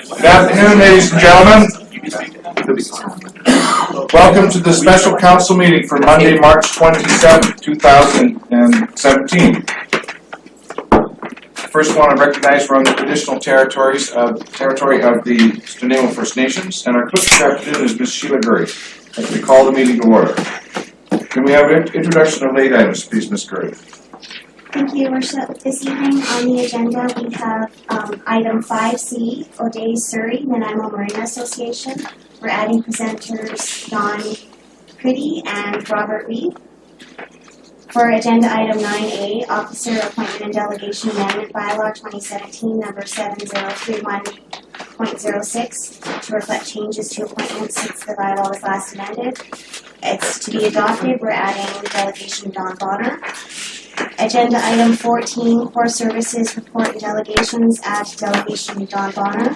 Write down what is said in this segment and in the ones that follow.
Good afternoon, ladies and gentlemen. Welcome to the special council meeting for Monday, March 27th, 2017. First, I want to recognize we're on the traditional territory of the Stoneyman First Nations, and our clerk this afternoon is Ms. Sheila Gurry. As we call the meeting to order. Can we have an introduction of late items, please, Ms. Gurry? Thank you, Your Worship. This evening on the agenda we have item 5C, O'Day Surrey, Nanaimo Marina Association. We're adding presenters Don Pretty and Robert Reed. For agenda item 9A, Officer Appointment and Delegation Amendment Bylaw 2017, number 7031.06, to reflect changes to appointments since the bylaw was last amended. It's to be adopted. We're adding delegation Don Bonner. Agenda item 14, Core Services Report and Delegations, add delegation Don Bonner.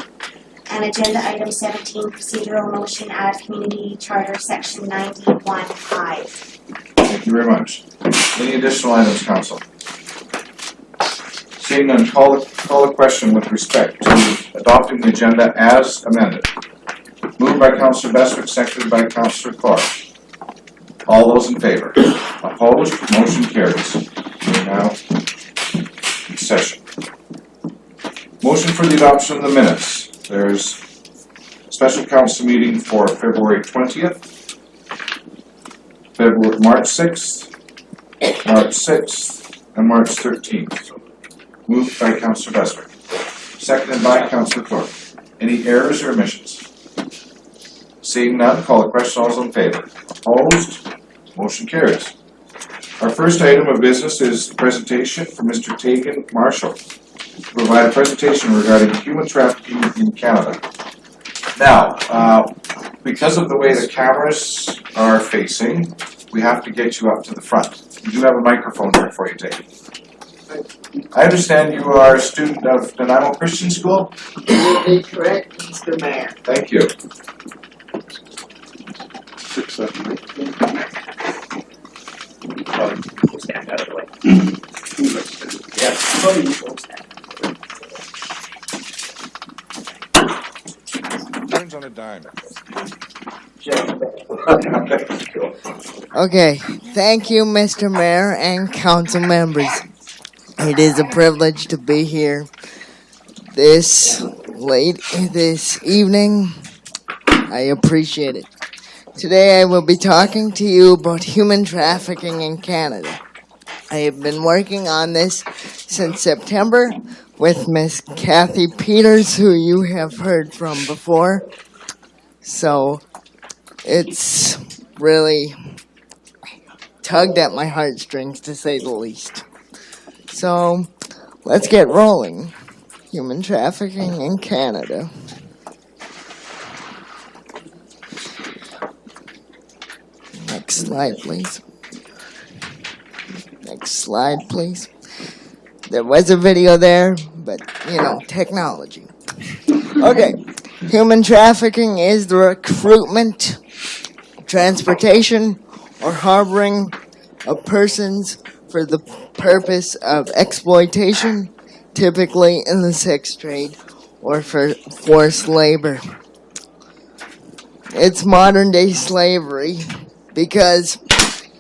And agenda item 17, procedural motion, add Community Charter Section 91I. Thank you very much. Any additional items, Council? Seeing none, call the question with respect to adopting the agenda as amended. Moved by Councillor Bestwick, seconded by Councillor Clark. All those in favor? Opposed? Motion carries. We're now in session. Motion for the adoption of the minutes. There's a special council meeting for February 20th, March 6th, March 6th, and March 13th. Moved by Councillor Bestwick. Seconded by Councillor Clark. Any errors or omissions? Seeing none, call the question. All those in favor? Opposed? Motion carries. Our first item of business is the presentation from Mr. Tegan Marshall to provide a presentation regarding human trafficking in Canada. Now, because of the way the cameras are facing, we have to get you up to the front. You do have a microphone here for you, Tegan. I understand you are a student of Nanaimo Christian School? You be correct, Mr. Mayor. Thank you. Stand out of the way. Yeah, Turns on a dime. Okay, thank you, Mr. Mayor and council members. It is a privilege to be here this late this evening. I appreciate it. Today I will be talking to you about human trafficking in Canada. I have been working on this since September with Miss Kathy Peters, who you have heard from before. So it's really tugged at my heartstrings, to say the least. So let's get rolling. Human trafficking in Canada. Next slide, please. Next slide, please. There was a video there, but, technology. Okay. Human trafficking is the recruitment, transportation, or harboring of persons for the purpose of exploitation, typically in the sex trade or for forced labor. It's modern-day slavery because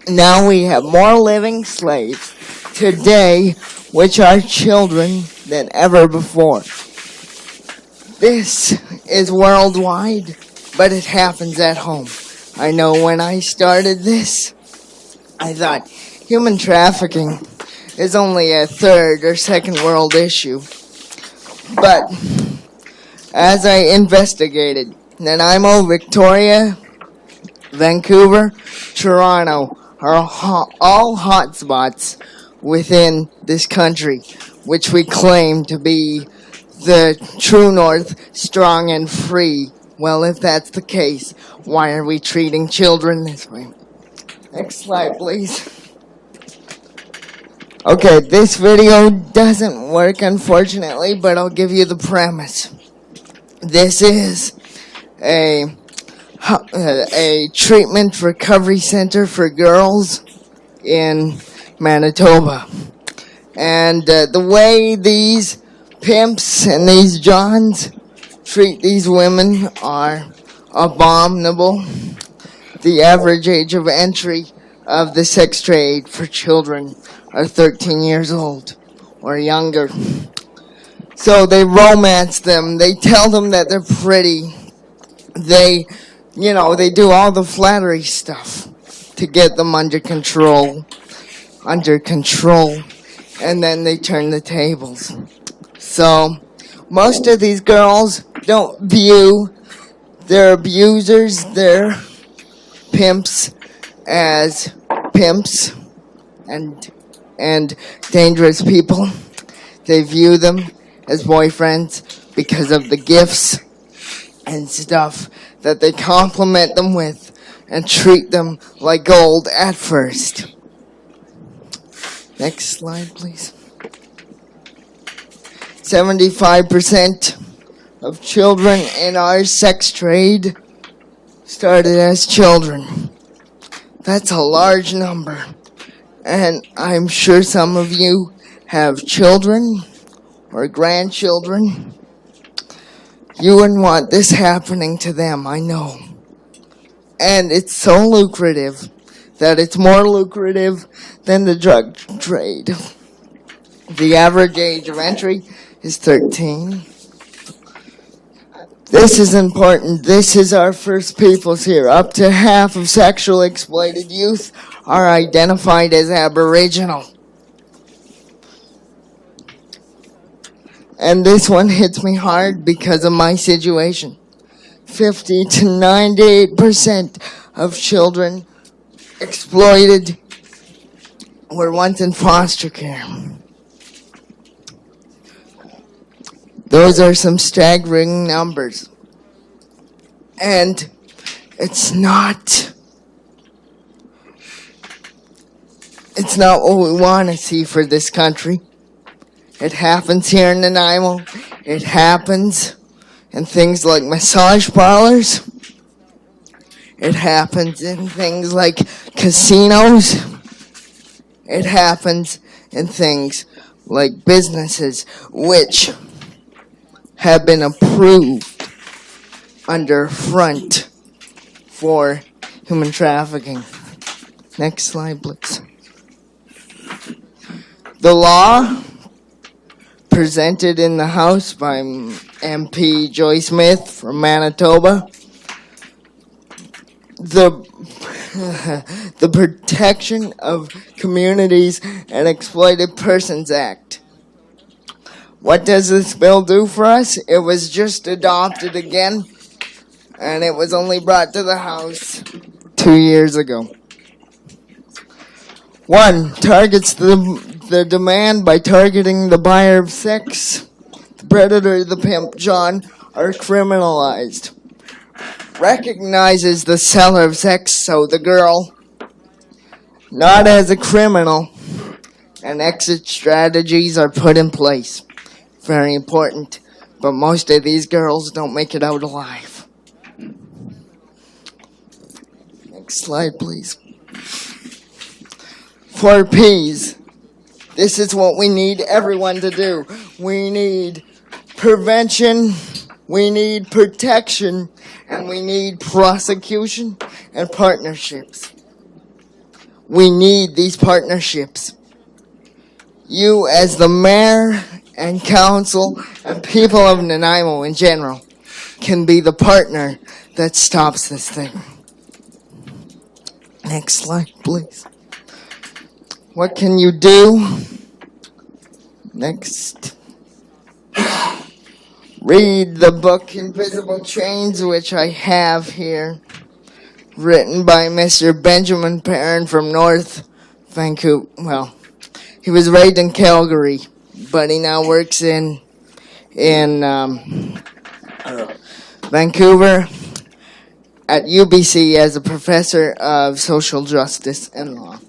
now we have more living slaves today, which are children, than ever before. This is worldwide, but it happens at home. I know when I started this, I thought human trafficking is only a third or second world issue. But as I investigated, Nanaimo, Victoria, Vancouver, Toronto are all hotspots within this country, which we claim to be the true north, strong and free. Well, if that's the case, why are we treating children this way? Next slide, please. Okay, this video doesn't work, unfortunately, but I'll give you the premise. This is a treatment recovery center for girls in Manitoba. And the way these pimps and these Johns treat these women are abominable. The average age of entry of the sex trade for children are 13 years old or younger. So they romance them. They tell them that they're pretty. They do all the flattery stuff to get them under control. And then they turn the tables. So most of these girls don't view their abusers, their pimps, as pimps and dangerous people. They view them as boyfriends because of the gifts and stuff that they compliment them with and treat them like gold at first. Next slide, please. 75% of children in our sex trade started as children. That's a large number. And I'm sure some of you have children or grandchildren. You wouldn't want this happening to them, I know. And it's so lucrative that it's more lucrative than the drug trade. The average age of entry is 13. This is important. This is our First Peoples here. Up to half of sexually exploited youth are identified as Aboriginal. And this one hits me hard because of my situation. 50 to 98% of children exploited were once in foster care. Those are some staggering numbers. And it's not what we want to see for this country. It happens here in Nanaimo. It happens in things like massage parlors. It happens in things like casinos. It happens in things like businesses which have been approved under front for human trafficking. Next slide, please. The law presented in the House by MP Joy Smith from Manitoba, the Protection of Communities and Exploited Persons Act. What does this bill do for us? It was just adopted again, and it was only brought to the House 2 years ago. 1, targets the demand by targeting the buyer of sex. The predator, the pimp, John, are criminalized. Recognizes the seller of sex, so the girl, not as a criminal, and exit strategies are put in place. Very important, but most of these girls don't make it out alive. Next slide, please. 4 P's. This is what we need everyone to do. We need prevention, we need protection, and we need prosecution and partnerships. We need these partnerships. You, as the mayor and council and people of Nanaimo in general, can be the partner that stops this thing. Next slide, please. What can you do? Next. Read the book Invisible Chains, which I have here, written by Mr. Benjamin Perrin from North Vancouver. Well, he was raised in Calgary, but he now works in Vancouver at UBC as a professor of social justice and law.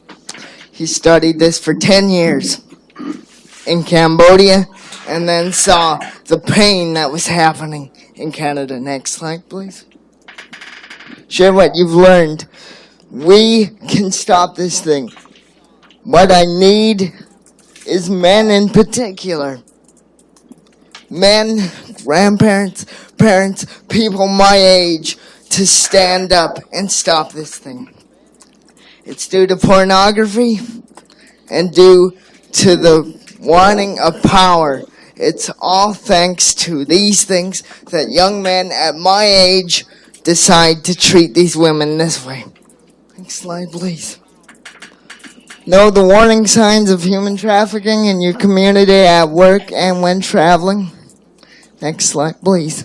He studied this for 10 years in Cambodia and then saw the pain that was happening in Canada. Next slide, please. Share what you've learned. We can stop this thing. What I need is men in particular men, grandparents, parents, people my age to stand up and stop this thing. It's due to pornography and due to the wanting of power. It's all thanks to these things that young men at my age decide to treat these women this way. Next slide, please. Know the warning signs of human trafficking in your community at work and when traveling. Next slide, please.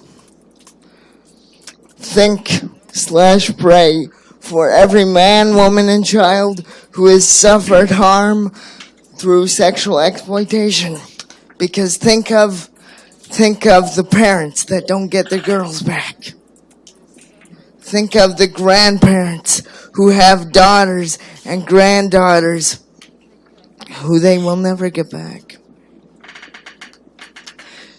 Think/pray for every man, woman, and child who has suffered harm through sexual exploitation. Because think of the parents that don't get their girls back. Think of the grandparents who have daughters and granddaughters who they will never get back.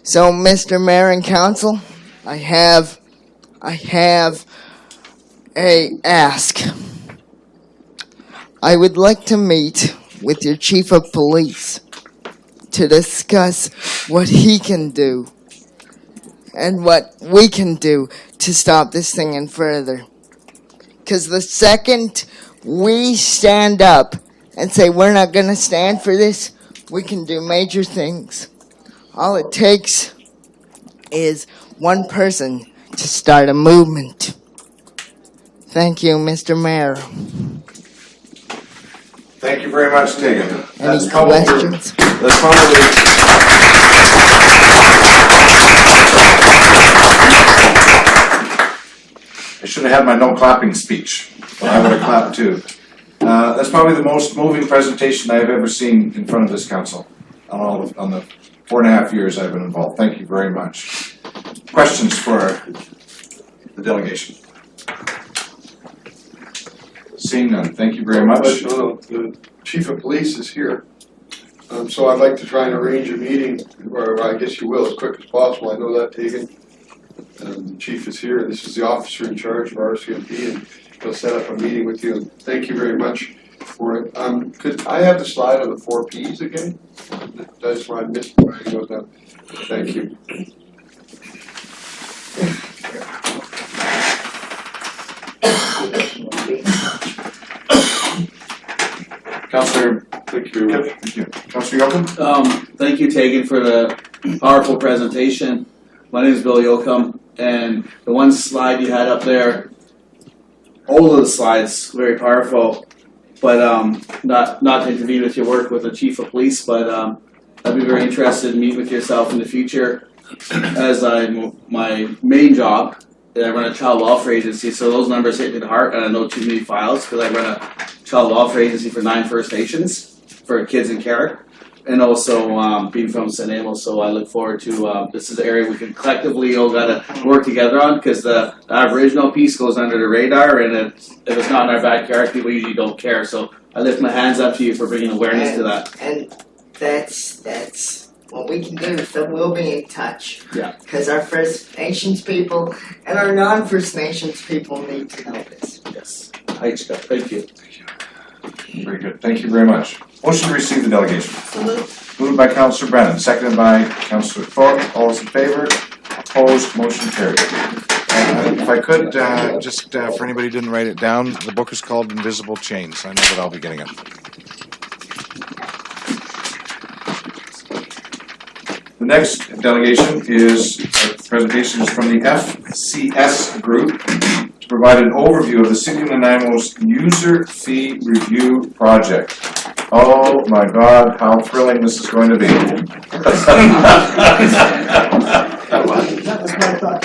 So, Mr. Mayor and Council, I have a ask. I would like to meet with your chief of police to discuss what he can do and what we can do to stop this thing and further. Because the second we stand up and say we're not going to stand for this, we can do major things. All it takes is one person to start a movement. Thank you, Mr. Mayor. Thank you very much, Tegan. Any questions? That's probably... I should have had my no clapping speech, but I would have clapped too. That's probably the most moving presentation I've ever seen in front of this council on the 4.5 years I've been involved. Thank you very much. Questions for the delegation? Seeing none, thank you very much. The chief of police is here, so I'd like to try and arrange a meeting, or I guess you will, as quick as possible. I know that, Tegan. The chief is here. This is the officer in charge of RCMP, and he'll set up a meeting with you. And thank you very much for it. Could I have the slide on the 4 Ps again? That's why I missed writing those down. Thank you. Councillor, Thank you very much. thank you. Councillor Yocum? Thank you, Tegan, for the powerful presentation. My name is Bill Yocum, and the one slide you had up there, all of the slides, very powerful, but not to intervene with your work with the chief of police, but I'd be very interested in meeting with yourself in the future, as my main job, I run a child welfare agency, so those numbers hit me the heart, and I know too many files, because I run a child welfare agency for 9 First Nations, for kids in care, and also being from St. Amos, so I look forward to, this is an area we can collectively all gotta work together on, because the Aboriginal piece goes under the radar, and if it's not in our backyard, people usually don't care, so I lift my hands up to you for bringing awareness to that. And that's what we can do, so we'll be in touch. Yeah. Because our First Nations people and our non-First Nations people need to know this. Yes. Thank you. Very good. Thank you very much. Motion to receive the delegation. Moved by Councillor Brennan, seconded by Councillor Thorpe. All those in favor? Opposed? Motion carried. If I could, just for anybody who didn't write it down, the book is called Invisible Chains. I know that I'll be getting it. The next delegation is presentations from the FCS group to provide an overview of the City of Nanaimo's user fee review project. Oh my God, how thrilling this is going to be. That was my thought.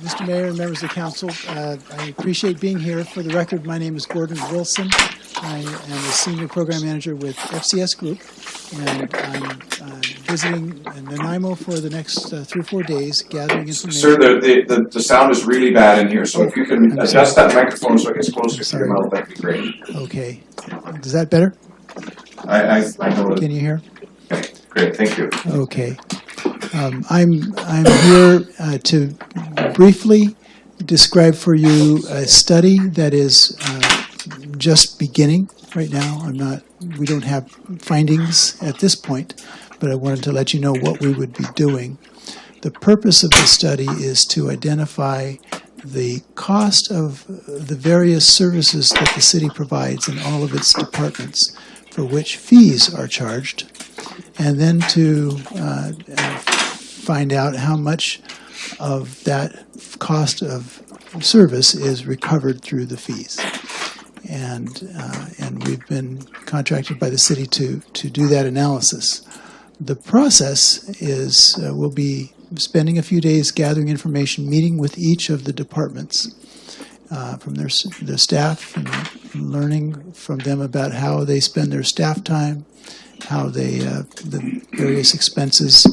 Mr. Mayor and members of the council, I appreciate being here. For the record, my name is Gordon Wilson. I am a senior program manager with FCS Group, and I'm visiting Nanaimo for the next 3 or 4 days, gathering information. Sir, the sound is really bad in here, so if you can adjust that microphone so it gets closer to your mouth, that'd be great. Okay. Is that better? I know that. Can you hear? Okay, great, thank you. Okay. I'm here to briefly describe for you a study that is just beginning right now. We don't have findings at this point, but I wanted to let you know what we would be doing. The purpose of the study is to identify the cost of the various services that the city provides in all of its departments for which fees are charged, and then to find out how much of that cost of service is recovered through the fees. And we've been contracted by the city to do that analysis. The process is we'll be spending a few days gathering information, meeting with each of the departments from their staff, and learning from them about how they spend their staff time, how the various expenses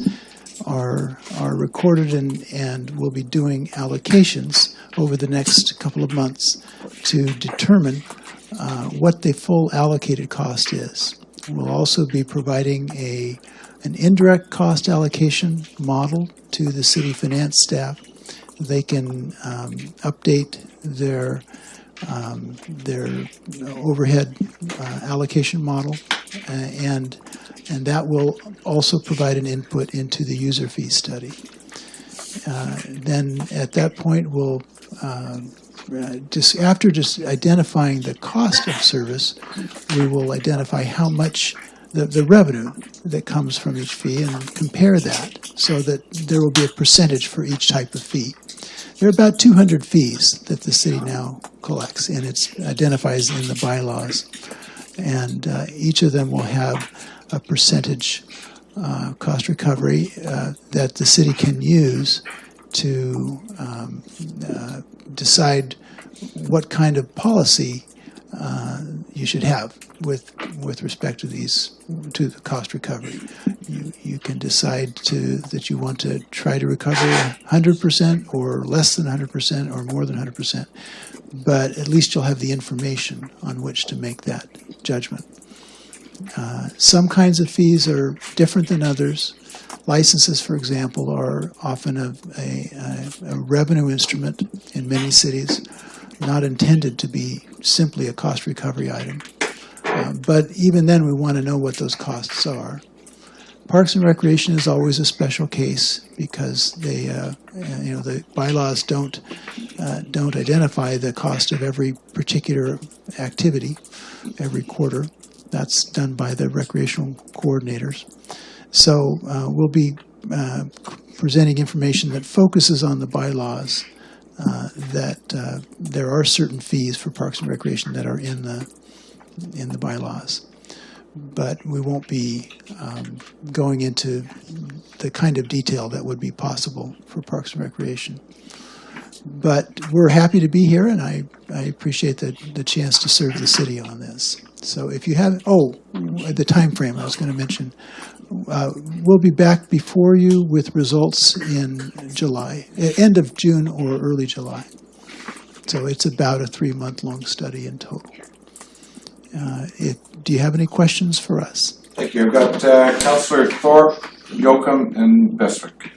are recorded, and we'll be doing allocations over the next couple of months to determine what the full allocated cost is. We'll also be providing an indirect cost allocation model to the city finance staff. They can update their overhead allocation model, and that will also provide an input into the user fee study. Then at that point, we'll after identifying the cost of service, we will identify how much the revenue that comes from each fee and compare that so that there will be a percentage for each type of fee. There are about 200 fees that the city now collects, and it identifies in the bylaws. And each of them will have a percentage cost recovery that the city can use to decide what kind of policy you should have with respect to the cost recovery. You can decide that you want to try to recover 100% or less than 100% or more than 100%, but at least you'll have the information on which to make that judgment. Some kinds of fees are different than others. Licenses, for example, are often a revenue instrument in many cities, not intended to be simply a cost recovery item. But even then, we want to know what those costs are. Parks and Recreation is always a special case because the bylaws don't identify the cost of every particular activity every quarter. That's done by the recreational coordinators. So we'll be presenting information that focuses on the bylaws, that there are certain fees for Parks and Recreation that are in the bylaws. But we won't be going into the kind of detail that would be possible for Parks and Recreation. But we're happy to be here, and I appreciate the chance to serve the city on this. So if you have, the time frame I was going to mention, we'll be back before you with results in July, end of June or early July. So it's about a 3-month-long study in total. Do you have any questions for us? Thank you. I've got Councillor Thorpe, Yocum, and Bestwick.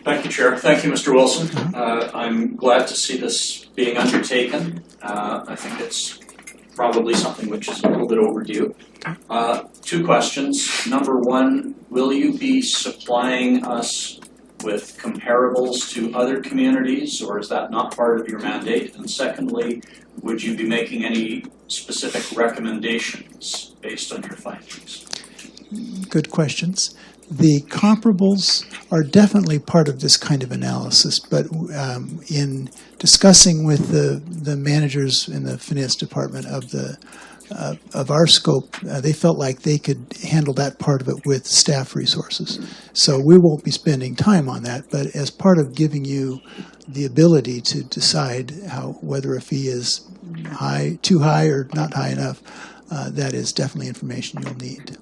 Thank you, Chair. Thank you, Mr. Wilson. I'm glad to see this being undertaken. I think it's probably something which is a little bit overdue. 2 questions. Number 1, will you be supplying us with comparables to other communities, or is that not part of your mandate? And secondly, would you be making any specific recommendations based on your findings? Good questions. The comparables are definitely part of this kind of analysis, but in discussing with the managers in the finance department of our scope, they felt like they could handle that part of it with staff resources. So we won't be spending time on that, but as part of giving you the ability to decide whether a fee is too high or not high enough, that is definitely information you'll need.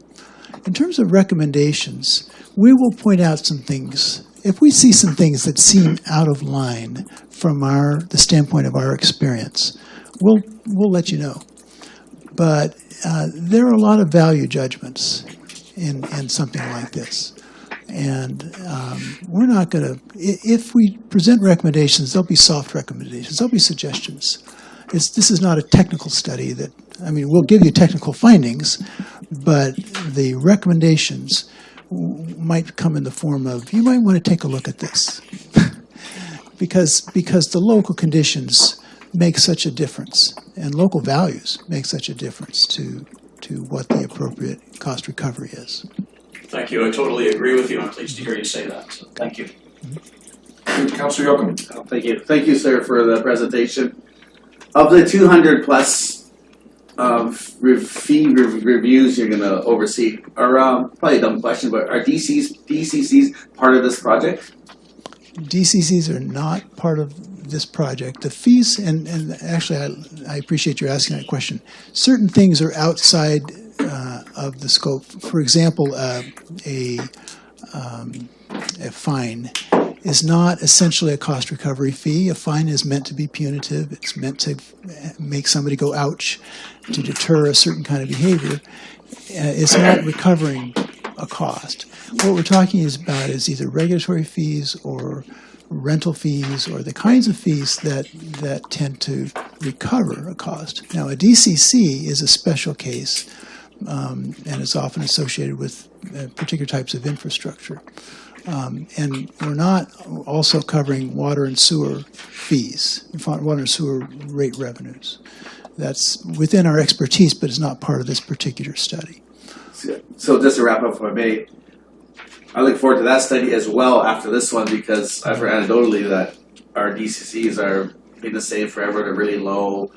In terms of recommendations, we will point out some things. If we see some things that seem out of line from the standpoint of our experience, we'll let you know. But there are a lot of value judgments in something like this. And we're not going to, if we present recommendations, they'll be soft recommendations, they'll be suggestions. This is not a technical study that, I mean, we'll give you technical findings, but the recommendations might come in the form of, you might want to take a look at this. because the local conditions make such a difference, and local values make such a difference to what the appropriate cost recovery is. Thank you, I totally agree with you, I'm pleased to hear you say that, so thank you. Councillor Yocum. Thank you, sir, for the presentation. Of the 200 plus fee reviews you're going to oversee, are probably a dumb question, but are DCCs part of this project? DCCs are not part of this project. The fees, and actually I appreciate you asking that question. Certain things are outside of the scope. For example, a fine is not essentially a cost recovery fee. A fine is meant to be punitive. It's meant to make somebody go ouch, to deter a certain kind of behavior. It's not recovering a cost. What we're talking about is either regulatory fees or rental fees or the kinds of fees that tend to recover a cost. Now, a DCC is a special case and is often associated with particular types of infrastructure. And we're not also covering water and sewer fees, water and sewer rate revenues. That's within our expertise, but it's not part of this particular study. So just to wrap up, if I may, I look forward to that study as well after this one, because I've heard anecdotally that our DCCs are being the same forever. They're really low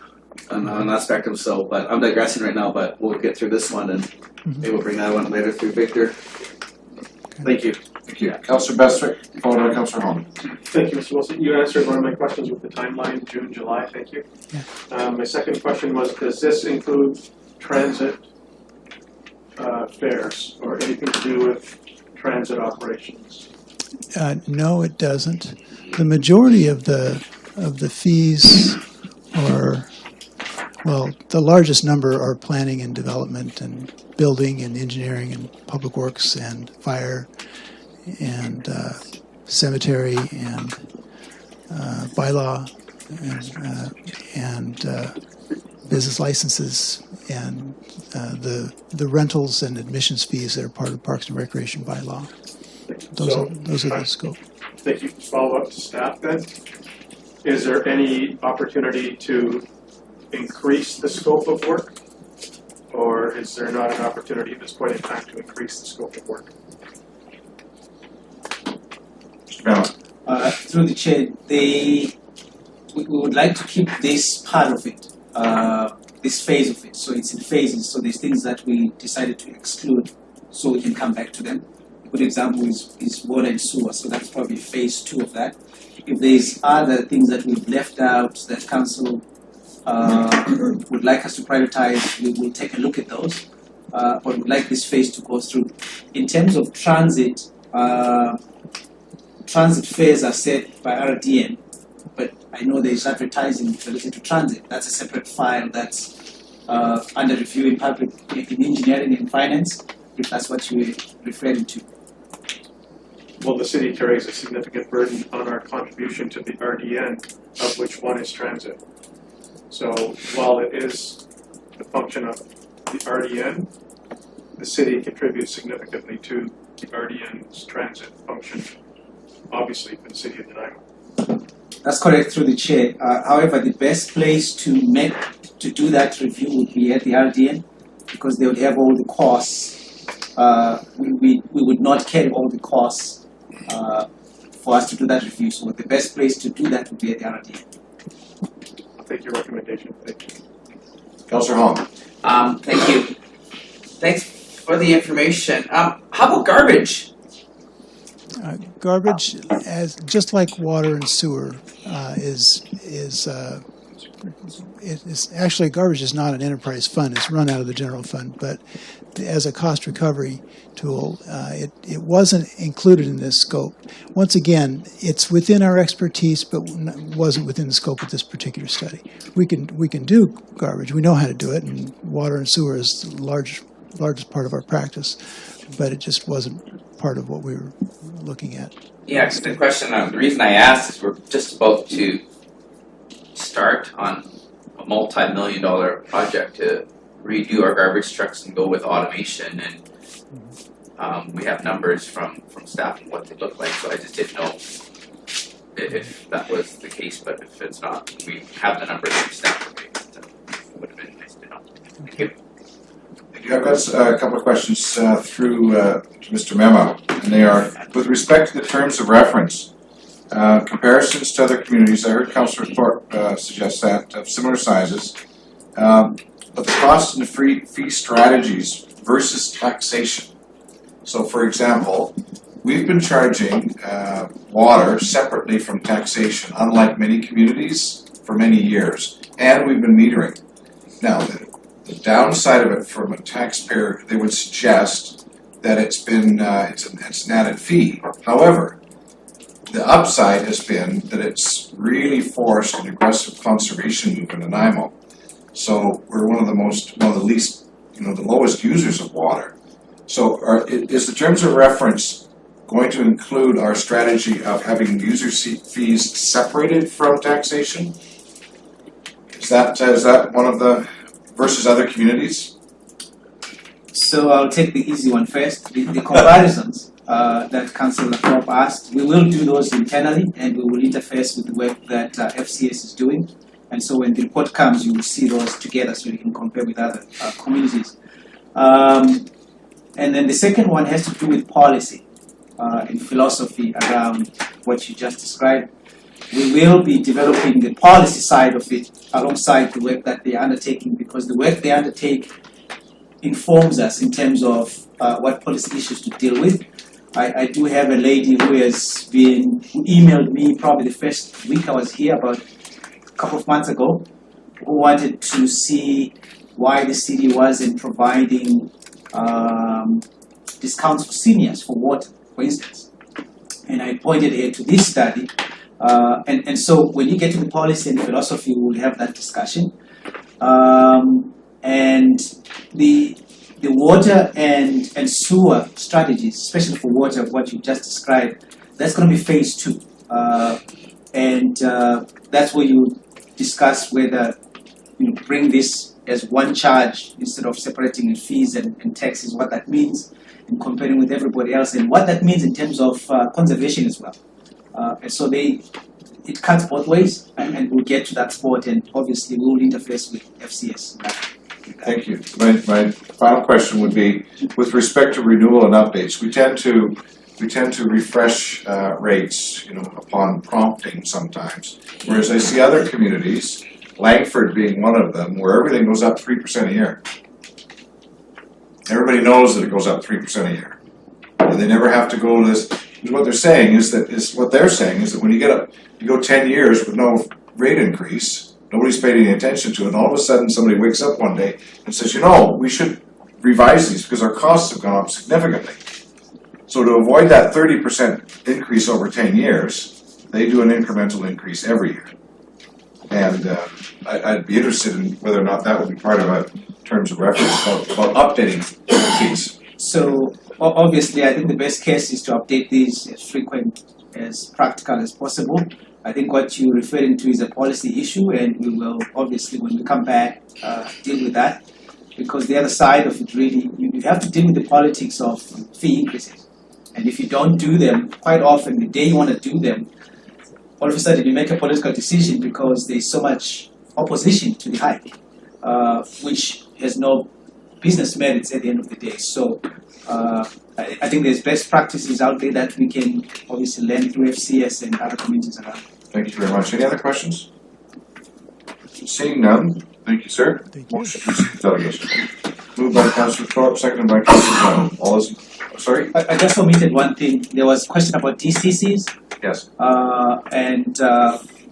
on that spectrum. So, but I'm digressing right now, but we'll get through this one and maybe we'll bring that one later through Victor. Thank you. Thank you. Councillor Bestwick, followed by Councillor Holman. Thank you, Mr. Wilson. You answered one of my questions with the timeline, June, July. Thank you. Yeah. My second question was, does this include transit fares or anything to do with transit operations? No, it doesn't. The majority of the fees are, well, the largest number are planning and development and building and engineering and public works and fire and cemetery and bylaw and business licenses and the rentals and admissions fees that are part of Parks and Recreation bylaw. Those are the scope. Thank you. Follow up to staff then. Is there any opportunity to increase the scope of work, or is there not an opportunity at this point in time to increase the scope of work? Mr. Ballard. Through the chair, we would like to keep this part of it, this phase of it. So it's in phases. So there's things that we decided to exclude, so we can come back to them. A good example is water and sewer. So that's probably phase 2 of that. If there's other things that we've left out that council would like us to prioritize, we will take a look at those. But we'd like this phase to go through. In terms of transit, transit fares are set by RDN, but I know there's advertising related to transit. That's a separate file that's under review in engineering and finance, if that's what you're referring to. Well, the city carries a significant burden on our contribution to the RDN, of which one is transit. So while it is the function of the RDN, the city contributes significantly to the RDN's transit function, obviously for the city of Nanaimo. That's correct, through the chair. However, the best place to do that review would be at the RDN, because they would have all the costs. We would not carry all the costs for us to do that review. So the best place to do that would be at the RDN. I'll take your recommendation. Thank you. Councillor Holman. Thank you. Thanks for the information. How about garbage? Garbage, just like water and sewer, is actually, garbage is not an enterprise fund. It's run out of the general fund, but as a cost recovery tool, it wasn't included in this scope. Once again, it's within our expertise, but wasn't within the scope of this particular study. We can do garbage. We know how to do it, and water and sewer is the largest part of our practice, but it just wasn't part of what we were looking at. Yeah, just a question. The reason I asked is we're just about to start on a multi-million-dollar project to redo our garbage trucks and go with automation, and we have numbers from staff and what they look like. So I just didn't know if that was the case, but if it's not, we have the numbers from staff. It would have been nice to know. Thank you. I've got a couple of questions through to Mr. Memo, and they are, with respect to the terms of reference, comparisons to other communities. I heard Councillor Thorpe suggest that, of similar sizes, but the cost and the fee strategies versus taxation. So for example, we've been charging water separately from taxation, unlike many communities, for many years, and we've been metering. Now, the downside of it from a taxpayer, they would suggest that it's been it's an added fee. However, the upside has been that it's really forced an aggressive conservation movement in IMO. So we're one of the least, the lowest users of water. So is the terms of reference going to include our strategy of having user fees separated from taxation? Is that one of the versus other communities? So I'll take the easy one first. The comparisons that Councillor Thorpe asked, we will do those internally, and we will interface with the work that FCS is doing. And so when the report comes, you will see those together so you can compare with other communities. And then the second one has to do with policy and philosophy around what you just described. We will be developing the policy side of it alongside the work that they're undertaking, because the work they undertake informs us in terms of what policy issues to deal with. I do have a lady who emailed me probably the first week I was here, about a couple of months ago, who wanted to see why the city wasn't providing discounts for seniors for water, for instance. And I pointed her to this study. And so when you get to the policy and philosophy, we'll have that discussion. And the water and sewer strategies, especially for water, what you just described, that's going to be phase 2. And that's where you discuss whether you bring this as one charge instead of separating in fees and taxes, what that means, and comparing with everybody else, and what that means in terms of conservation as well. And so it cuts both ways, and we'll get to that spot, and obviously we will interface with FCS. Thank you. My final question would be, with respect to renewal and updates, we tend to refresh rates, upon prompting sometimes. Whereas I see other communities, Langford being one of them, where everything goes up 3% a year. Everybody knows that it goes up 3% a year, and they never have to go to this. What they're saying is that when you go 10 years with no rate increase, nobody's paid any attention to it, and all of a sudden somebody wakes up one day and says, we should revise these because our costs have gone up significantly. So to avoid that 30% increase over 10 years, they do an incremental increase every year. And I'd be interested in whether or not that would be part of a terms of reference about updating fees. So obviously, I think the best case is to update these as frequent as practical as possible. I think what you're referring to is a policy issue, and we will obviously, when we come back, deal with that. Because the other side of it really, you have to deal with the politics of fee increases. And if you don't do them, quite often the day you want to do them, all of a sudden you make a political decision because there's so much opposition to the hike, which has no business merits at the end of the day. So I think there's best practices out there that we can obviously learn through FCS and other communities around. Thank you very much. Any other questions? Seeing none, thank you, sir. Motion to receive delegation. Moved by Councillor Thorpe, seconded by Councillor Brown. All those, sorry? I just omitted one thing. There was a question about DCCs. Yes. And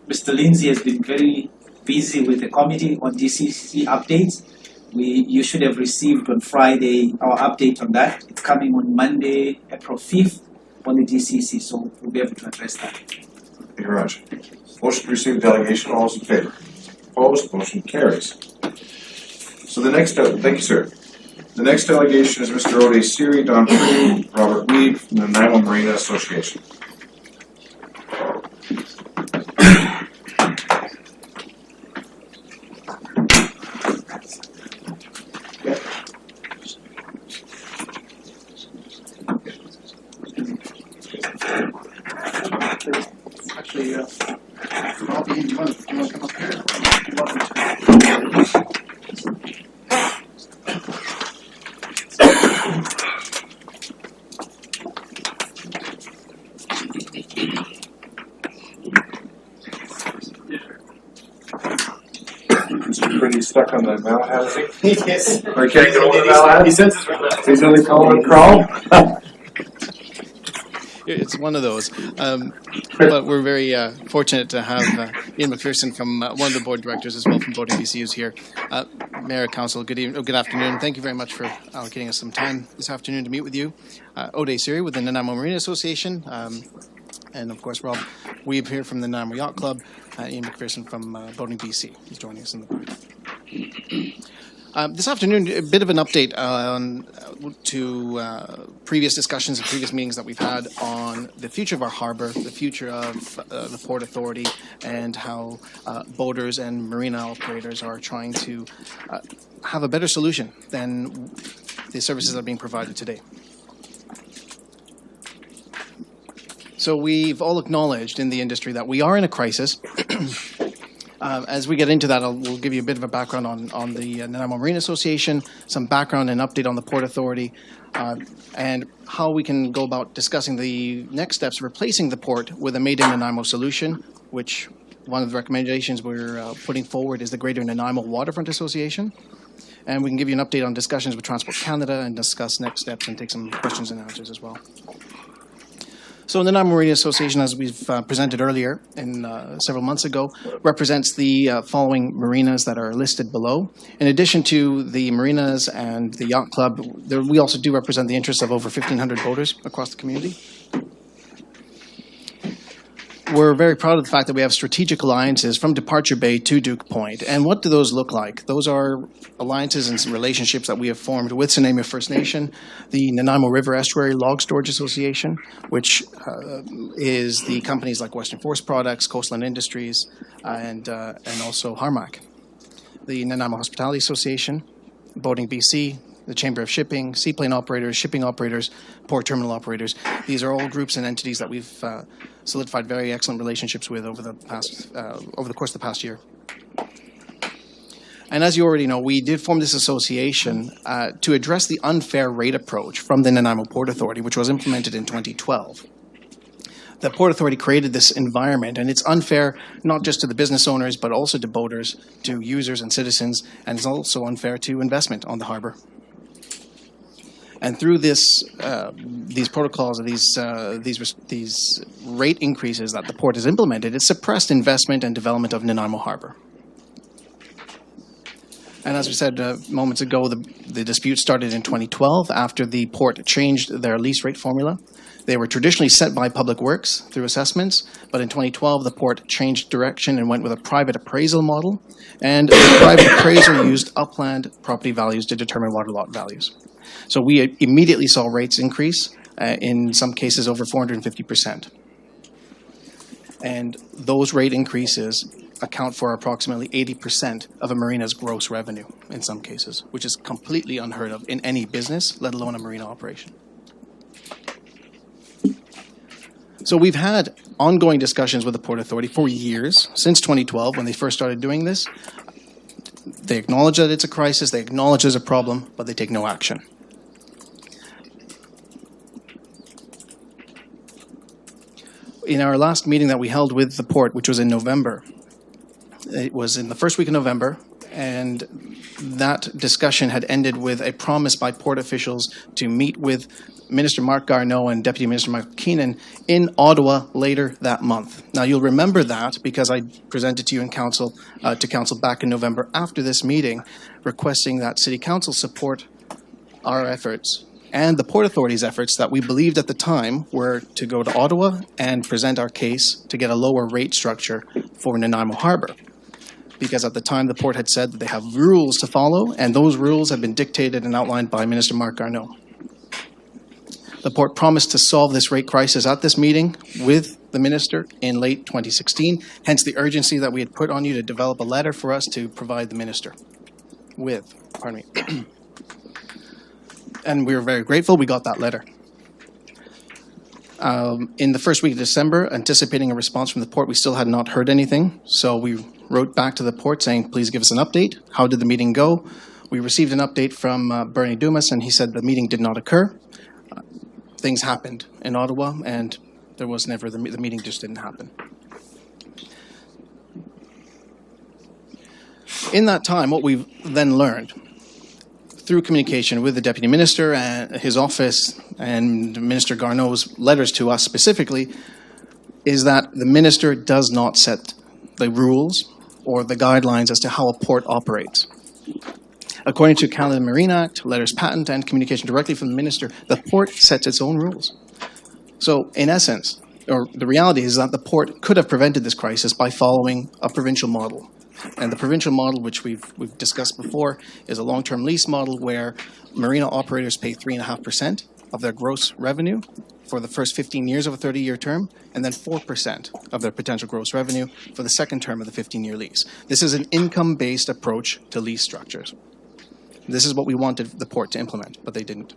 Mr. Lindsay has been very busy with the committee on DCC updates. You should have received on Friday our update on that. It's coming on Monday, April 5th on the DCC, so we'll be able to address that. Thank you very much. Motion to receive delegation. All those in favor? Opposed? Motion carries. So the next, thank you, sir. The next delegation is Mr. Ode Siri, Don Pruitt, Robert Weed from the Nanaimo Marina Association. Actually, Bobby, do you want to come up here? You're welcome to. He's pretty stuck on the Malahat, is he? Yes. Or can't get over the Malahat? He says it's relaxed. He's only calling it crawl? It's one of those. But we're very fortunate to have Ian McPherson from one of the board directors as well from Boating BC who's here. Mayor, Council, good afternoon. Thank you very much for allocating us some time this afternoon to meet with you. Ode Siri with the Nanaimo Marina Association. And of course, Rob Weeb here from the Nanaimo Yacht Club. Ian McPherson from Boating BC is joining us in the back. This afternoon, a bit of an update to previous discussions and previous meetings that we've had on the future of our harbour, the future of the Port Authority, and how boaters and marina operators are trying to have a better solution than the services that are being provided today. So we've all acknowledged in the industry that we are in a crisis. As we get into that, we'll give you a bit of a background on the Nanaimo Marine Association, some background and update on the Port Authority, and how we can go about discussing the next steps, replacing the port with a Made in Nanaimo solution, which one of the recommendations we're putting forward is the Greater Nanaimo Waterfront Association. And we can give you an update on discussions with Transport Canada and discuss next steps and take some questions and answers as well. So the Nanaimo Marine Association, as we've presented earlier several months ago, represents the following marinas that are listed below. In addition to the marinas and the yacht club, we also do represent the interests of over 1,500 boaters across the community. We're very proud of the fact that we have strategic alliances from Departure Bay to Duke Point. And what do those look like? Those are alliances and relationships that we have formed with Sinaima First Nation, the Nanaimo River Estuary Log Storage Association, which is the companies like Western Forest Products, Coastland Industries, and also Harmac. The Nanaimo Hospitality Association, Boating BC, the Chamber of Shipping, seaplane operators, shipping operators, port terminal operators. These are all groups and entities that we've solidified very excellent relationships with over the course of the past year. And as you already know, we did form this association to address the unfair rate approach from the Nanaimo Port Authority, which was implemented in 2012. The Port Authority created this environment, and it's unfair not just to the business owners, but also to boaters, to users and citizens, and it's also unfair to investment on the harbour. And through these protocols, these rate increases that the port has implemented, it suppressed investment and development of Nanaimo Harbour. And as we said moments ago, the dispute started in 2012 after the port changed their lease rate formula. They were traditionally set by Public Works through assessments, but in 2012 the port changed direction and went with a private appraisal model, and the private appraiser used upland property values to determine water lot values. So we immediately saw rates increase, in some cases over 450%. And those rate increases account for approximately 80% of a marina's gross revenue in some cases, which is completely unheard of in any business, let alone a marina operation. So we've had ongoing discussions with the Port Authority for years, since 2012 when they first started doing this. They acknowledge that it's a crisis, they acknowledge there's a problem, but they take no action. In our last meeting that we held with the port, which was in November, it was in the first week of November, and that discussion had ended with a promise by port officials to meet with Minister Mark Garneau and Deputy Minister Michael Keenan in Ottawa later that month. Now, you'll remember that because I presented to you in council, to council back in November after this meeting, requesting that City Council support our efforts and the Port Authority's efforts that we believed at the time were to go to Ottawa and present our case to get a lower rate structure for Nanaimo Harbour. because at the time the port had said that they have rules to follow, and those rules have been dictated and outlined by Minister Marc Garneau. The port promised to solve this rate crisis at this meeting with the minister in late 2016, hence the urgency that we had put on you to develop a letter for us to provide the minister with. Pardon me. And we were very grateful we got that letter. In the first week of December, anticipating a response from the port, we still had not heard anything, so we wrote back to the port saying, please give us an update. How did the meeting go? We received an update from Bernie Dumas, and he said the meeting did not occur. Things happened in Ottawa, and there was never, the meeting just didn't happen. In that time, what we've then learned, through communication with the Deputy Minister and his office and Minister Garneau's letters to us specifically, is that the Minister does not set the rules or the guidelines as to how a port operates. According to Canada Marine Act, letters patent, and communication directly from the Minister, the port sets its own rules. So, in essence, or the reality is that the port could have prevented this crisis by following a provincial model. And the provincial model, which we've discussed before, is a long-term lease model where marina operators pay 3.5% of their gross revenue for the first 15 years of a 30-year term, and then 4% of their potential gross revenue for the second term of the 15-year lease. This is an income-based approach to lease structures. This is what we wanted the port to implement, but they didn't.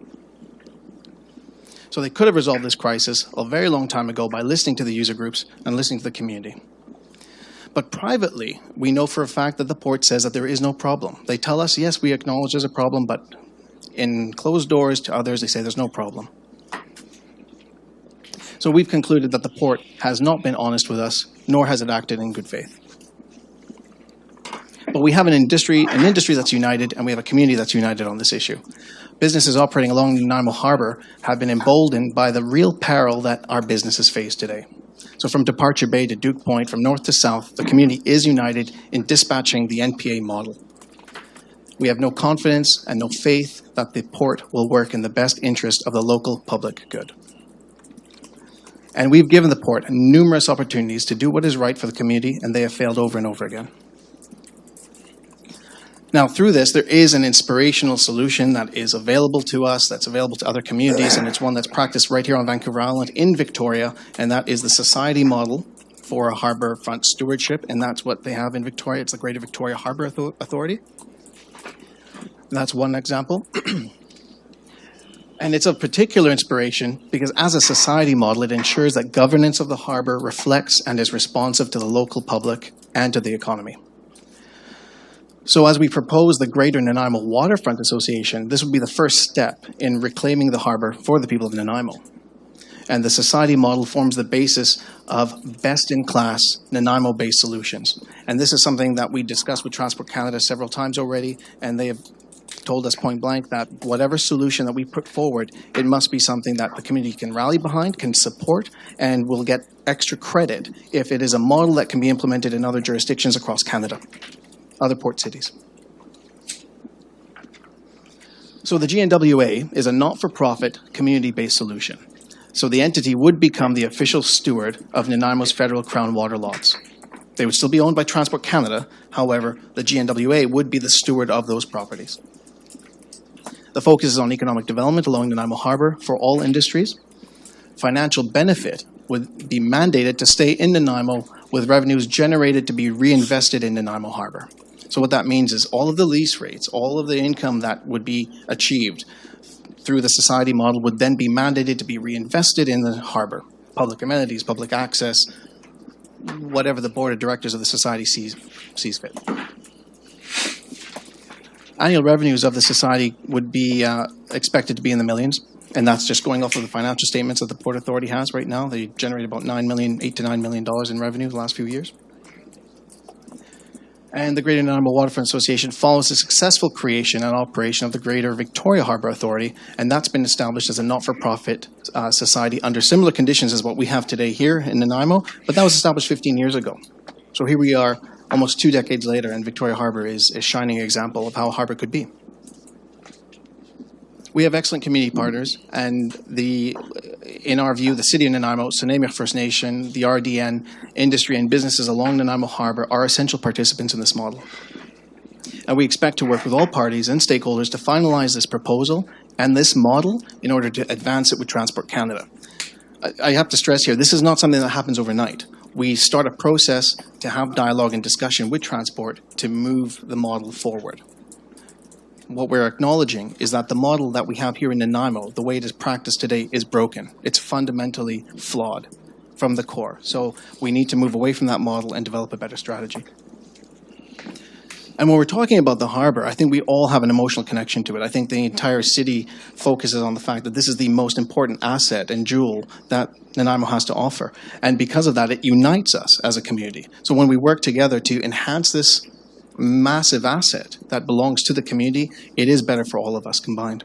So they could have resolved this crisis a very long time ago by listening to the user groups and listening to the community. But privately, we know for a fact that the port says that there is no problem. They tell us, yes, we acknowledge there's a problem, but in closed doors to others, they say there's no problem. So we've concluded that the port has not been honest with us, nor has it acted in good faith. But we have an industry that's united, and we have a community that's united on this issue. Businesses operating along Nanaimo Harbour have been emboldened by the real peril that our businesses face today. So from Departure Bay to Duke Point, from north to south, the community is united in dispatching the NPA model. We have no confidence and no faith that the port will work in the best interest of the local public good. And we've given the port numerous opportunities to do what is right for the community, and they have failed over and over again. Now, through this, there is an inspirational solution that is available to us, that's available to other communities, and it's one that's practiced right here on Vancouver Island in Victoria, and that is the society model for a harbour front stewardship, and that's what they have in Victoria. It's the Greater Victoria Harbour Authority. And that's one example. And it's of particular inspiration because as a society model, it ensures that governance of the harbour reflects and is responsive to the local public and to the economy. So as we propose the Greater Nanaimo Waterfront Association, this would be the first step in reclaiming the harbour for the people of Nanaimo. And the society model forms the basis of best-in-class Nanaimo-based solutions. And this is something that we discussed with Transport Canada several times already, and they have told us point blank that whatever solution that we put forward, it must be something that the community can rally behind, can support, and will get extra credit if it is a model that can be implemented in other jurisdictions across Canada, other port cities. So the GNWA is a not-for-profit, community-based solution. So the entity would become the official steward of Nanaimo's federal Crown water lots. They would still be owned by Transport Canada, however, the GNWA would be the steward of those properties. The focus is on economic development along Nanaimo Harbour for all industries. Financial benefit would be mandated to stay in Nanaimo with revenues generated to be reinvested in Nanaimo Harbour. So what that means is all of the lease rates, all of the income that would be achieved through the society model would then be mandated to be reinvested in the harbour. Public amenities, public access, whatever the board of directors of the society sees fit. Annual revenues of the society would be expected to be in the millions, and that's just going off of the financial statements that the Port Authority has right now. They generate about $8 to $9 million in revenue the last few years. And the Greater Nanaimo Waterfront Association follows the successful creation and operation of the Greater Victoria Harbour Authority, and that's been established as a not-for-profit society under similar conditions as what we have today here in Nanaimo, but that was established 15 years ago. So here we are, almost 2 decades later, and Victoria Harbour is a shining example of how a harbour could be. We have excellent community partners, and in our view, the City of Nanaimo, Snuneymuxw First Nation, the RDN, industry and businesses along Nanaimo Harbour are essential participants in this model. And we expect to work with all parties and stakeholders to finalize this proposal and this model in order to advance it with Transport Canada. I have to stress here, this is not something that happens overnight. We start a process to have dialogue and discussion with Transport to move the model forward. What we're acknowledging is that the model that we have here in Nanaimo, the way it is practiced today, is broken. It's fundamentally flawed from the core. So we need to move away from that model and develop a better strategy. And when we're talking about the harbour, I think we all have an emotional connection to it. I think the entire city focuses on the fact that this is the most important asset and jewel that Nanaimo has to offer. And because of that, it unites us as a community. So when we work together to enhance this massive asset that belongs to the community, it is better for all of us combined.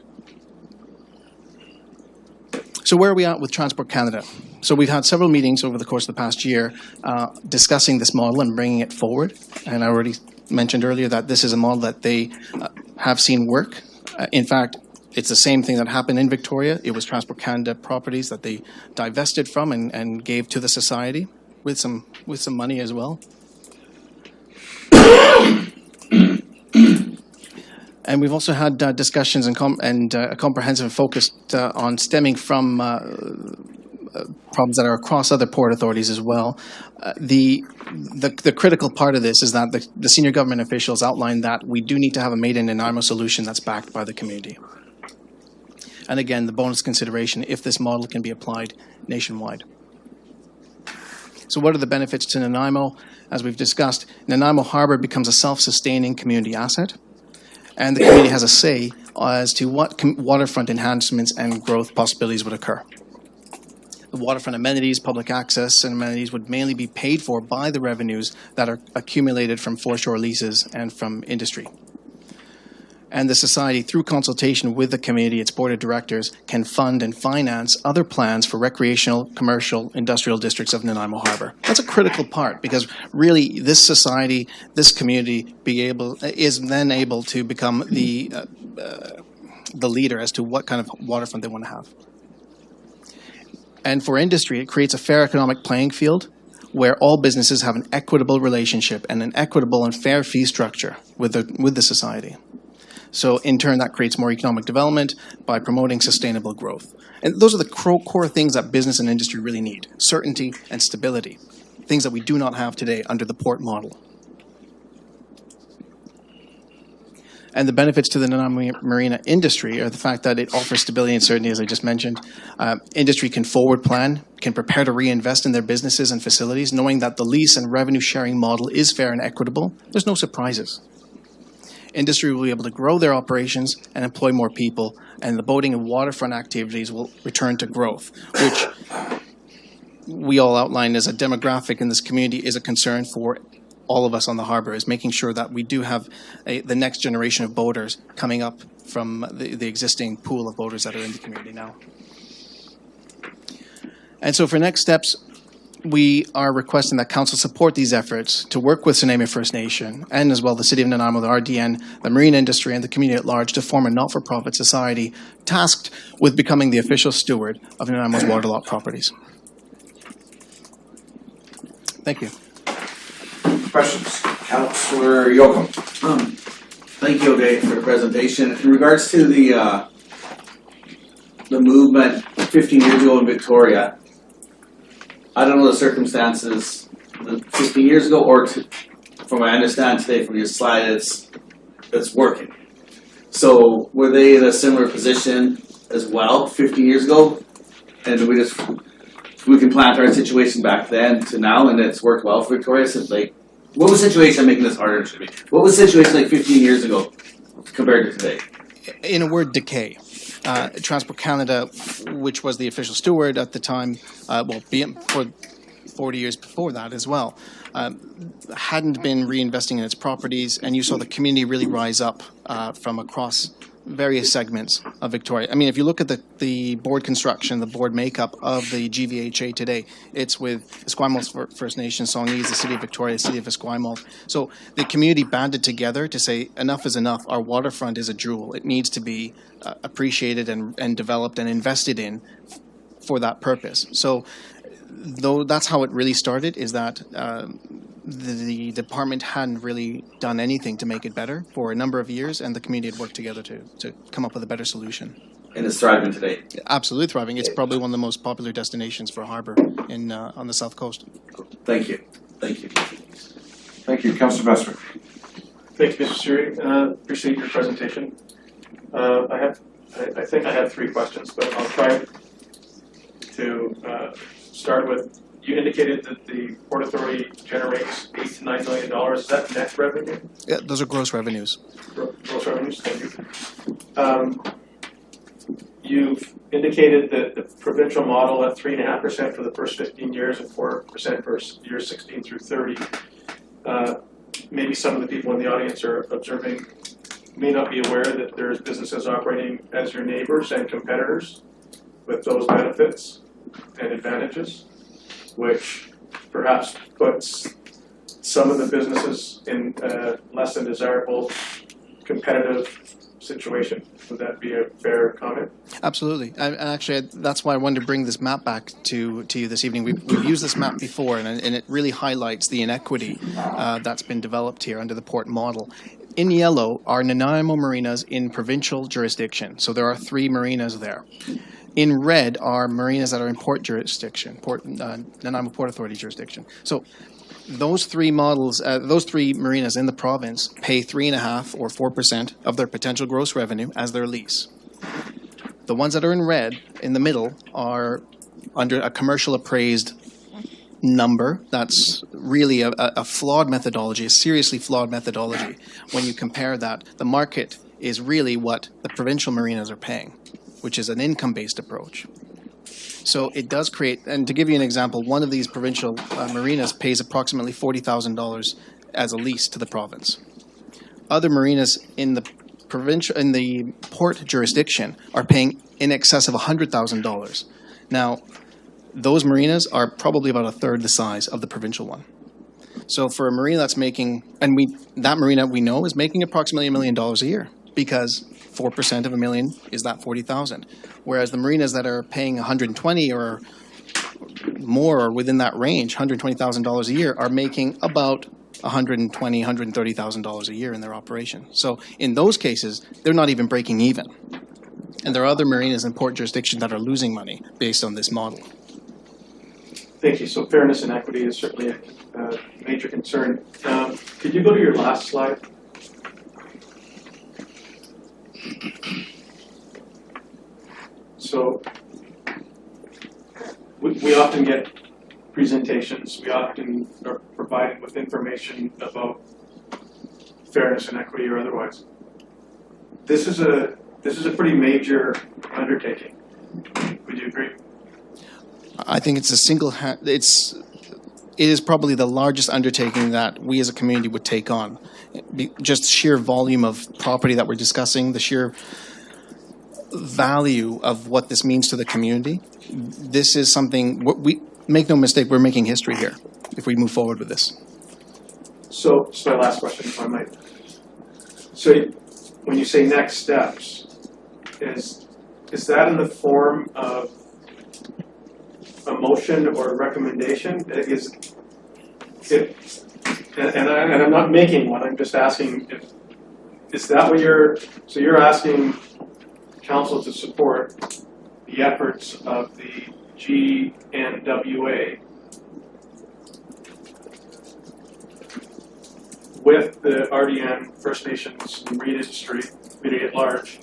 So where are we at with Transport Canada? So we've had several meetings over the course of the past year discussing this model and bringing it forward. And I already mentioned earlier that this is a model that they have seen work. In fact, it's the same thing that happened in Victoria. It was Transport Canada properties that they divested from and gave to the society with some money as well. And we've also had discussions and a comprehensive focus on stemming from problems that are across other port authorities as well. The critical part of this is that the senior government officials outlined that we do need to have a Made in Nanaimo solution that's backed by the community. And again, the bonus consideration if this model can be applied nationwide. So what are the benefits to Nanaimo? As we've discussed, Nanaimo Harbour becomes a self-sustaining community asset, and the community has a say as to what waterfront enhancements and growth possibilities would occur. The waterfront amenities, public access and amenities would mainly be paid for by the revenues that are accumulated from foreshore leases and from industry. And the society, through consultation with the community, its board of directors, can fund and finance other plans for recreational, commercial, industrial districts of Nanaimo Harbour. That's a critical part because really this society, this community is then able to become the leader as to what kind of waterfront they want to have. And for industry, it creates a fair economic playing field where all businesses have an equitable relationship and an equitable and fair fee structure with the society. So in turn, that creates more economic development by promoting sustainable growth. And those are the core things that business and industry really need: certainty and stability, things that we do not have today under the port model. And the benefits to the Nanaimo Marina industry are the fact that it offers stability and certainty, as I just mentioned. Industry can forward plan, can prepare to reinvest in their businesses and facilities, knowing that the lease and revenue sharing model is fair and equitable. There's no surprises. Industry will be able to grow their operations and employ more people, and the boating and waterfront activities will return to growth, which we all outlined as a demographic in this community is a concern for all of us on the harbour, is making sure that we do have the next generation of boaters coming up from the existing pool of boaters that are in the community now. And so for next steps, we are requesting that Council support these efforts to work with Snuneymuxw First Nation and as well the City of Nanaimo, the RDN, the marine industry and the community at large to form a not-for-profit society tasked with becoming the official steward of Nanaimo's waterlot properties. Thank you. Questions? Councillor Yocum. Thank you, O'Day, for the presentation. In regards to the movement 15 years ago in Victoria, I don't know the circumstances 15 years ago or from what I understand today from your slide, it's working. So were they in a similar position as well 15 years ago? And we can plant our situation back then to now and it's worked well for Victoria? So like, what was the situation, I'm making this harder than it should be. What was the situation like 15 years ago compared to today? In a word, decay. Transport Canada, which was the official steward at the time, for 40 years before that as well, hadn't been reinvesting in its properties, and you saw the community really rise up from across various segments of Victoria. I mean, if you look at the board construction, the board makeup of the GVHA today, it's with Esquimalt First Nation, Songhees, the City of Victoria, the City of Esquimalt. So the community banded together to say enough is enough. Our waterfront is a jewel. It needs to be appreciated and developed and invested in for that purpose. So, though that's how it really started, is that the department hadn't really done anything to make it better for a number of years, and the community had worked together to come up with a better solution. And it's thriving today. Absolutely thriving. It's probably one of the most popular destinations for a harbor in on the south coast. Thank you. Thank you. Thank you, Councillor Bestwick. Thank you, Mr. Suri. Appreciate your presentation. I think I have 3 questions, but I'll try to start with, you indicated that the Port Authority generates $8 to $9 million. Is that net revenue? Yeah, those are gross revenues. Gross revenues, thank you. You've indicated that the provincial model at 3.5% for the first 15 years and 4% for years 16 through 30. Maybe some of the people in the audience are observing may not be aware that there's businesses operating as your neighbors and competitors with those benefits and advantages, which perhaps puts some of the businesses in a less than desirable competitive situation. Would that be a fair comment? Absolutely. Actually, that's why I wanted to bring this map back to you this evening. We've used this map before, and it really highlights the inequity that's been developed here under the port model. In yellow are Nanaimo marinas in provincial jurisdiction. So there are 3 marinas there. In red are marinas that are in port jurisdiction, Nanaimo Port Authority jurisdiction. So those 3 models, those 3 marinas in the province pay 3.5% or 4% of their potential gross revenue as their lease. The ones that are in red, in the middle, are under a commercial appraised number. That's really a flawed methodology, a seriously flawed methodology. When you compare that, the market is really what the provincial marinas are paying, which is an income-based approach. So it does create, and to give you an example, one of these provincial marinas pays approximately $40,000 as a lease to the province. Other marinas in the port jurisdiction are paying in excess of $100,000. Now, those marinas are probably about a third the size of the provincial one. So for a marina that's making, and that marina we know is making approximately $1 million a year, because 4% of $1 million is that 40,000. Whereas the marinas that are paying 120 or more, or within that range, $120,000 a year, are making about $120,000, $130,000 a year in their operation. So in those cases, they're not even breaking even. And there are other marinas in port jurisdiction that are losing money based on this model. Thank you. So fairness and equity is certainly a major concern. Could you go to your last slide? So we often get presentations, we often are provided with information about fairness and equity or otherwise. This is a pretty major undertaking. Would you agree? I think it's it is probably the largest undertaking that we as a community would take on. Just sheer volume of property that we're discussing, the sheer value of what this means to the community. This is something, we make no mistake, we're making history here if we move forward with this. So my last question, if I might. So when you say next steps, is that in the form of a motion or a recommendation? And I'm not making one, I'm just asking, is that what you're asking council to support the efforts of the GNWA with the RDN, First Nations, and marine industry, community at large,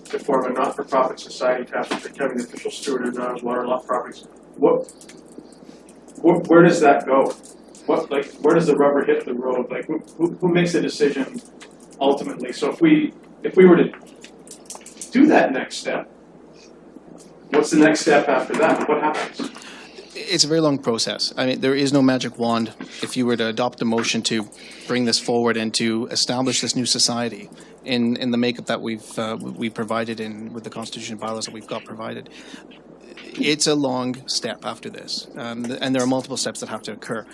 to form a not-for-profit society tasked with becoming the official steward of Niles waterlogged properties? Where does that go? Where does the rubber hit the road? Like, who makes the decision ultimately? So if we were to do that next step, what's the next step after that? What happens? It's a very long process. I mean, there is no magic wand. If you were to adopt a motion to bring this forward and to establish this new society in the makeup that we've provided with the Constitution and bylaws that we've got provided, it's a long step after this, and there are multiple steps that have to occur.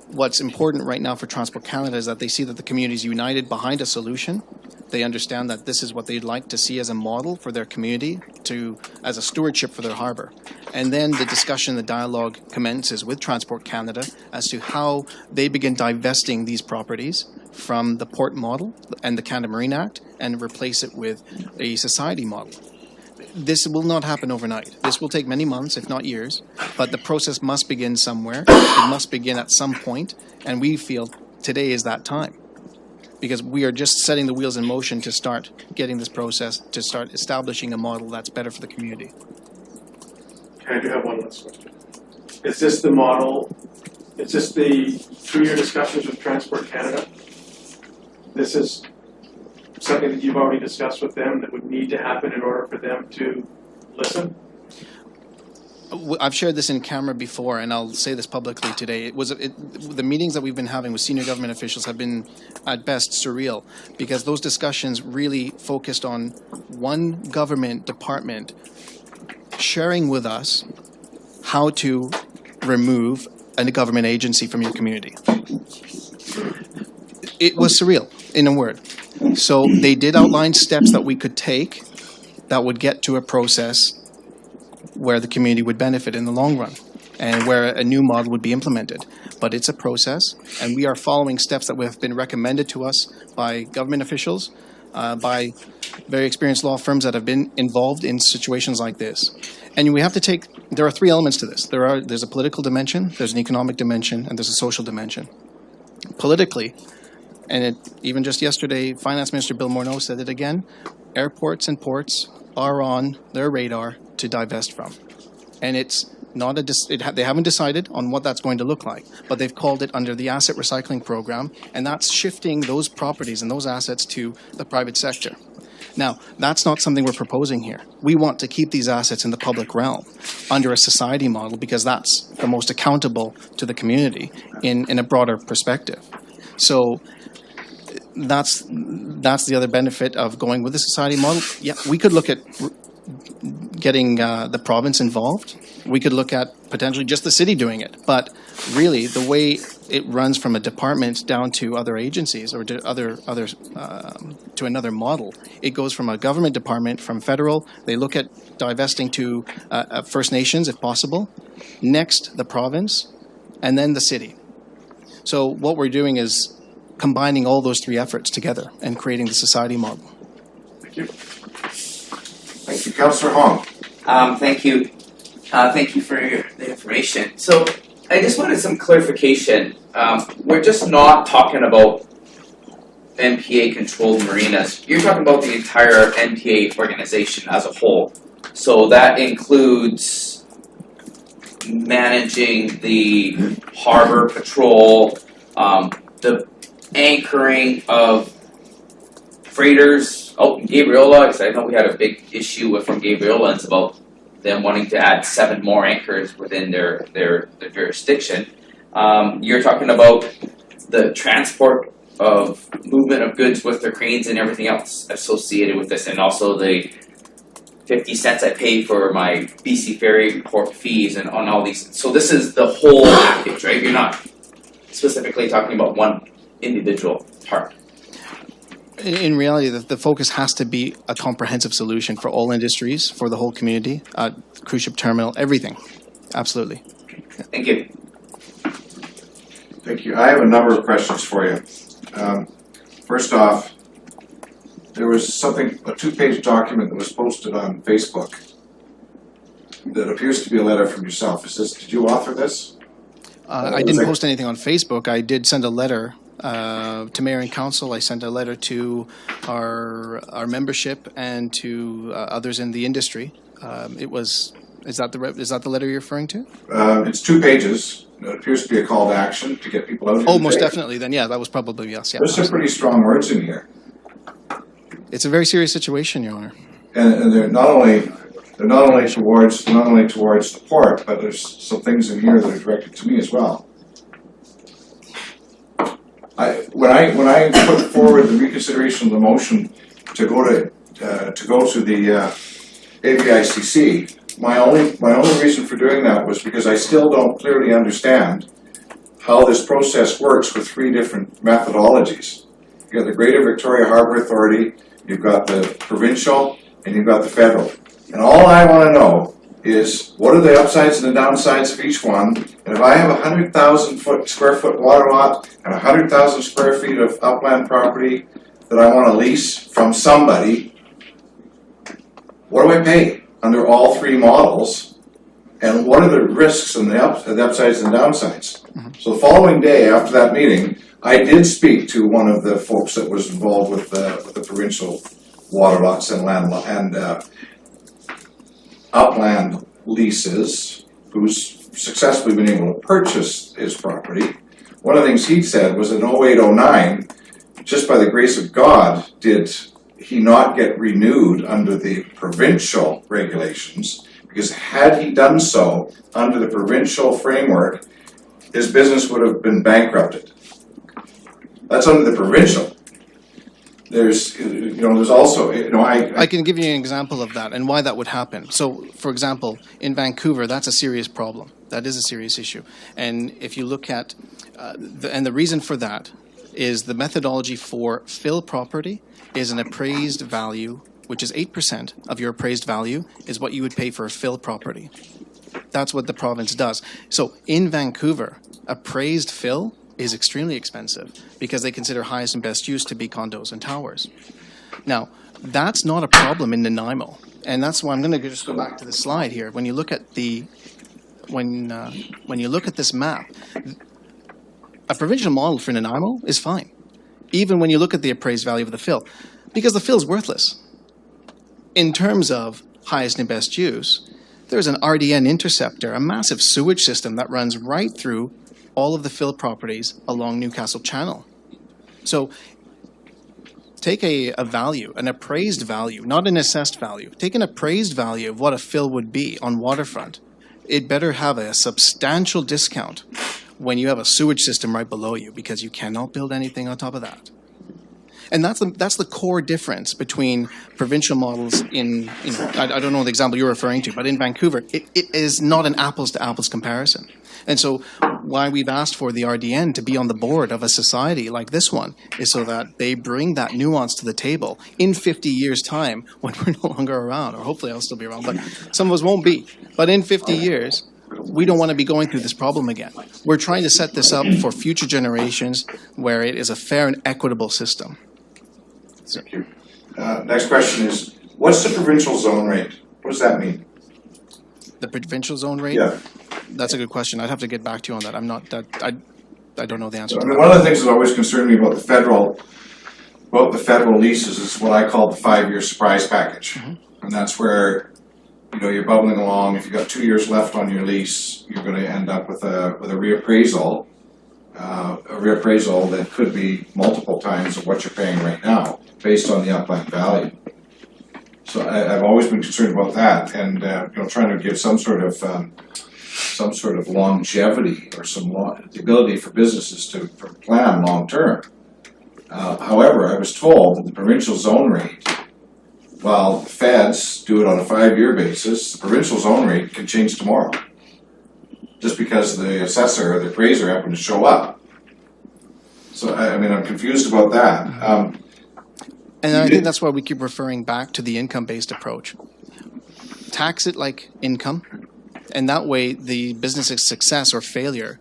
What's important right now for Transport Canada is that they see that the community is united behind a solution, They understand that this is what they'd like to see as a model for their community, as a stewardship for their harbour. And then the discussion, the dialogue commences with Transport Canada as to how they begin divesting these properties from the port model and the Canada Marine Act and replace it with a society model. This will not happen overnight. This will take many months, if not years, but the process must begin somewhere. It must begin at some point, and we feel today is that time. Because we are just setting the wheels in motion to start getting this process, to start establishing a model that's better for the community. I do have one last question. Is this the model, is this through your discussions with Transport Canada? This is something that you've already discussed with them that would need to happen in order for them to listen? I've shared this in camera before, and I'll say this publicly today. The meetings that we've been having with senior government officials have been, at best, surreal, because those discussions really focused on one government department sharing with us how to remove a government agency from your community. It was surreal, in a word. So they did outline steps that we could take that would get to a process where the community would benefit in the long run and where a new model would be implemented. But it's a process, and we are following steps that have been recommended to us by government officials, by very experienced law firms that have been involved in situations like this. And we have to take, there are three elements to this. There's a political dimension, there's an economic dimension, and there's a social dimension. Politically, and even just yesterday, Finance Minister Bill Morneau said it again, airports and ports are on their radar to divest from. And it's not they haven't decided on what that's going to look like, but they've called it under the asset recycling program, and that's shifting those properties and those assets to the private sector. Now, that's not something we're proposing here. We want to keep these assets in the public realm under a society model because that's the most accountable to the community in a broader perspective. So that's the other benefit of going with the society model. Yeah, we could look at getting the province involved. We could look at potentially just the city doing it. But really, the way it runs from a department down to other agencies or to to another model, it goes from a government department, from federal. They look at divesting to First Nations, if possible. Next, the province, and then the city. So what we're doing is combining all those three efforts together and creating the society model. Thank you. Thank you, Councillor Hong. Thank you. Thank you for the information. So I just wanted some clarification. We're just not talking about NPA-controlled marinas. You're talking about the entire NPA organization as a whole. So that includes managing the harbor patrol, the anchoring of freighters out in Gabriola, because I know we had a big issue from Gabriola. It's about them wanting to add 7 more anchors within their jurisdiction. You're talking about the transport of movement of goods with their cranes and everything else associated with this, and also the 50 cents I pay for my BC Ferry port fees and on all these. So this is the whole package, right? You're not specifically talking about one individual part. In reality, the focus has to be a comprehensive solution for all industries, for the whole community, cruise ship terminal, everything. Absolutely. Thank you. Thank you. I have a number of questions for you. First off, there was a 2-page document that was posted on Facebook that appears to be a letter from yourself. Did you author this? I didn't post anything on Facebook. I did send a letter to Mayor and Council. I sent a letter to our membership and to others in the industry. Is that the letter you're referring to? It's 2 pages. It appears to be a call to action to get people out here. Oh, most definitely. Then, yeah, that was probably yes. Yeah, there's some pretty strong words in here. It's a very serious situation, Your Honor. And they're not only towards the port, but there's some things in here that are directed to me as well. When I put forward the reconsideration of the motion to go to the ABICC, my only reason for doing that was because I still don't clearly understand how this process works with 3 different methodologies. You got the Greater Victoria Harbour Authority, you've got the provincial, and you've got the federal. And all I wanna know is what are the upsides and the downsides of each one? And if I have 100,000 square foot water lot and 100,000 square feet of upland property that I wanna lease from somebody, what do I pay under all three models? And what are the risks and the upsides and downsides? So the following day after that meeting, I did speak to one of the folks that was involved with the provincial water lots and land and upland leases, who's successfully been able to purchase his property. One of the things he said was in 0809, just by the grace of God, did he not get renewed under the provincial regulations, because had he done so under the provincial framework, his business would have been bankrupted. That's under the provincial. There's also, I can give you an example of that and why that would happen. So, for example, in Vancouver, that's a serious problem. That is a serious issue. And if you look at, the reason for that is the methodology for fill property is an appraised value, which is 8% of your appraised value is what you would pay for a fill property. That's what the province does. So in Vancouver, appraised fill is extremely expensive because they consider highest and best use to be condos and towers. Now, that's not a problem in Nanaimo, and that's why I'm going to just go back to the slide here. When you look at when you look at this map, a provincial model for Nanaimo is fine, even when you look at the appraised value of the fill, because the fill is worthless. In terms of highest and best use, there's an RDN interceptor, a massive sewage system that runs right through all of the fill properties along Newcastle Channel. So take a value, an appraised value, not an assessed value. Take an appraised value of what a fill would be on waterfront. It better have a substantial discount when you have a sewage system right below you, because you cannot build anything on top of that. And that's the core difference between provincial models in, I don't know the example you're referring to, but in Vancouver, it is not an apples to apples comparison. And so why we've asked for the RDN to be on the board of a society like this one is so that they bring that nuance to the table in 50 years' time when we're no longer around, or hopefully I'll still be around, but some of us won't be. But in 50 years, we don't want to be going through this problem again. We're trying to set this up for future generations where it is a fair and equitable system. Thank you. Next question is, what's the provincial zone rate? What does that mean? The provincial zone rate? Yeah. That's a good question. I'd have to get back to you on that. I'm not that, I don't know the answer to that. One of the things that always concerned me about the federal leases is what I call the 5-year surprise package. Mm-hmm. And that's where, you're bubbling along. If you've got 2 years left on your lease, you're going to end up with a reappraisal. A reappraisal that could be multiple times of what you're paying right now, based on the upland value. So I've always been concerned about that, and trying to give some sort of longevity or the ability for businesses to plan long term. However, I was told that the provincial zone rate, while the feds do it on a 5-year basis, the provincial zone rate can change tomorrow, just because the assessor or the appraiser happened to show up. So I'm confused about that. And I think that's why we keep referring back to the income-based approach. Tax it like income, and that way the business's success or failure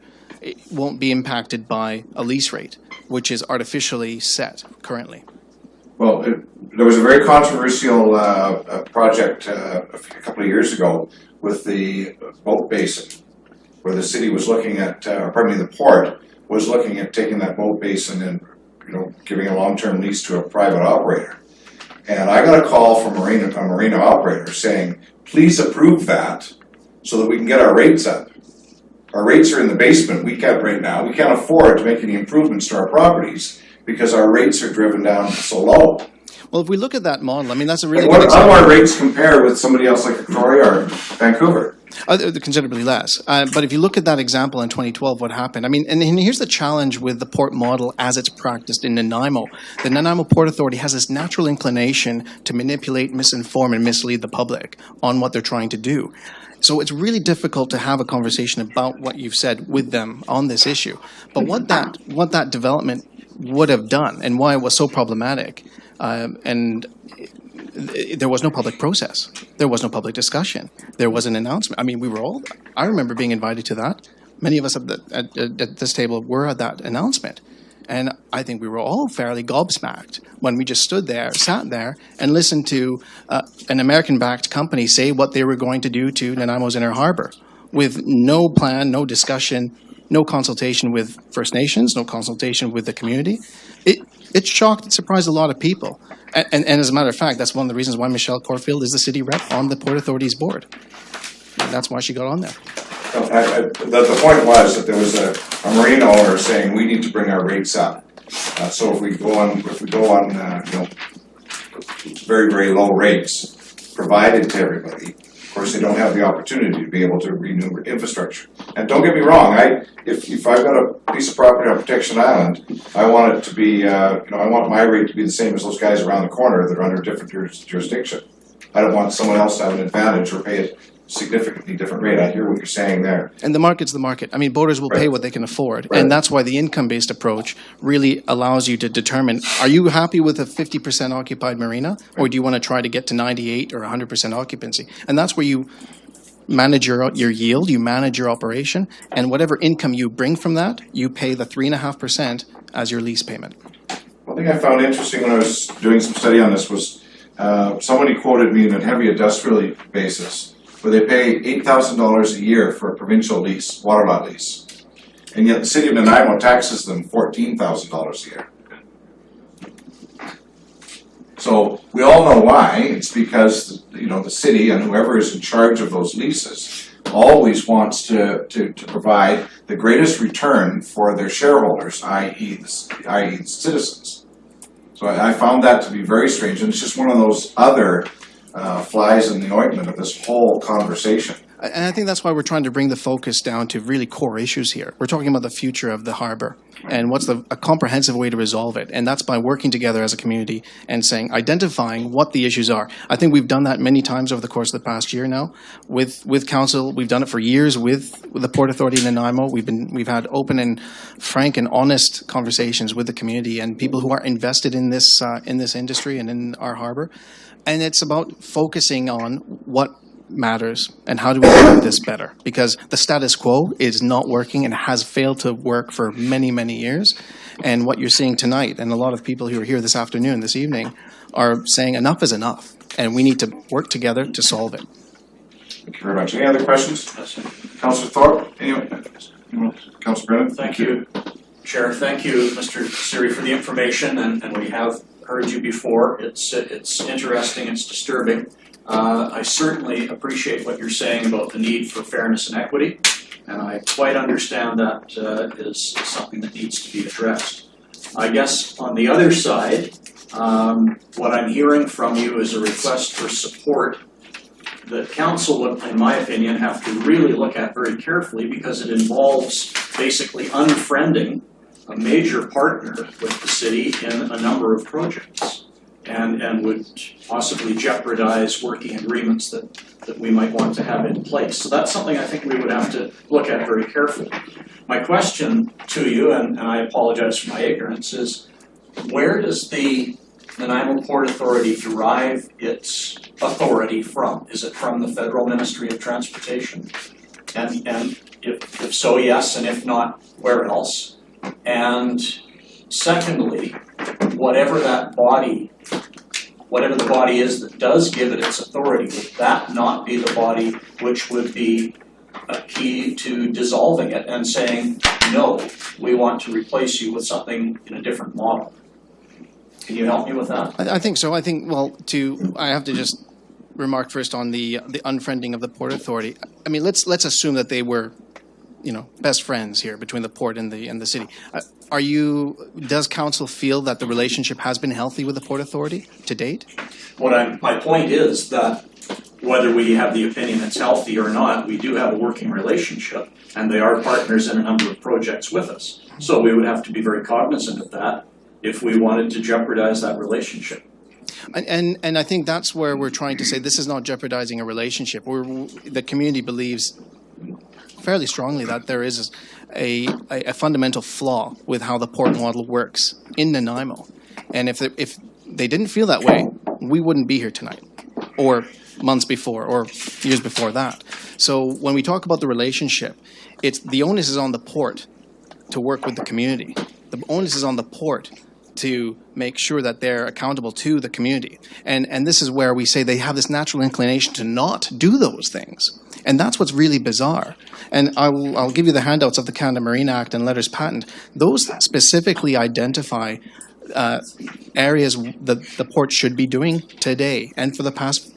won't be impacted by a lease rate, which is artificially set currently. Well, there was a very controversial project a couple of years ago with the boat basin, where the city was looking at, the port was looking at taking that boat basin and giving a long-term lease to a private operator. And I got a call from a marina operator saying, please approve that so that we can get our rates up. Our rates are in the basement right now. We can't afford to make any improvements to our properties because our rates are driven down so low. Well, if we look at that model, that's a really good example. How do our rates compare with somebody else like Victoria or Vancouver? Considerably less. But if you look at that example in 2012, what happened? And here's the challenge with the port model as it's practiced in Nanaimo. The Nanaimo Port Authority has this natural inclination to manipulate, misinform, and mislead the public on what they're trying to do. So it's really difficult to have a conversation about what you've said with them on this issue. But what that development would have done and why it was so problematic. There was no public process. There was no public discussion. There was an announcement. I mean, I remember being invited to that. Many of us at this table were at that announcement. And I think we were all fairly gobsmacked when we just stood there, sat there, and listened to an American-backed company say what they were going to do to Nanaimo's Inner Harbor with no plan, no discussion, no consultation with First Nations, no consultation with the community. It shocked and surprised a lot of people. And as a matter of fact, that's one of the reasons why Michelle Corfield is the city rep on the Port Authority's board. And that's why she got on there. The point was that there was a marine owner saying we need to bring our rates up. So if we go on very, very low rates provided to everybody, of course they don't have the opportunity to be able to renew infrastructure. And don't get me wrong, if I've got a piece of property on Protection Island, I want it to be, I want my rate to be the same as those guys around the corner that are under a different jurisdiction. I don't want someone else to have an advantage or pay a significantly different rate. I hear what you're saying there. And the market's the market. I mean, boaters will pay what they can afford. Right. And that's why the income-based approach really allows you to determine, are you happy with a 50% occupied marina? Or do you want to try to get to 98 or 100% occupancy? And that's where you manage your yield, you manage your operation, and whatever income you bring from that, you pay the 3.5% as your lease payment. One thing I found interesting when I was doing some study on this was somebody quoted me on a heavy industrial basis where they pay $8,000 a year for a provincial lease, water lot lease. And yet the city of Nanaimo taxes them $14,000 a year. So we all know why. It's because the city and whoever is in charge of those leases always wants to provide the greatest return for their shareholders, i.e. the citizens. So I found that to be very strange, and it's just one of those other flies in the ointment of this whole conversation. And I think that's why we're trying to bring the focus down to really core issues here. We're talking about the future of the harbor and what's a comprehensive way to resolve it. And that's by working together as a community and identifying what the issues are. I think we've done that many times over the course of the past year now with council. We've done it for years with the Port Authority in Nanaimo. We've had open and frank and honest conversations with the community and people who are invested in this industry and in our harbor. And it's about focusing on what matters and how do we do this better, because the status quo is not working and has failed to work for many, many years. And what you're seeing tonight, and a lot of people who are here this evening, are saying enough is enough, and we need to work together to solve it. Thank you very much. Any other questions? Councillor Thorpe? Anyone? Councillor Brennan? Thank you, Chair. Thank you, Mr. Siri, for the information, and we have heard you before. It's interesting, it's disturbing. I certainly appreciate what you're saying about the need for fairness and equity, and I quite understand that is something that needs to be addressed. I guess on the other side, what I'm hearing from you is a request for support that council would, in my opinion, have to really look at very carefully, because it involves basically unfriending a major partner with the city in a number of projects. And would possibly jeopardize working agreements that we might want to have in place. So that's something I think we would have to look at very carefully. My question to you, and I apologize for my ignorance, is where does the Nanaimo Port Authority derive its authority from? Is it from the Federal Ministry of Transportation? And if so, yes, and if not, where else? And secondly, whatever the body is that does give it its authority, would that not be the body which would be a key to dissolving it and saying, no, we want to replace you with something in a different model? Can you help me with that? I think so. I have to just remark first on the unfriending of the Port Authority. I mean, let's assume that they were, best friends here between the port and the city. Does council feel that the relationship has been healthy with the Port Authority to date? My point is that whether we have the opinion it's healthy or not, we do have a working relationship, and they are partners in a number of projects with us. So we would have to be very cognizant of that if we wanted to jeopardize that relationship. And I think that's where we're trying to say this is not jeopardizing a relationship. The community believes fairly strongly that there is a fundamental flaw with how the port model works in Nanaimo. And if they didn't feel that way, we wouldn't be here tonight, or months before, or years before that. So when we talk about the relationship, the onus is on the port to work with the community. The onus is on the port to make sure that they're accountable to the community. And this is where we say they have this natural inclination to not do those things. And that's what's really bizarre. And I'll give you the handouts of the Canada Marine Act and Letters Patent. Those specifically identify areas that the port should be doing today and for the past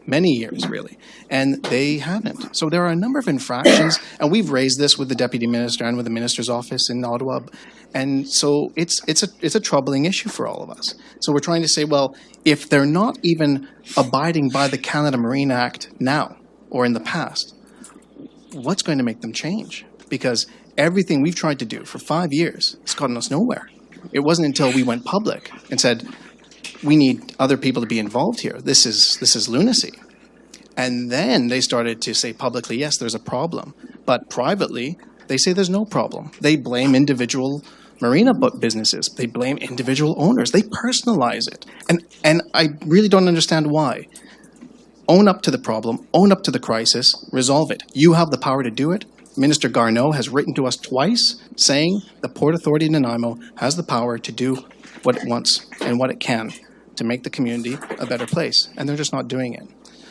many years, really. And they haven't. So there are a number of infractions, and we've raised this with the Deputy Minister and with the Minister's office in Ottawa. And so it's a troubling issue for all of us. So we're trying to say, well, if they're not even abiding by the Canada Marine Act now or in the past, what's going to make them change? Because everything we've tried to do for 5 years has gotten us nowhere. It wasn't until we went public and said, we need other people to be involved here. This is lunacy. And then they started to say publicly, yes, there's a problem. But privately, they say there's no problem. They blame individual marina businesses. They blame individual owners. They personalize it. And I really don't understand why. Own up to the problem, own up to the crisis, resolve it. You have the power to do it. Minister Garneau has written to us twice saying the Port Authority of Nanaimo has the power to do what it wants and what it can to make the community a better place. And they're just not doing it.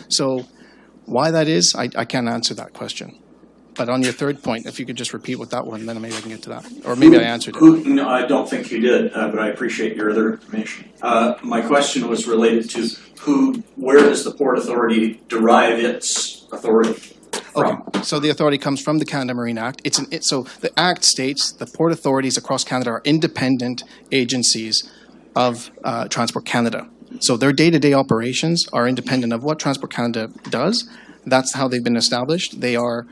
So why that is, I can't answer that question. But on your third point, if you could just repeat what that one, then maybe I can get to that. Or maybe I answered it. No, I don't think you did, but I appreciate your other information. My question was related to where does the Port Authority derive its authority from? Okay, so the authority comes from the Canada Marine Act. So the Act states the port authorities across Canada are independent agencies of Transport Canada. So their day-to-day operations are independent of what Transport Canada does. That's how they've been established. They are,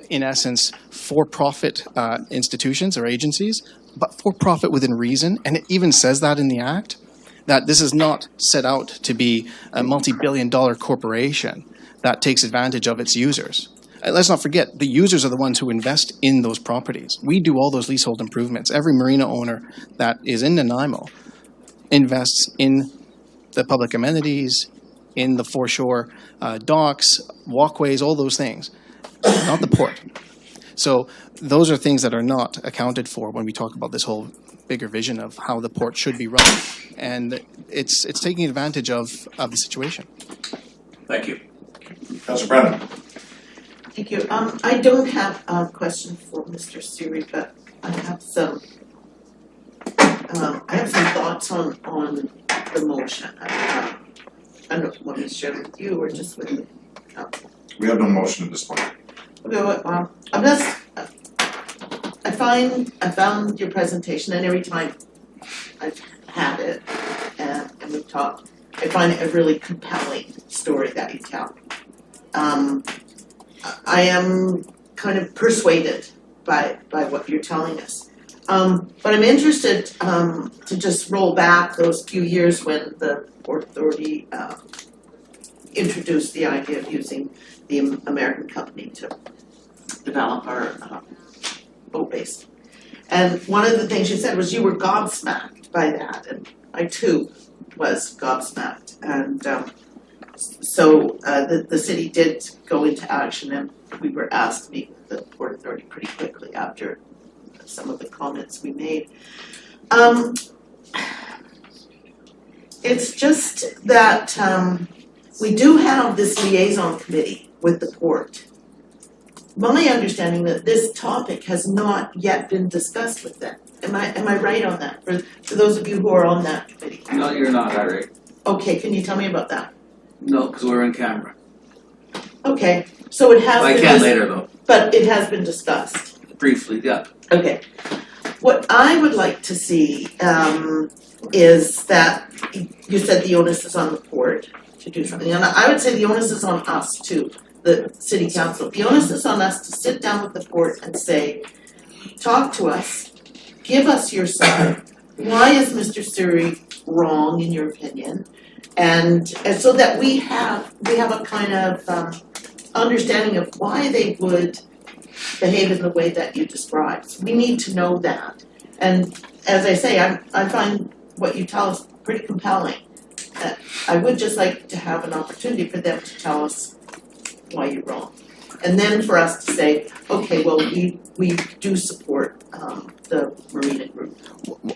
in essence, for-profit institutions or agencies, but for-profit within reason. And it even says that in the Act, that this is not set out to be a multi-billion-dollar corporation that takes advantage of its users. Let's not forget, the users are the ones who invest in those properties. We do all those leasehold improvements. Every marina owner that is in Nanaimo invests in the public amenities, in the foreshore docks, walkways, all those things, not the port. So those are things that are not accounted for when we talk about this whole bigger vision of how the port should be run. And it's taking advantage of the situation. Thank you. Councilor Brennan. Thank you. I don't have a question for Mr. Siri, but I have some thoughts on the motion. I don't know if you want me to share with you or just with the council. We have no motion at this point. Okay, I found your presentation, and every time I've had it and we've talked, I find it a really compelling story that you tell. I am kind of persuaded by what you're telling us. But I'm interested to just roll back those few years when the Port Authority introduced the idea of using the American company to develop our boat base. And one of the things you said was you were gobsmacked by that, and I too was gobsmacked. And so the city did go into action, and we were asked to meet with the Port Authority pretty quickly after some of the comments we made. It's just that we do have this liaison committee with the port. My understanding that this topic has not yet been discussed with them. Am I right on that? For those of you who are on that committee? No, you're not, Eric. Okay, can you tell me about that? No, because we're in camera. Okay, so it has I been can later though. But it has been discussed. Briefly, yeah. Okay. What I would like to see is that you said the onus is on the port to do something. And I would say the onus is on us too, the city council. The onus is on us to sit down with the port and say, talk to us, give us your side. Why is Mr. Suri wrong in your opinion? And so that we have a kind of understanding of why they would behave in the way that you described. So we need to know that. And as I say, I find what you tell us pretty compelling. I would just like to have an opportunity for them to tell us why you're wrong. And then for us to say, okay, well, we do support the Marina Group.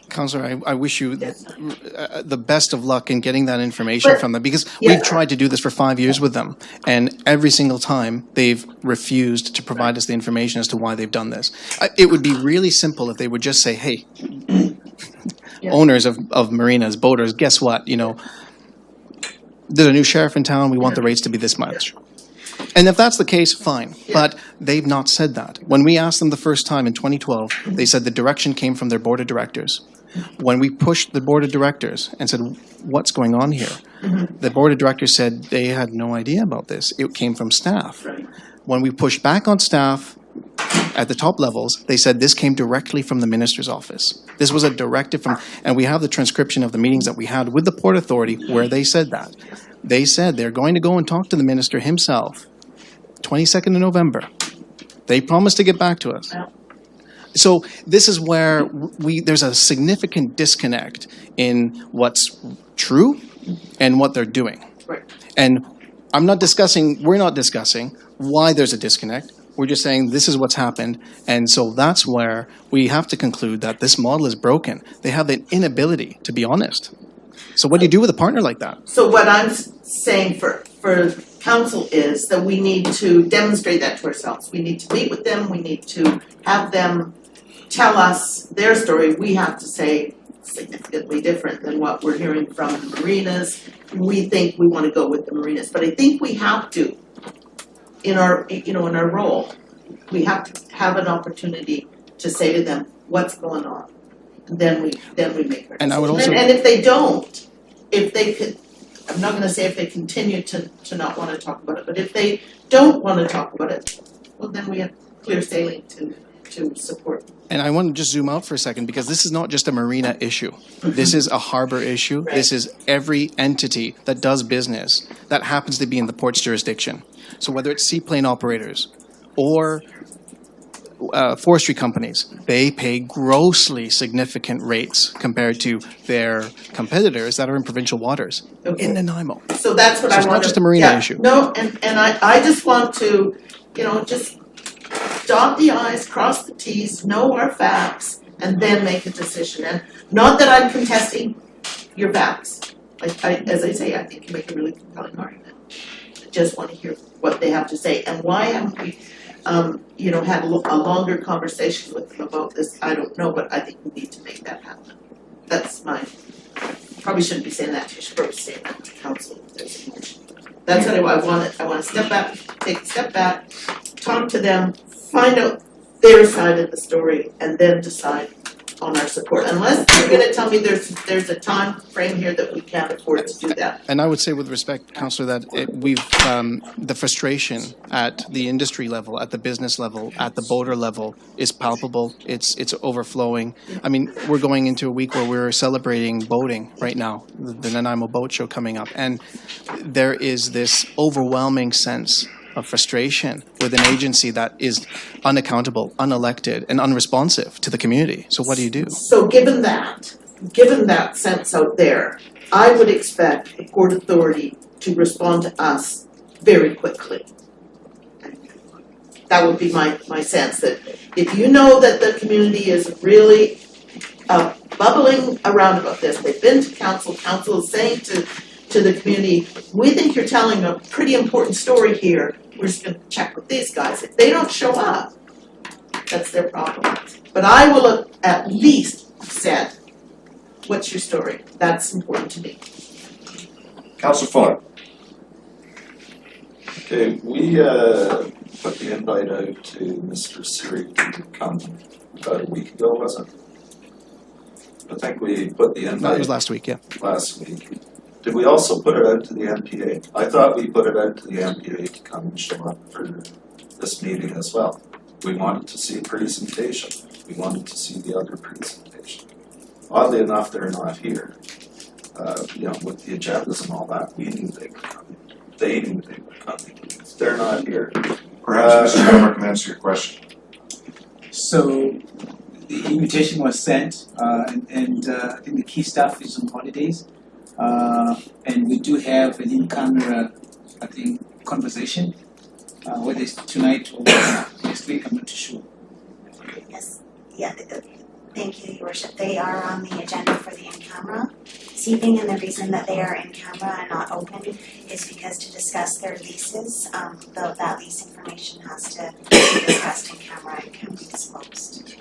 Councillor, I wish you the best of luck in getting that information from them, because we've tried to do this for 5 years with them, and every single time they've refused to provide us the information as to why they've done this. It would be really simple if they would just say, hey, owners of marinas, boaters, guess what, you know, there's a new sheriff in town, we want the rates to be this much. And if that's the case, fine. But they've not said that. When we asked them the first time in 2012, they said the direction came from their board of directors. When we pushed the board of directors and said, what's going on here? The board of directors said they had no idea about this. It came from staff. When we pushed back on staff at the top levels, they said this came directly from the minister's office. This was a directive from, and we have the transcription of the meetings that we had with the Port Authority where they said that. They said they're going to go and talk to the minister himself, 22nd of November. They promised to get back to us. So this is where there's a significant disconnect in what's true and what they're doing. Right. And we're not discussing why there's a disconnect. We're just saying this is what's happened. And so that's where we have to conclude that this model is broken. They have an inability to be honest. So what do you do with a partner like that? So what I'm saying for council is that we need to demonstrate that to ourselves. We need to meet with them. We need to have them tell us their story. We have to say significantly different than what we're hearing from the marinas. We think we want to go with the marinas, but I think we have to, in our role, we have to have an opportunity to say to them what's going on. And then we make our decision. And I would also, and if they don't, if they could, I'm not going to say if they continue to not want to talk about it, but if they don't want to talk about it, well, then we have clear sailing to support. And I want to just zoom out for a second, because this is not just a marina issue. This is a harbor issue. Right. This is every entity that does business that happens to be in the port's jurisdiction. So whether it's seaplane operators or forestry companies, they pay grossly significant rates compared to their competitors that are in provincial waters in Nanaimo. So that's what So I it's want. not just a marina issue. No, and I just want to, just dot the i's, cross the t's, know our facts, and then make a decision. And not that I'm contesting your facts. As I say, I think you make a really compelling argument. I just want to hear what they have to say. And why haven't we had a longer conversation with them about this? I don't know, but I think we need to make that happen. That's probably shouldn't be saying that to you, should probably say that to council if there's a motion. That's what I want. I want to step back, take a step back, talk to them, find out their side of the story, and then decide on our support. Unless you're going to tell me there's a time frame here that we can't afford to do that. And I would say with respect, Councillor, that the frustration at the industry level, at the business level, at the boater level is palpable. It's overflowing. I mean, we're going into a week where we're celebrating boating right now, the Nanaimo Boat Show coming up. And there is this overwhelming sense of frustration with an agency that is unaccountable, unelected, and unresponsive to the community. So what do you do? So given that sense out there, I would expect the Port Authority to respond to us very quickly. That would be my sense, that if you know that the community is really bubbling around about this, they've been to council is saying to the community, we think you're telling a pretty important story here, we're just going to check with these guys. If they don't show up, that's their problem. But I will have at least said, what's your story? That's important to me. Councillor Fuller. Okay, we put the invite out to Mr. Siri to come about a week ago, was it? I think we put the invite. That was last week, yeah. Last week. Did we also put it out to the MPA? I thought we put it out to the MPA to come and show up for this meeting as well. We wanted to see a presentation. We wanted to see the other presentation. Oddly enough, they're not here. With the agendas and all that, we knew they were coming. They knew they were coming. They're not here. Perhaps Mr. Member can answer your question. So the invitation was sent, and I think the key staff is on holidays. And we do have an in-camera, I think, conversation, whether it's tonight or next week, I'm not too sure. Yes, yeah, thank you, Your Worship. They are on the agenda for the in-camera this evening, and the reason that they are in camera and not open is because to discuss their leases, that lease information has to be discussed in camera and can be disclosed.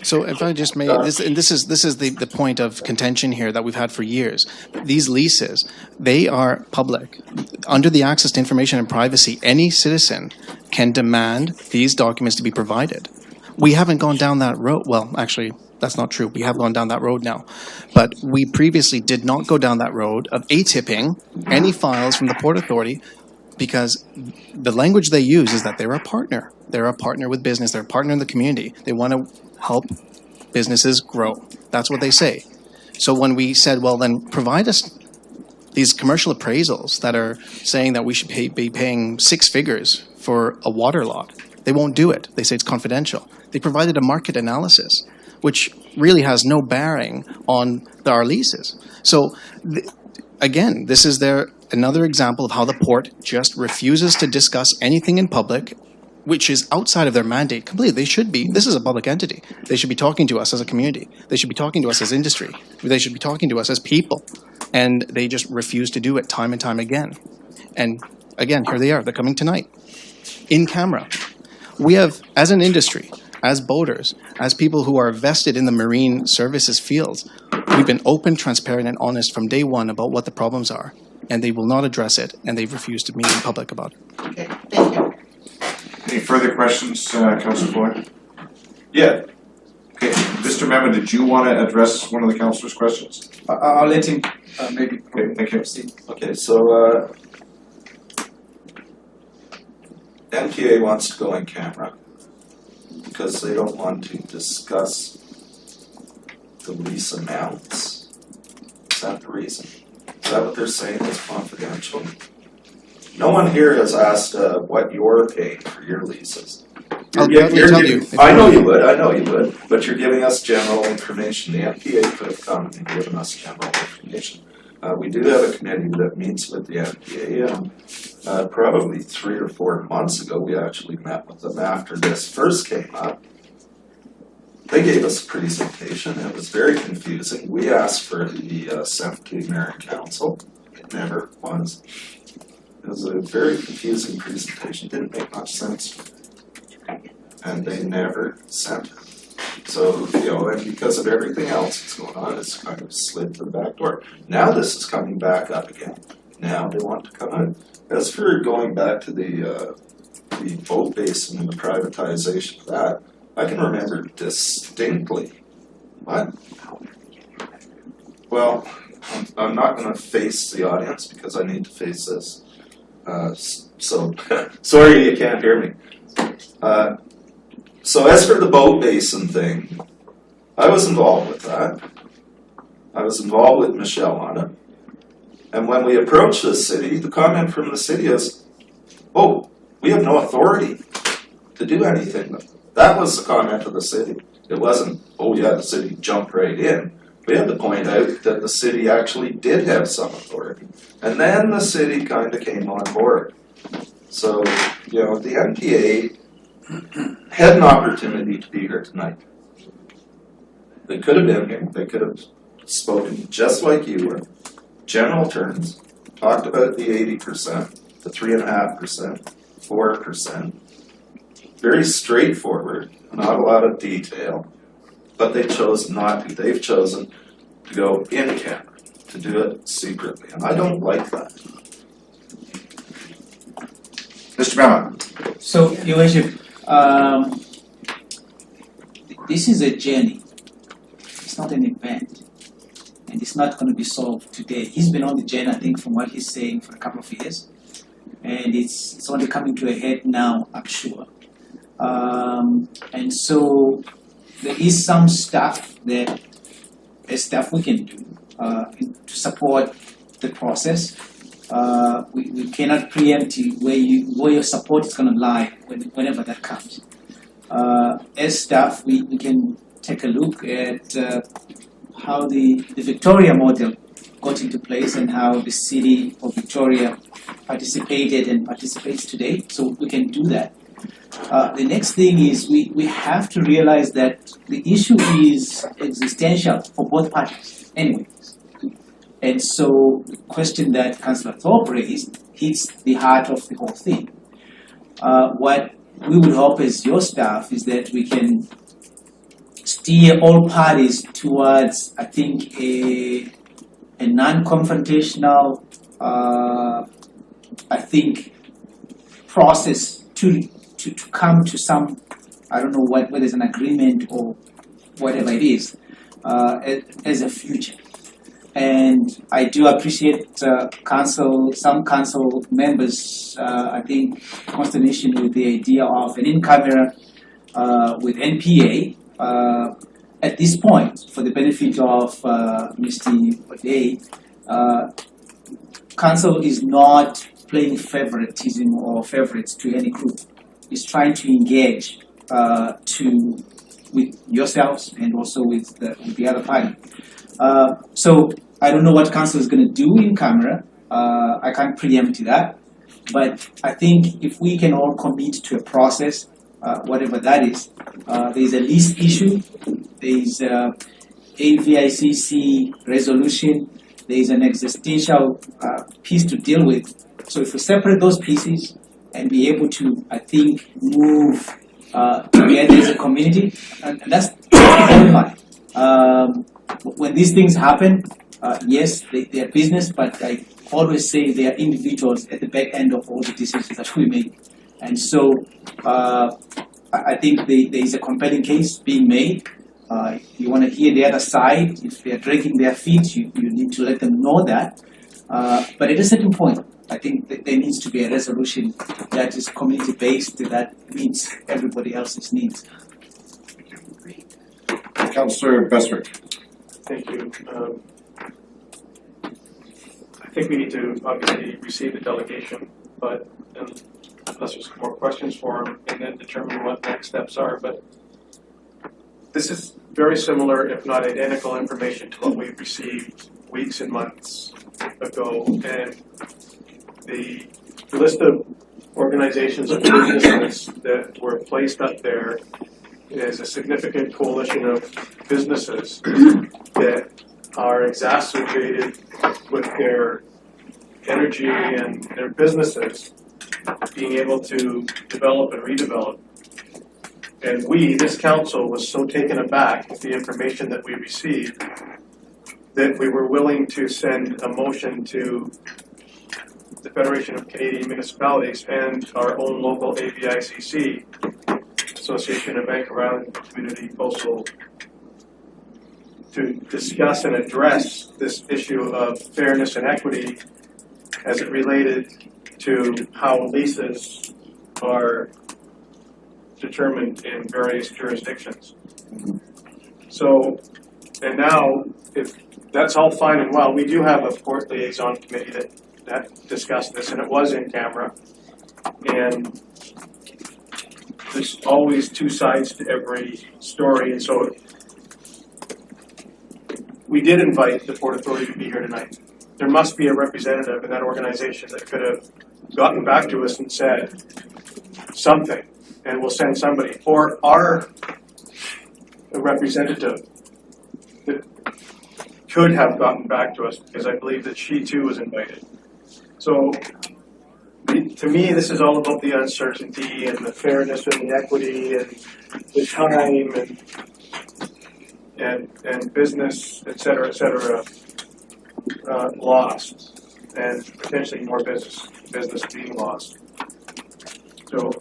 So if I just may, this is the point of contention here that we've had for years. These leases, they are public. Under the Access to Information and Privacy, any citizen can demand these documents to be provided. We haven't gone down that road. Well, actually, that's not true. We have gone down that road now. But we previously did not go down that road of ATIPing any files from the Port Authority because the language they use is that they're a partner. They're a partner with business. They're a partner in the community. They want to help businesses grow. That's what they say. So when we said, well, then provide us these commercial appraisals that are saying that we should be paying 6 figures for a water lot, they won't do it. They say it's confidential. They provided a market analysis, which really has no bearing on our leases. So again, this is another example of how the port just refuses to discuss anything in public, which is outside of their mandate completely. They should be. This is a public entity. They should be talking to us as a community. They should be talking to us as industry. They should be talking to us as people. And they just refuse to do it time and time again. And again, here they are. They're coming tonight. In camera. We have, as an industry, as boaters, as people who are vested in the marine services fields, we've been open, transparent, and honest from day one about what the problems are. And they will not address it, and they've refused to meet in public about it. Okay, thank you. Any further questions, Councillor Floyd? Yeah. Okay, Mr. Mema, did you want to address one of the councillor's questions? I'll let him maybe. Okay, thank you. Proceed. Okay, so MPA wants to go in camera because they don't want to discuss the lease amounts. Is that the reason? Is that what they're saying is confidential? No one here has asked what you're paying for your leases. I'll gladly tell you. I know you would, but you're giving us general information. The MPA could have come and given us general information. We do have a committee that meets with the MPA, and probably 3 or 4 months ago, we actually met with them after this first came up. They gave us a presentation. It was very confusing. We asked for the Semke Mayor and Council. It never was. It was a very confusing presentation. Didn't make much sense. And they never sent it. So, and because of everything else that's going on, it's kind of slid to the back door. Now this is coming back up again. Now they want to come out. As for going back to the boat basin and the privatization of that, I can remember distinctly. What? Well, I'm not going to face the audience because I need to face this. So, sorry you can't hear me. So as for the boat basin thing, I was involved with that. I was involved with Michelle on it. And when we approached the city, the comment from the city is, oh, we have no authority to do anything. That was the comment of the city. It wasn't, oh yeah, the city jumped right in. We had to point out that the city actually did have some authority. And then the city kind of came on board. So, the MPA had an opportunity to be here tonight. They could have been here. They could have spoken just like you were. General terms, talked about the 80%, the 3.5%, 4%. Very straightforward, not a lot of detail. But they chose not to. They've chosen to go in camera, to do it secretly. And I don't like that. Mr. Mema. So, Your Worship, this is a journey. It's not an event. And it's not going to be solved today. He's been on the journey, I think, from what he's saying, for a couple of years. And it's only coming to a head now, I'm sure. And so there is some stuff that we can do to support the process. We cannot preempt where your support is going to lie whenever that comes. as staff, we can take a look at how the Victoria model got into place and how the city of Victoria participated and participates today. So we can do that. The next thing is we have to realize that the issue is existential for both parties anyway. And so the question that Councillor Thorpe raised hits the heart of the whole thing. What we would hope as your staff is that we can steer all parties towards, I think, a non-confrontational, I think, process to come to some, I don't know whether it's an agreement or whatever it is, as a future. And I do appreciate some council members, I think, consternation with the idea of an in-camera with NPA. At this point, for the benefit of Mr. O'Day, council is not playing favoritism or favorites to any group. It's trying to engage with yourselves and also with the other party. So I don't know what council is going to do in camera. I can't preempt that. But I think if we can all commit to a process, whatever that is, there's a lease issue, there's a AVICC resolution, there's an existential piece to deal with. So if we separate those pieces and be able to, I think, move together as a community, and that's the part. When these things happen, yes, they are business, but I always say they are individuals at the back end of all the decisions that we make. And so I think there is a compelling case being made. You want to hear the other side. If they are dragging their feet, you need to let them know that. But at a certain point, I think that there needs to be a resolution that is community-based, that meets everybody else's needs. Councillor Bestwick. Thank you. I think we need to obviously receive the delegation, but unless there's more questions for him, and then determine what next steps are. But this is very similar, if not identical, information to what we received weeks and months ago. And the list of organizations and businesses that were placed up there is a significant coalition of businesses that are exacerbated with their energy and their businesses being able to develop and redevelop. And we, this council, was so taken aback with the information that we received that we were willing to send a motion to the Federation of Canadian Municipalities and our own local AVICC, Association of Vancouver Island Community Coastal, to discuss and address this issue of fairness and equity as it related to how leases are determined in various jurisdictions. So, and now, if that's all fine and well, we do have a port liaison committee that discussed this, and it was in camera. And there's always two sides to every story, and so we did invite the Port Authority to be here tonight. There must be a representative in that organization that could have gotten back to us and said something, and we'll send somebody. Or our representative that could have gotten back to us, because I believe that she too was invited. So to me, this is all about the uncertainty and the fairness and the equity and the time and business, et cetera, lost, and potentially more business being lost. So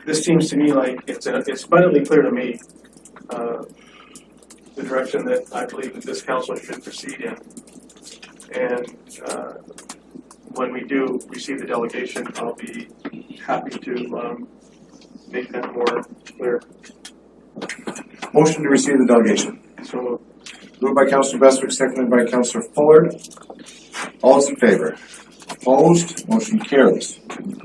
this seems to me like it's abundantly clear to me the direction that I believe that this council should proceed in. And when we do receive the delegation, I'll be happy to make that more clear. Motion to receive the delegation. So moved by Councillor Bestwick, seconded by Councillor Fuller. All those in favor? Opposed? Motion carries.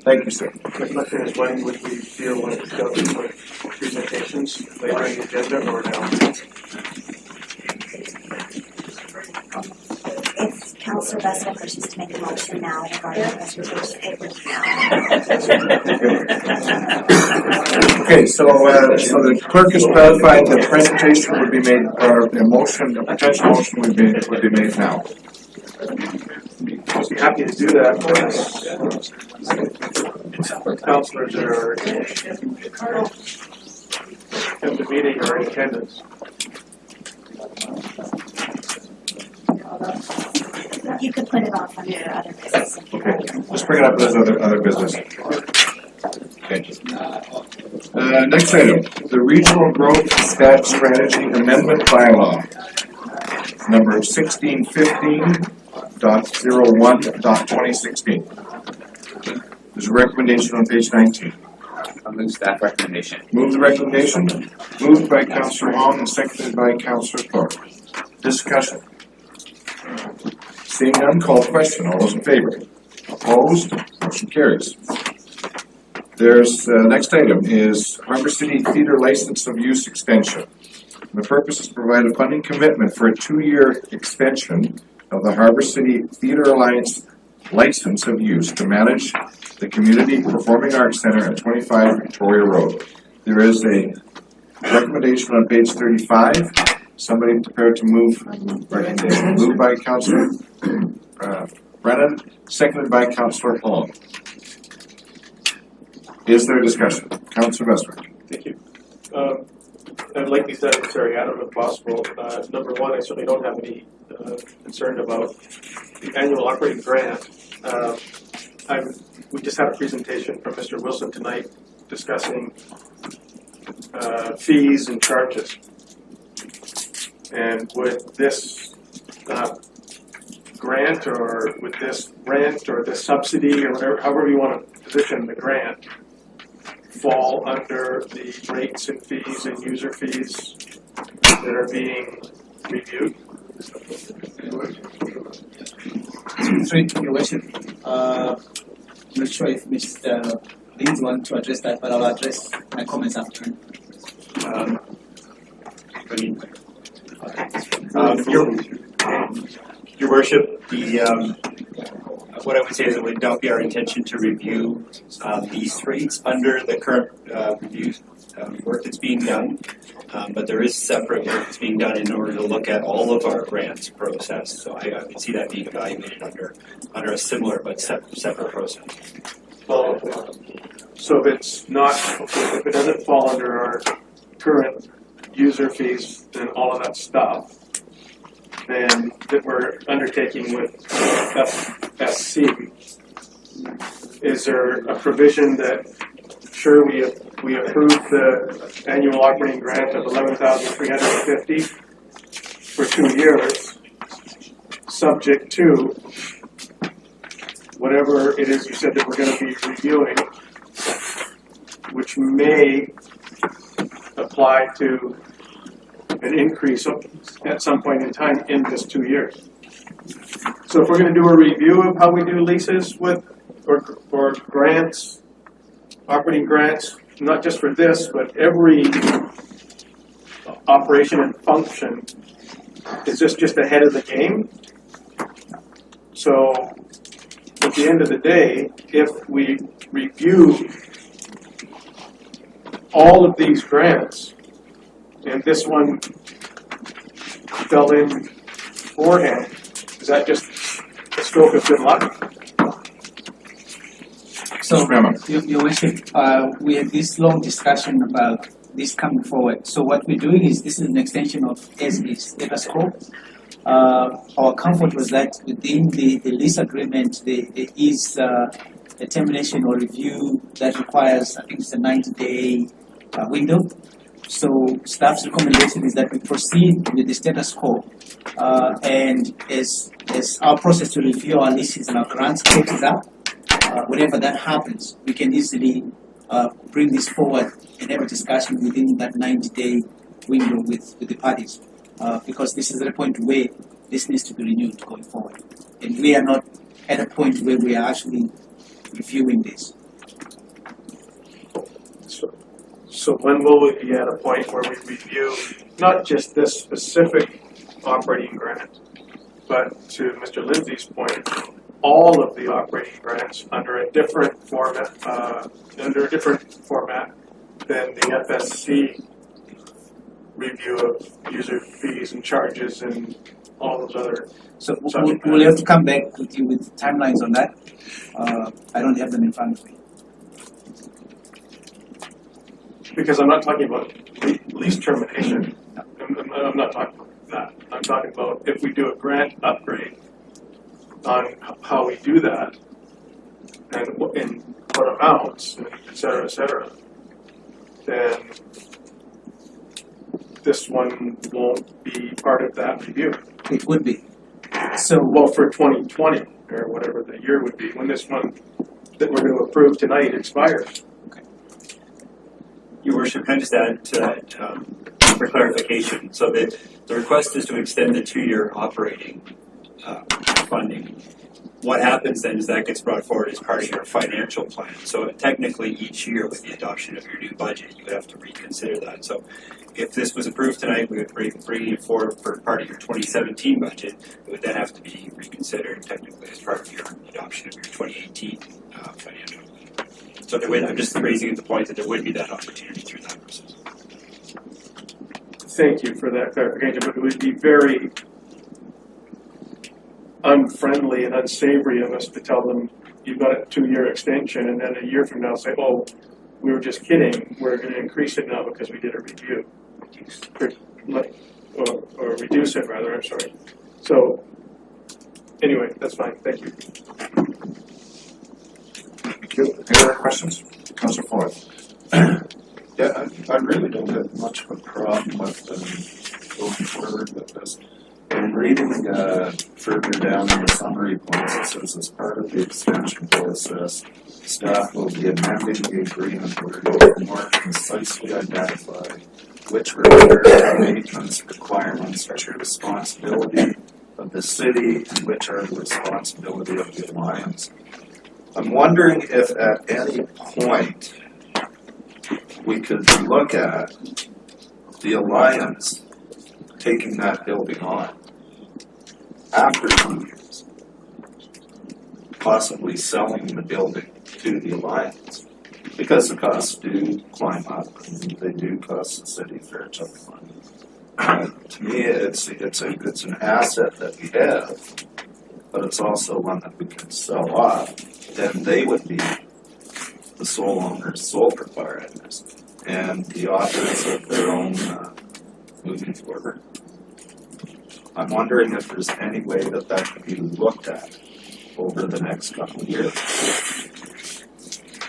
Thank you, sir. The question is, when would we feel like discussing with presentations later in the agenda or now? If Councillor Bestwick wishes to make a motion now regarding the presentation, it would be now. Okay, so the clerk has clarified that the presentation would be made, or a potential motion would be made now. I'd be happy to do that for councillors that are in the meeting or in attendance. You could put it off under other business. Okay, let's bring it up as other business. Okay. Next item, the Regional Growth Strategy Amendment Bylaw, number 1615.01.2016. There's a recommendation on page 19. I'll move staff recommendation. Move the recommendation. Moved by Councillor Hong and seconded by Councillor Thorpe. Discussion. Seeing none, call the question. All those in favor? Opposed? Motion carries. There's, next item is Harbour City Theatre License of Use Extension. The purpose is to provide a funding commitment for a 2-year extension of the Harbour City Theatre Alliance license of use to manage the Community Performing Arts Center at 25 Victoria Road. There is a recommendation on page 35. Somebody prepared to move recommendation. Moved by Councillor Brennan, seconded by Councillor Hong. Is there a discussion? Councillor Westbrook. Thank you. I'd like these items very out if possible. Number one, I certainly don't have any concern about the annual operating grant. We just had a presentation from Mr. Wilson tonight discussing fees and charges. And with this grant, or with this rent, or this subsidy, or whatever, however you want to position the grant, fall under the rates and fees and user fees that are being reviewed? Sorry, Your Worship. I'm not sure if Mr. Lindsay wants to address that, but I'll address my comments after. Your Worship, what I would say is it would not be our intention to review these rates under the current review work that's being done, but there is separate work that's being done in order to look at all of our grants process. So I can see that being evaluated under a similar but separate process. Well, so if it's not, if it doesn't fall under our current user fees and all of that stuff, then that we're undertaking with FSC, is there a provision that, sure, we approve the annual operating grant of $11,350 for 2 years, subject to whatever it is you said that we're going to be reviewing, which may apply to an increase at some point in time in this 2 years. So if we're going to do a review of how we do leases with, or grants, operating grants, not just for this, but every operation and function, is this just ahead of the game? So at the end of the day, if we review all of these grants, and this one fell in beforehand, is that just a stroke of good luck? So, Your Worship, we had this long discussion about this coming forward. So what we're doing is, this is an extension of SB status quo. Our comfort was that within the lease agreement, there is a termination or review that requires, I think it's a 90-day window. So staff's recommendation is that we proceed with the status quo, and as our process to review our leases and our grants catches up, whenever that happens, we can easily bring this forward and have a discussion within that 90-day window with the parties, because this is the point where this needs to be renewed going forward. And we are not at a point where we are actually reviewing this. So when will we be at a point where we review not just this specific operating grant, but to Mr. Lindsay's point, all of the operating grants under a different format, than the FSC review of user fees and charges and all those other. So we'll have to come back with you with timelines on that. I don't have them in front of me. Because I'm not talking about lease termination. I'm not talking about that. I'm talking about if we do a grant upgrade on how we do that and what amounts, et cetera, then this one won't be part of that review. It would be. So well, for 2020 or whatever the year would be, when this one that we're going to approve tonight expires. Your Worship, can I just add to that for clarification? So the request is to extend the 2-year operating funding. What happens then is that gets brought forward as part of your financial plan. So technically each year with the adoption of your new budget, you would have to reconsider that. So if this was approved tonight, we would bring it forward for part of your 2017 budget. It would then have to be reconsidered technically as part of your adoption of your 2018 financial. So there would, I'm just raising the point that there would be that opportunity through that process. Thank you for that clarification, but it would be very unfriendly and unsavory of us to tell them you've got a 2-year extension and then a year from now say, oh, we were just kidding, we're going to increase it now because we did a review. Or reduce it rather, I'm sorry. So anyway, that's fine, thank you. Thank you. Any other questions? Councillor Forth. Yeah, I really don't have much of a problem with going forward with this. I'm reading further down in the summary points, it says as part of the extension process, staff will be amending the agreement where it will more concisely identify which repair and maintenance requirements are the responsibility of the city and which are the responsibility of the Alliance. I'm wondering if at any point we could look at the Alliance taking that building on after 2 years, possibly selling the building to the Alliance, because the costs do climb up and they do cost the city a fair chunk of money. To me, it's an asset that we have, but it's also one that we can sell off. Then they would be the sole owners, sole proprietors, and the authors of their own moving forward. I'm wondering if there's any way that that could be looked at over the next couple of years.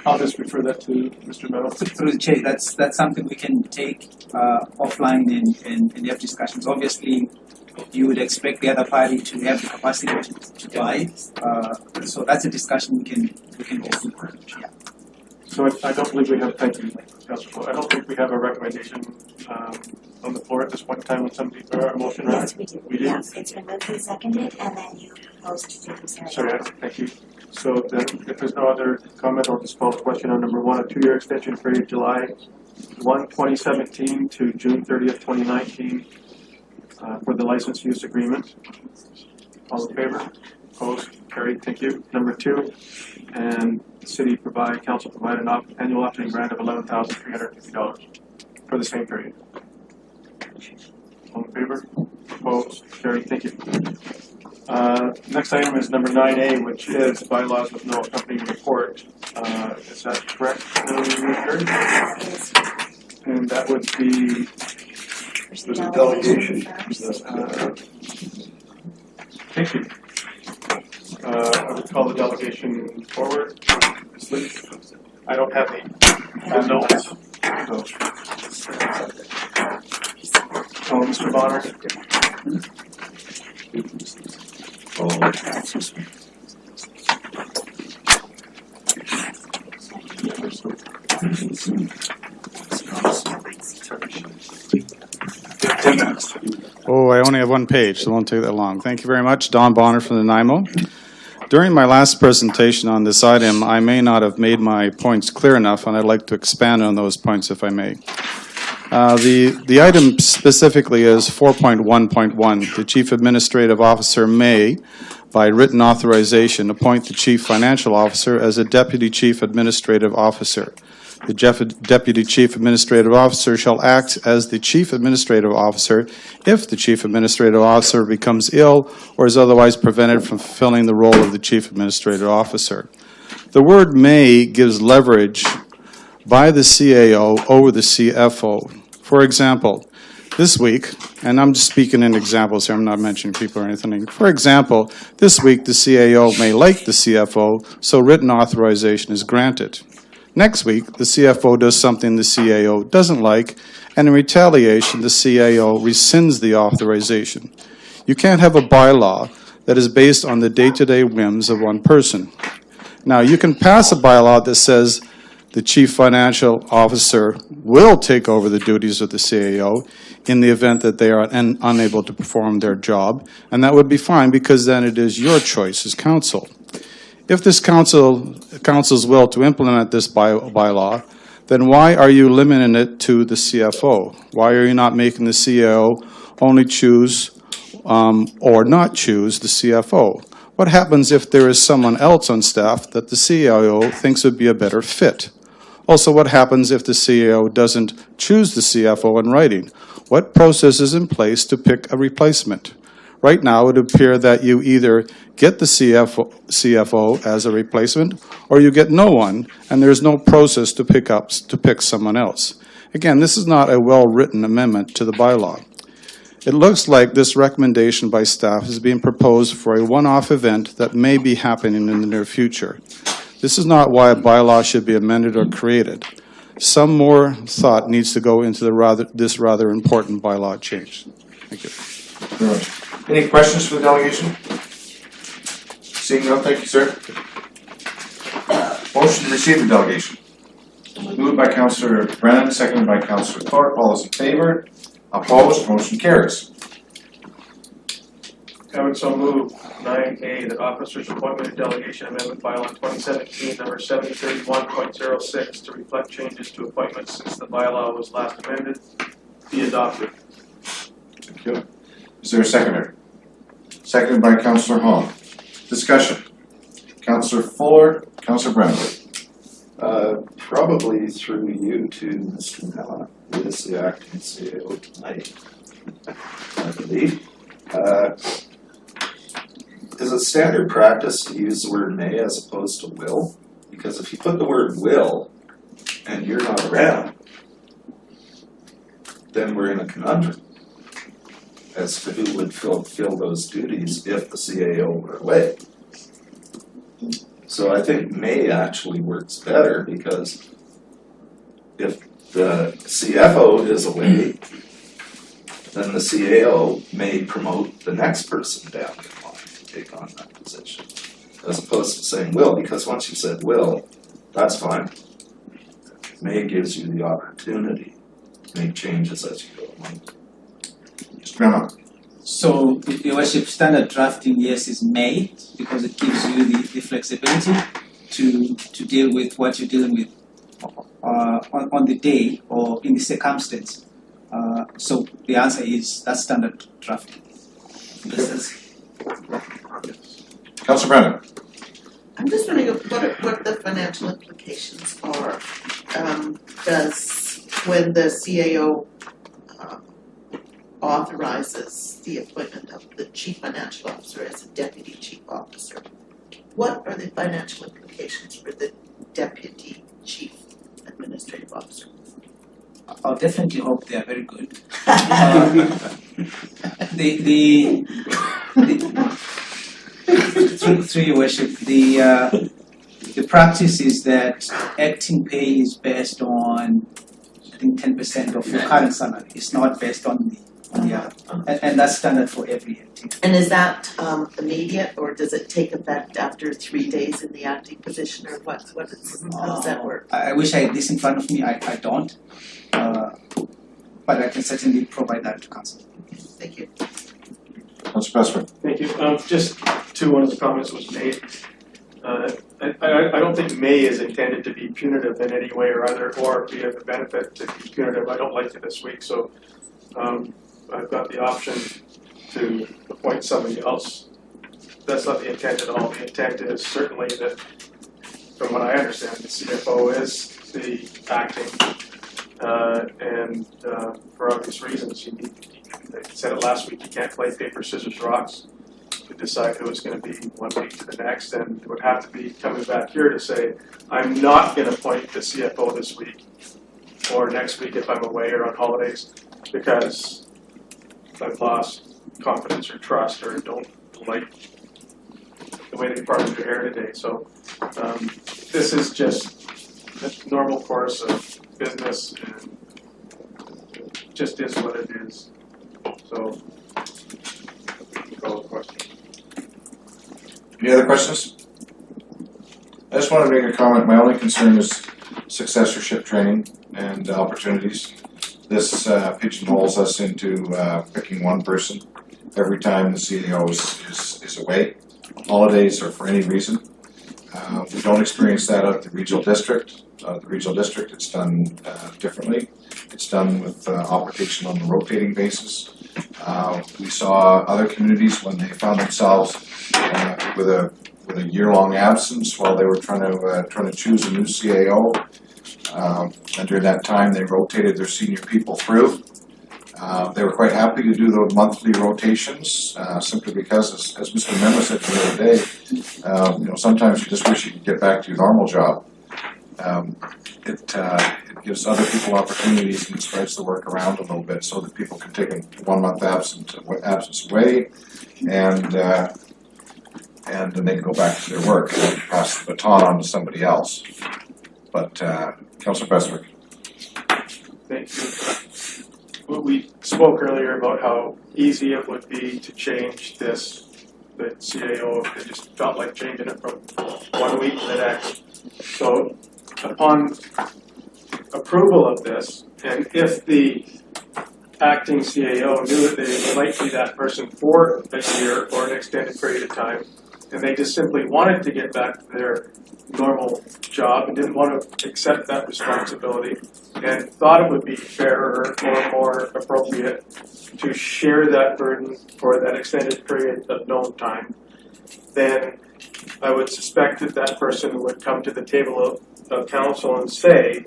I'll just refer that to Mr. Meadow. Through the chair, that's something we can take offline and have discussions. Obviously, you would expect the other party to have the capacity to buy. So that's a discussion we can go through. Yeah. So I don't believe we have, thank you, Councilor. I don't think we have a recommendation on the floor at this point in time on somebody, or a motion, right? Yes, we do. We do? Yes, it's been moved and seconded, and then you proposed to do this. Sorry, thank you. So then, if there's no other comment, I'll just call the question on number 1, a 2-year extension period, July 1, 2017 to June 30th, 2019, for the license use agreement. All in favor? Opposed? Carried. Thank you. Number 2, and the council provide an annual operating grant of $11,350 for the same period. All in favor? Opposed? Carried. Thank you. Next item is number 9A, which is bylaws with no accompanying report. Is that correct? And that would be there's a delegation. Thank you. I would call the delegation forward. I don't have the notes. So, Mr. Bonner. Oh, I only have one page, so it won't take that long. Thank you very much. Don Bonner from the NIMO. During my last presentation on this item, I may not have made my points clear enough, and I'd like to expand on those points if I may. The item specifically is 4.1.1. The Chief Administrative Officer may, by written authorization, appoint the Chief Financial Officer as a Deputy Chief Administrative Officer. The Deputy Chief Administrative Officer shall act as the Chief Administrative Officer if the Chief Administrative Officer becomes ill or is otherwise prevented from fulfilling the role of the Chief Administrative Officer. The word may gives leverage by the CAO over the CFO. For example, this week, and I'm just speaking in examples here, I'm not mentioning people or anything. For example, this week the CAO may like the CFO, so written authorization is granted. Next week, the CFO does something the CAO doesn't like, and in retaliation, the CAO rescinds the authorization. You can't have a bylaw that is based on the day-to-day whims of one person. Now, you can pass a bylaw that says the Chief Financial Officer will take over the duties of the CAO in the event that they are unable to perform their job, and that would be fine because then it is your choice as council. If this council's will to implement this bylaw, then why are you limiting it to the CFO? Why are you not making the CAO only choose or not choose the CFO? What happens if there is someone else on staff that the CAO thinks would be a better fit? Also, what happens if the CAO doesn't choose the CFO in writing? What process is in place to pick a replacement? Right now, it would appear that you either get the CFO as a replacement or you get no one, and there's no process to pick someone else. Again, this is not a well-written amendment to the bylaw. It looks like this recommendation by staff is being proposed for a one-off event that may be happening in the near future. This is not why a bylaw should be amended or created. Some more thought needs to go into this rather important bylaw change. Thank you. Very much. Any questions for the delegation? Seeing none, thank you, sir. Motion to receive the delegation. Moved by Councillor Brennan, seconded by Councillor Clark. All those in favor? Opposed? Motion carries. I would so move 9A, that officers' appointment and delegation amendment bylaw 2017 number 7031.06 to reflect changes to appointments since the bylaw was last amended be adopted. Thank you. Is there a seconder? Seconded by Councillor Hong. Discussion. Councillor Fuller, Councillor Brennan. Probably through you to Mr. Mella, who is the acting CAO tonight, I believe. Is it standard practice to use the word may as opposed to will? Because if you put the word will and you're not around, then we're in a conundrum as to who would fill those duties if the CAO were away. So I think may actually works better because if the CFO is away, then the CAO may promote the next person down the line to take on that position, as opposed to saying will, because once you said will, that's fine. May gives you the opportunity to make changes as you go along. So, Your Worship, standard drafting, yes, is may, because it gives you the flexibility to deal with what you're dealing with on the day or in the circumstance. So the answer is that's standard drafting. Councillor Brennan. I'm just wondering what the financial implications are. Does when the CAO authorizes the appointment of the Chief Financial Officer as a Deputy Chief Officer, what are the financial implications for the Deputy Chief Administrative Officer? I'll definitely hope they are very good. Through Your Worship, the practice is that acting pay is based on, I think, 10% of your current salary. It's not based on the other, and that's standard for every acting. And is that immediate, or does it take effect after 3 days in the acting position, or how does that work? I wish I had this in front of me. I don't, but I can certainly provide that to council. Thank you. Councillor Passmore. Thank you. Just to one of the comments was made. I don't think may is intended to be punitive in any way or other, or be of a benefit to be punitive. I don't like it this week, so I've got the option to appoint somebody else. That's not the intent at all. The intent is certainly that, from what I understand, the CFO is the acting, and for obvious reasons, they said it last week, you can't play paper, scissors, rocks to decide who it's going to be 1 week to the next, and it would have to be coming back here to say, I'm not going to appoint the CFO this week or next week if I'm away or on holidays because I've lost confidence or trust or don't like the way they parted their hair today. So this is just a normal course of business, and it just is what it is. So, call the question. Any other questions? I just want to make a comment. My only concern is successorship training and opportunities. This pigeonholes us into picking one person every time the CEO is away, holidays or for any reason. We don't experience that at the regional district. The regional district, it's done differently. It's done with application on a rotating basis. We saw other communities when they found themselves with a year-long absence while they were trying to choose a new CAO. And during that time, they rotated their senior people through. They were quite happy to do the monthly rotations, simply because, as Mr. Member said the other day, sometimes you just wish you could get back to your normal job. It gives other people opportunities and spreads the work around a little bit so that people can take a 1 month absence away, and then they can go back to their work and pass the baton on to somebody else. But Councillor Bestwick. Thank you. We spoke earlier about how easy it would be to change the CAO if they just felt like changing it from 1 week to the next. So upon approval of this, and if the acting CAO knew that they might be that person for a year or an extended period of time, and they just simply wanted to get back to their normal job and didn't want to accept that responsibility and thought it would be fairer or more appropriate to share that burden for that extended period of known time, then I would suspect that that person would come to the table of council and say,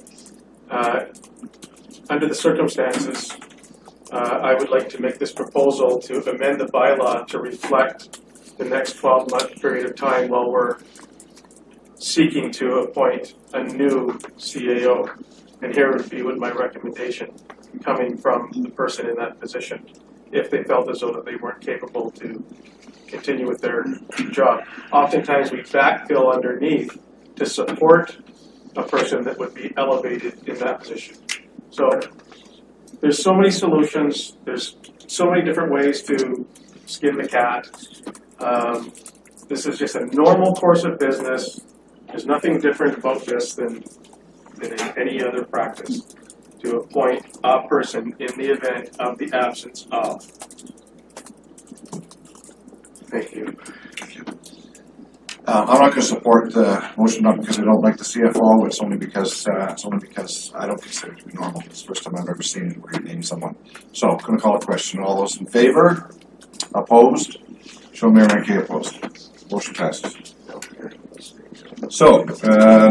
under the circumstances, I would like to make this proposal to amend the bylaw to reflect the next 12-month period of time while we're seeking to appoint a new CAO. And here would be my recommendation coming from the person in that position if they felt as though that they weren't capable to continue with their job. Oftentimes we backfill underneath to support a person that would be elevated in that position. So there's so many solutions, there's so many different ways to skin the cat. This is just a normal course of business. There's nothing different about this than in any other practice, to appoint a person in the event of the absence of. Thank you. I'm not going to support the motion, not because I don't like the CFO. It's only because I don't consider it to be normal. It's the first time I've ever seen it where you name someone. So, I'm going to call a question. All those in favor? Opposed? Show Mayor Mankey opposed. Motion passes. So,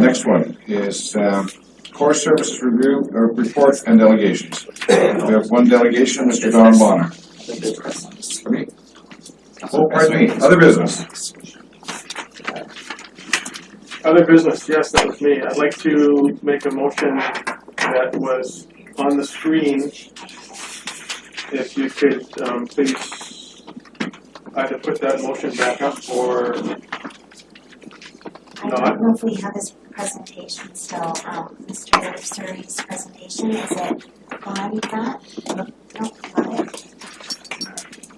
next one is Core Services Review Report and Delegations. We have one delegation, Mr. Don Bonner. For me? Oh, pardon me. Other business. Other business, yes, that was me. I'd like to make a motion that was on the screen. If you could please either put that motion back up or I don't know if we have his presentation still. Mr. Surrey's presentation, is it on that? Nope, not it.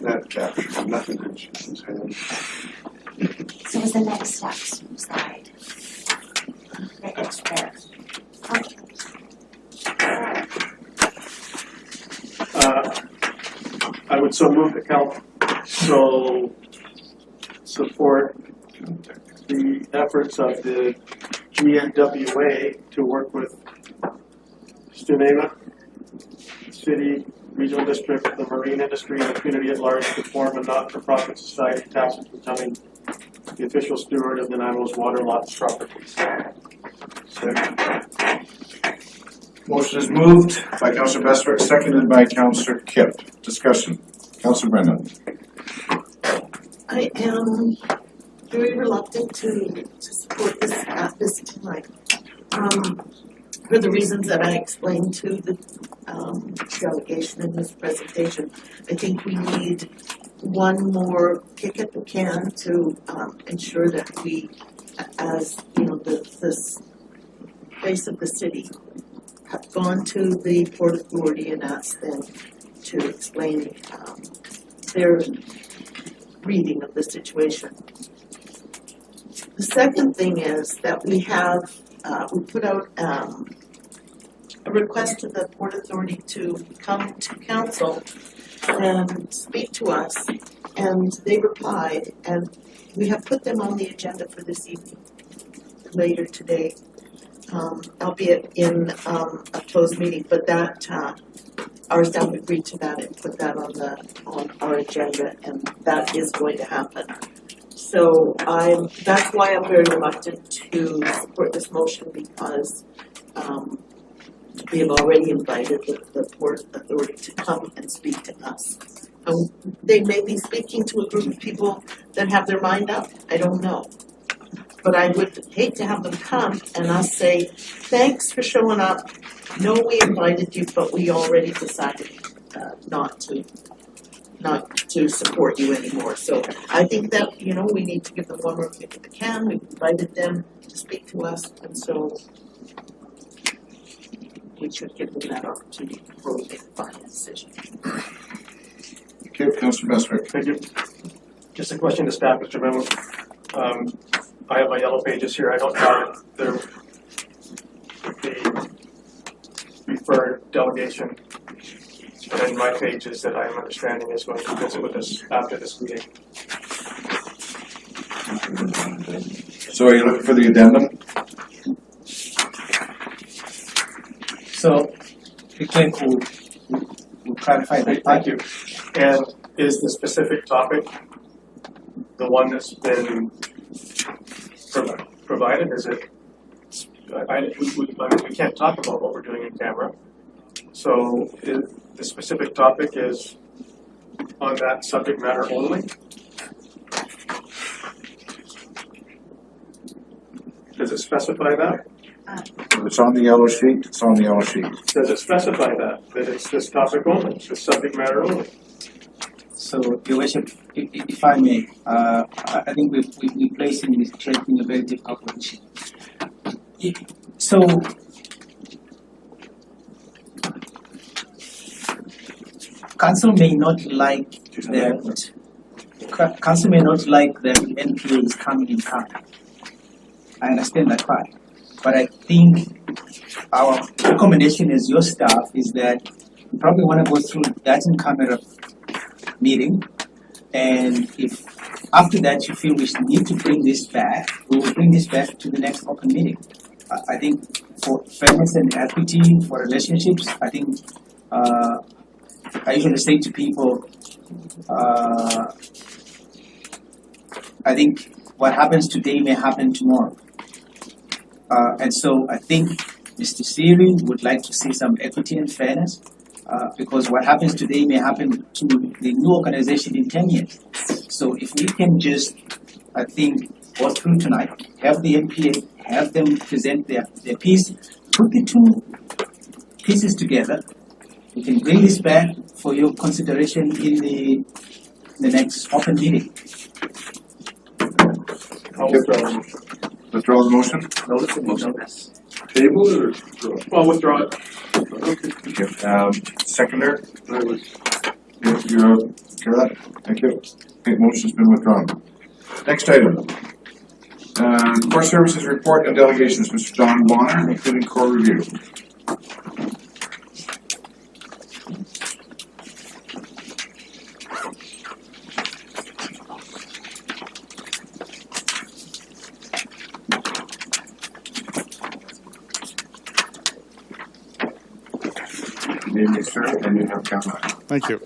That captures nothing. So was the next steps slide? Right next there. I would so move the council support the efforts of the GNWA to work with Stunema, city, regional district, the marine industry, and the community at large to form a not-for-profit society tasked with becoming the official steward of the Nanaimo's water lots properties. Motion is moved by Councillor Bestwick, seconded by Councillor Kipp. Discussion. Councillor Brennan. I am very reluctant to support this at this time. For the reasons that I explained to the delegation in this presentation, I think we need one more kick at the can to ensure that we, as you know, the face of the city, have gone to the Port Authority and asked them to explain their reading of the situation. The second thing is that we have, we put out a request to the Port Authority to come to council and speak to us, and they replied, and we have put them on the agenda for this evening, later today, albeit in a closed meeting, but that our staff agreed to that and put that on our agenda, and that is going to happen. So that's why I'm very reluctant to support this motion, because we have already invited the Port Authority to come and speak to us. They may be speaking to a group of people that have their mind up, I don't know. But I would hate to have them come and us say, thanks for showing up. No, we invited you, but we already decided not to support you anymore. So I think that, you know, we need to give them one more kick at the can. We've invited them to speak to us, and so we should give them that opportunity before we make a final decision. Okay, Councillor Bestwick. Thank you. Just a question to staff, Mr. Memo. I have my yellow pages here. I don't have the referred delegation, and then my pages that I am understanding is going to visit with us after this meeting. So are you looking for the addendum? So, the clerk will clarify that. Thank you. And is the specific topic the one that's been provided? Is it? We can't talk about what we're doing in camera. So the specific topic is on that subject matter only? Does it specify that? If it's on the yellow sheet, it's on the yellow sheet. Does it specify that it's this topic only, this subject matter only? So, Your Worship, if I may, I think we place in this church in a very difficult position. So, council may not like that. Council may not like that NPA is coming in town. I understand that part, but I think our recommendation as your staff is that you probably want to go through that in camera meeting, and if after that you feel we need to bring this back, we will bring this back to the next open meeting. I think for fairness and equity, for relationships, I think I usually say to people, I think what happens today may happen tomorrow. And so I think Mr. Siri would like to see some equity and fairness, because what happens today may happen to the new organization in 10 years. So if we can just, I think, go through tonight, have the NPA, have them present their piece, put the two pieces together, we can bring this back for your consideration in the next open meeting. Withdraw the motion? No, it's a motion. Table or? Well, withdraw it. Okay, seconder? You're okay with that? Thank you. Okay, motion's been withdrawn. Next item. Core Services Report and Delegations, Mr. Don Bonner, including core review. Good evening, sir, and you have counsel. Thank you.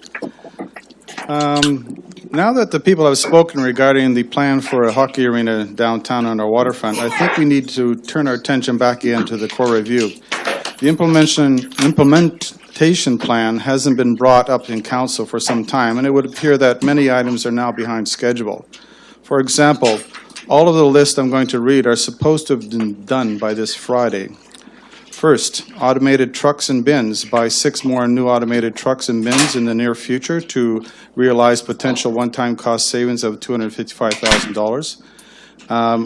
Now that the people have spoken regarding the plan for a hockey arena downtown on our waterfront, I think we need to turn our attention back into the core review. The implementation plan hasn't been brought up in council for some time, and it would appear that many items are now behind schedule. For example, all of the lists I'm going to read are supposed to have been done by this Friday. First, automated trucks and bins. Buy 6 more new automated trucks and bins in the near future to realize potential one-time cost savings of $255,000.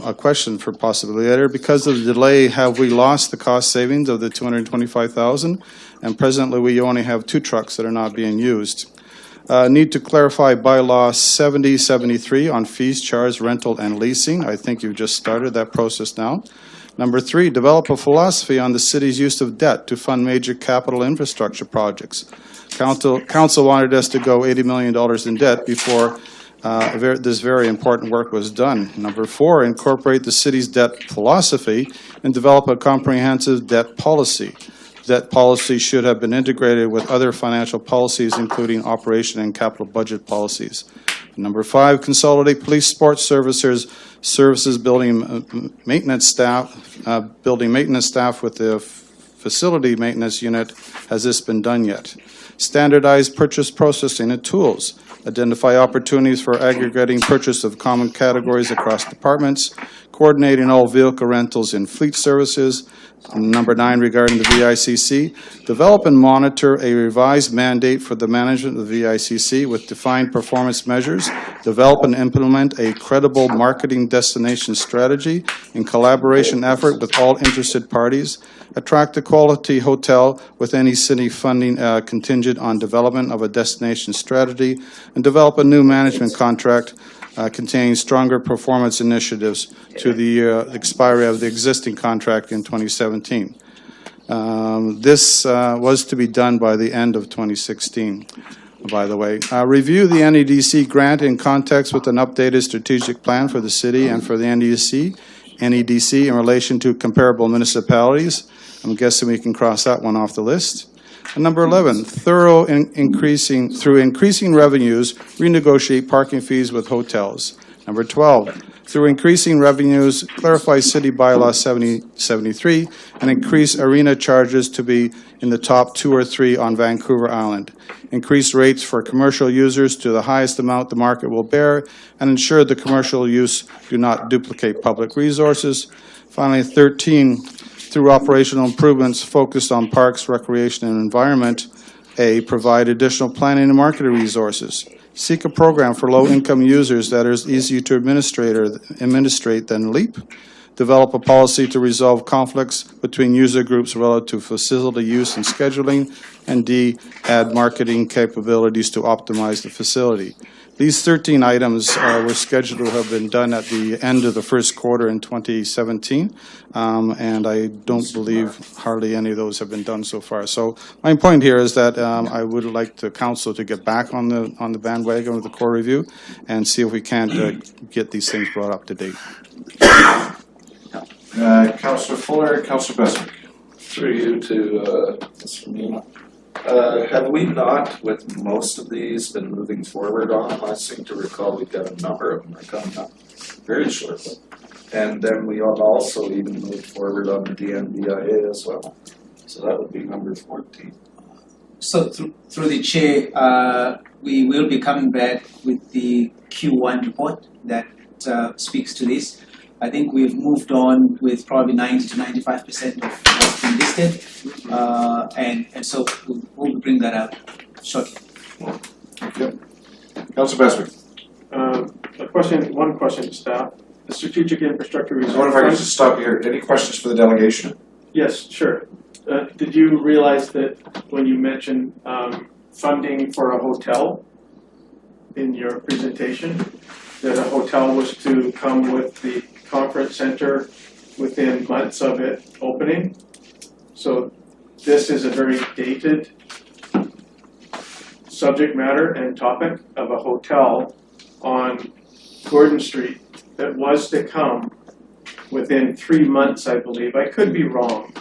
A question for possibly later. Because of the delay, have we lost the cost savings of the $225,000? And presently, we only have 2 trucks that are not being used. Need to clarify bylaw 7073 on fees, charged, rental, and leasing. I think you've just started that process now. Number 3, develop a philosophy on the city's use of debt to fund major capital infrastructure projects. Council wanted us to go $80 million in debt before this very important work was done. Number 4, incorporate the city's debt philosophy and develop a comprehensive debt policy. Debt policy should have been integrated with other financial policies, including operation and capital budget policies. Number 5, consolidate police sports services building maintenance staff with the facility maintenance unit. Has this been done yet? Standardize purchase processing and tools. Identify opportunities for aggregating purchase of common categories across departments. Coordinating all vehicle rentals in fleet services. Number 9, regarding the VICC, develop and monitor a revised mandate for the management of the VICC with defined performance measures. Develop and implement a credible marketing destination strategy in collaboration effort with all interested parties. Attract a quality hotel with any city funding contingent on development of a destination strategy, and develop a new management contract containing stronger performance initiatives to the expiry of the existing contract in 2017. This was to be done by the end of 2016, by the way. Review the NEDC grant in context with an updated strategic plan for the city and for the NEDC in relation to comparable municipalities. I'm guessing we can cross that one off the list. And number 11, through increasing revenues, renegotiate parking fees with hotels. Number 12, through increasing revenues, clarify city bylaw 7073 and increase arena charges to be in the top 2 or 3 on Vancouver Island. Increase rates for commercial users to the highest amount the market will bear, and ensure the commercial use do not duplicate public resources. Finally, 13, through operational improvements focused on parks, recreation, and environment. A, provide additional planning and marketing resources. Seek a program for low-income users that is easier to administrate than LEAP. Develop a policy to resolve conflicts between user groups relative to facility use and scheduling. And D, add marketing capabilities to optimize the facility. These 13 items were scheduled to have been done at the end of the first quarter in 2017, and I don't believe hardly any of those have been done so far. So my point here is that I would like the council to get back on the bandwagon of the core review and see if we can't get these things brought up to date. Councillor Fuller, Councillor Beswick. Through you to Mr. Nima. Have we not, with most of these, been moving forward on? I seem to recall we've got a number of them are coming up very shortly. And then we have also even moved forward on the DNVIA as well. So that would be number 14. So through the chair, we will be coming back with the Q1 report that speaks to this. I think we've moved on with probably 90 to 95% of what's been listed, and so we'll bring that out shortly. Yep. Councillor Beswick. One question to staff. The strategic infrastructure reserve. I wonder if I could just stop you here. Any questions for the delegation? Yes, sure. Did you realize that when you mentioned funding for a hotel in your presentation, that a hotel was to come with the conference center within months of it opening? So this is a very dated subject matter and topic of a hotel on Gordon Street that was to come within 3 months, I believe. I could be wrong.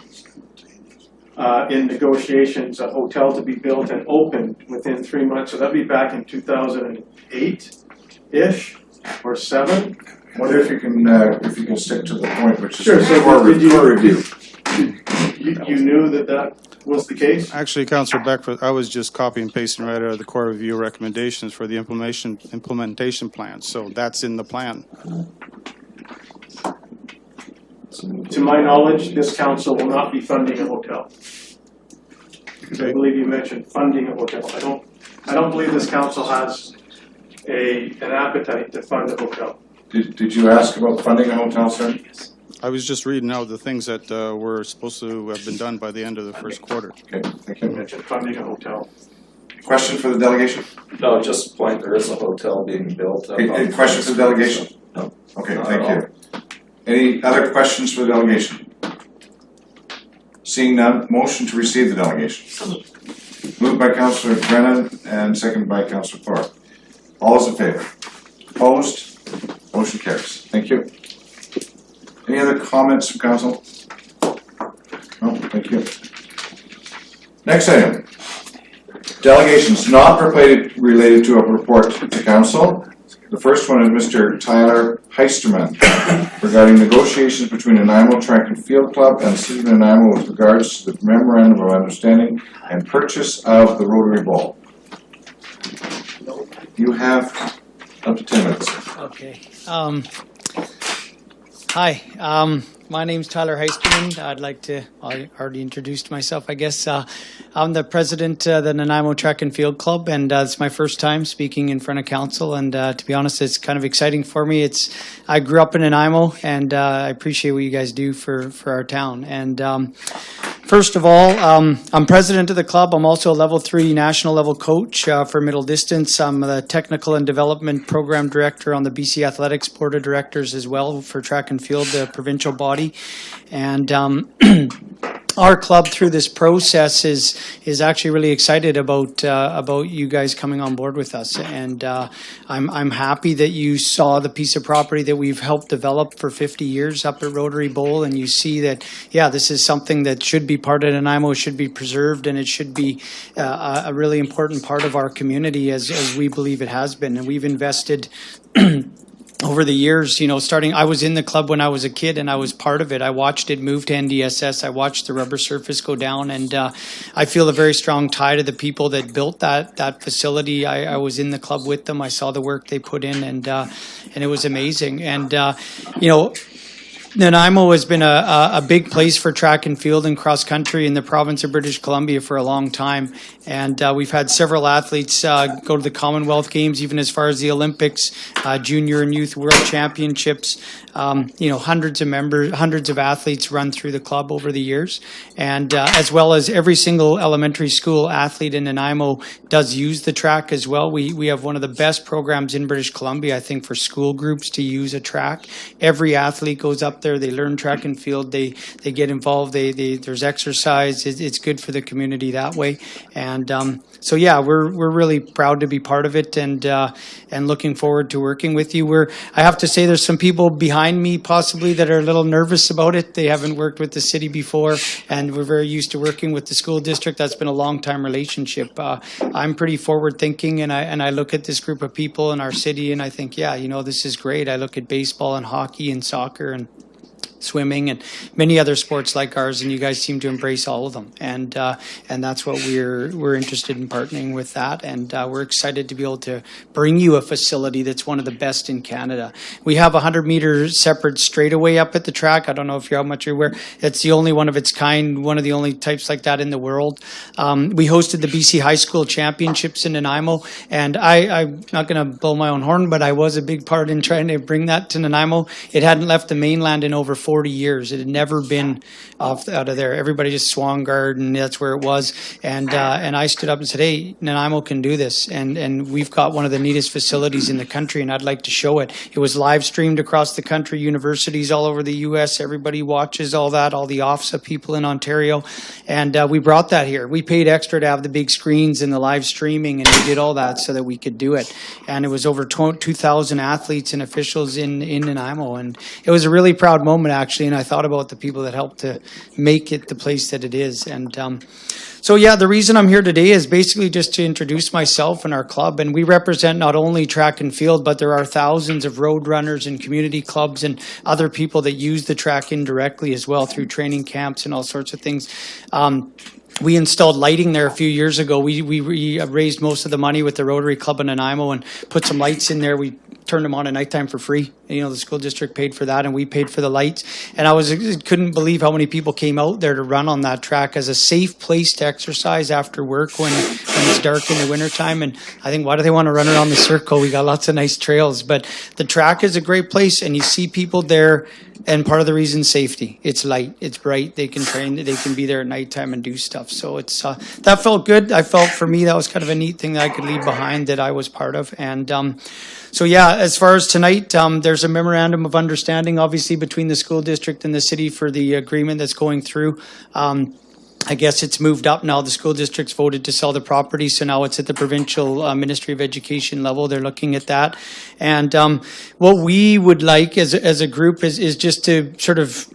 in negotiations, a hotel to be built and opened within 3 months. So that'd be back in 2008-ish or 7. Wonder if you can stick to the point, which is Sure, so core did you- review. You knew that was the case? Actually, Councillor Beckford, I was just copy and pasting right out of the core review recommendations for the implementation plan, so that's in the plan. To my knowledge, this council will not be funding a hotel. Because I believe you mentioned funding a hotel. I don't believe this council has an appetite to fund a hotel. Did you ask about funding a hotel, sir? I was just reading out the things that were supposed to have been done by the end of the first quarter. Okay, thank You you. mentioned funding a hotel. Question for the delegation? No, just point, there is a hotel being built. Any question for the delegation? No. Okay, thank you. Any other questions for the delegation? Seeing none, motion to receive the delegation. Moved by Councillor Brennan and seconded by Councillor Thorpe. All those in favor? Opposed? Motion carries. Thank you. Any other comments from council? No, thank you. Next item. Delegations not related to a report to council. The first one is Mr. Tyler Heisterman regarding negotiations between Nanaimo Track and Field Club and the City of Nanaimo with regards to the memorandum of understanding and purchase of the Rotary Bowl. You have up to 10 minutes. Okay. Hi. My name's Tyler Heisterman. I already introduced myself, I guess. I'm the president of the Nanaimo Track and Field Club, and it's my first time speaking in front of council. And to be honest, it's kind of exciting for me. I grew up in Nanaimo, and I appreciate what you guys do for our town. And first of all, I'm president of the club. I'm also a level 3 national level coach for middle distance. I'm the technical and development program director on the BC Athletics Board of Directors as well for track and field, the provincial body. And our club through this process is actually really excited about you guys coming on board with us, and I'm happy that you saw the piece of property that we've helped develop for 50 years up at Rotary Bowl, and you see that this is something that should be part of Nanaimo, should be preserved, and it should be a really important part of our community as we believe it has been, and we've invested. Over the years, I was in the club when I was a kid and I was part of it. I watched it move to NDSS. I watched the rubber surface go down, and I feel a very strong tie to the people that built that facility. I was in the club with them. I saw the work they put in, and it was amazing. And Nanaimo has been a big place for track and field and cross country in the province of British Columbia for a long time. And we've had several athletes go to the Commonwealth Games, even as far as the Olympics, junior and youth world championships. Hundreds of athletes run through the club over the years. And as well as every single elementary school athlete in Nanaimo does use the track as well. We have one of the best programs in British Columbia, I think, for school groups to use a track. Every athlete goes up there, they learn track and field, they get involved, there's exercise, it's good for the community that way. And we're really proud to be part of it, and looking forward to working with you. I have to say there's some people behind me possibly that are a little nervous about it. They haven't worked with the city before, and we're very used to working with the school district. That's been a long time relationship. I'm pretty forward thinking, and I look at this group of people in our city and I think, this is great. I look at baseball and hockey and soccer and swimming and many other sports like ours, and you guys seem to embrace all of them, and that's what we're interested in partnering with that, and we're excited to be able to bring you a facility that's one of the best in Canada. We have a 100-meter separate straightaway up at the track. I don't know if how much you're aware. It's the only one of its kind, one of the only types like that in the world. We hosted the BC High School Championships in Nanaimo, and I'm not going to blow my own horn, but I was a big part in trying to bring that to Nanaimo. It hadn't left the mainland in over 40 years. It had never been out of there. Everybody just swung guard, and that's where it was. And I stood up and said, hey, Nanaimo can do this. And we've got one of the neatest facilities in the country, and I'd like to show it. It was live streamed across the country, universities all over the U.S. Everybody watches all that, all the OFSA people in Ontario. And we brought that here. We paid extra to have the big screens and the live streaming, and we did all that so that we could do it. And it was over 2,000 athletes and officials in Nanaimo. And it was a really proud moment, actually, and I thought about the people that helped to make it the place that it is. And so yeah, the reason I'm here today is basically just to introduce myself and our club. And we represent not only track and field, but there are thousands of road runners and community clubs and other people that use the track indirectly as well through training camps and all sorts of things. We installed lighting there a few years ago. We raised most of the money with the Rotary Club in Nanaimo and put some lights in there. We turned them on at nighttime for free. You know, the school district paid for that and we paid for the lights. And I couldn't believe how many people came out there to run on that track as a safe place to exercise after work when it's dark in the wintertime. And I think, why do they want to run around the circle? We got lots of nice trails. But the track is a great place and you see people there. And part of the reason, safety. It's light, it's bright, they can train, they can be there at nighttime and do stuff. So it's that felt good. I felt for me that was kind of a neat thing that I could leave behind that I was part of. And so yeah, as far as tonight, there's a memorandum of understanding, obviously, between the school district and the city for the agreement that's going through. I guess it's moved up now. The school district's voted to sell the property, so now it's at the provincial Ministry of Education level. They're looking at that. And what we would like as a group is just to sort of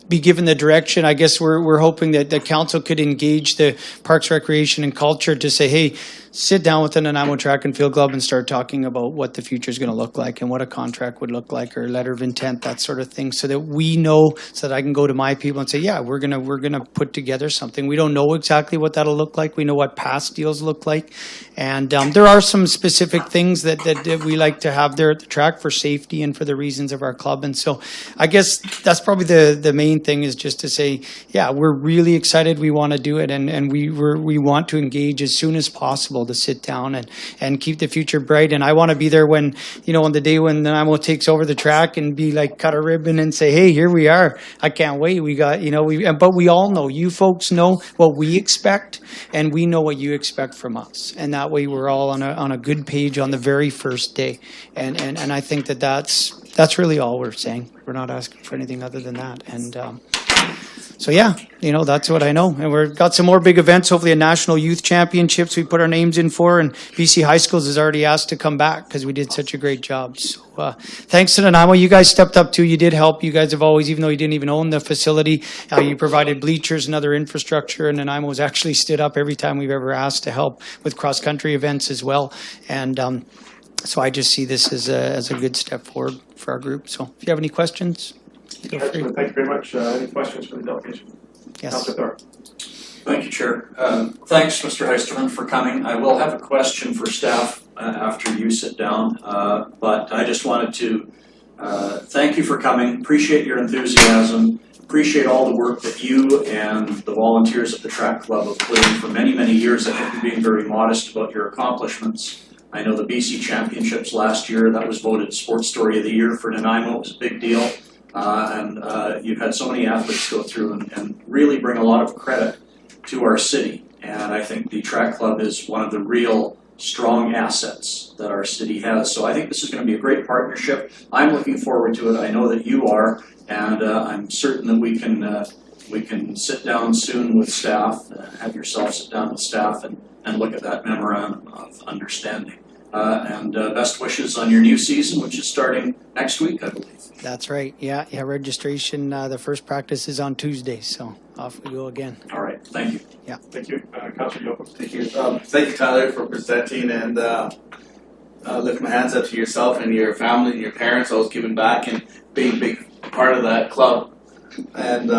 be given the direction. I guess we're hoping that the council could engage the Parks, Recreation and Culture to say, hey, sit down with the Nanaimo Track and Field Club and start talking about what the future is going to look like and what a contract would look like or a letter of intent, that sort of thing, so that we know, so that I can go to my people and say, yeah, we're gonna put together something. We don't know exactly what that'll look like. We know what past deals look like, and there are some specific things that we like to have there at the track for safety and for the reasons of our club. And so I guess that's probably the main thing, is just to say, yeah, we're really excited. We want to do it, and we want to engage as soon as possible to sit down and keep the future bright. And I want to be there when, you know, on the day when Nanaimo takes over the track and be like, cut a ribbon and say, hey, here we are. I can't wait. We got, you know, but we all know, you folks know what we expect and we know what you expect from us. And that way we're all on a good page on the very first day. And I think that's really all we're saying. We're not asking for anything other than that. And so yeah, you know, that's what I know. And we've got some more big events, hopefully a National Youth Championships we put our names in for, and BC High Schools has already asked to come back because we did such a great job. So thanks to Nanaimo. You guys stepped up too. You did help. You guys have always, even though you didn't even own the facility, you provided bleachers and other infrastructure, and Nanaimo has actually stood up every time we've ever asked to help with cross-country events as well. And so I just see this as a good step forward for our group. So if you have any questions, feel free. Excellent. Thank you very much. Any questions from the delegation? Yes. Councilor Thorpe. Thank you, Chair. Thanks, Mr. Heisterman, for coming. I will have a question for staff after you sit down, but I just wanted to thank you for coming. Appreciate your enthusiasm. Appreciate all the work that you and the volunteers at the Track Club have put in for many, many years. I think you're being very modest about your accomplishments. I know the BC Championships last year, that was voted Sports Story of the Year for Nanaimo. It was a big deal. And you've had so many athletes go through and really bring a lot of credit to our city. And I think the Track Club is one of the real strong assets that our city has. So I think this is going to be a great partnership. I'm looking forward to it. I know that you are, and I'm certain that we can sit down soon with staff, have yourself sit down with staff and look at that memorandum of understanding. And best wishes on your new season, which is starting next week, I believe. That's right. Yeah. Registration. The first practice is on Tuesday, so off we go again. All right. Thank you. Yeah. Thank you, Councilor Yocum. Thank you. Thank you, Tyler, for presenting and lift my hands up to yourself and your family and your parents, always giving back and being a big part of that club. And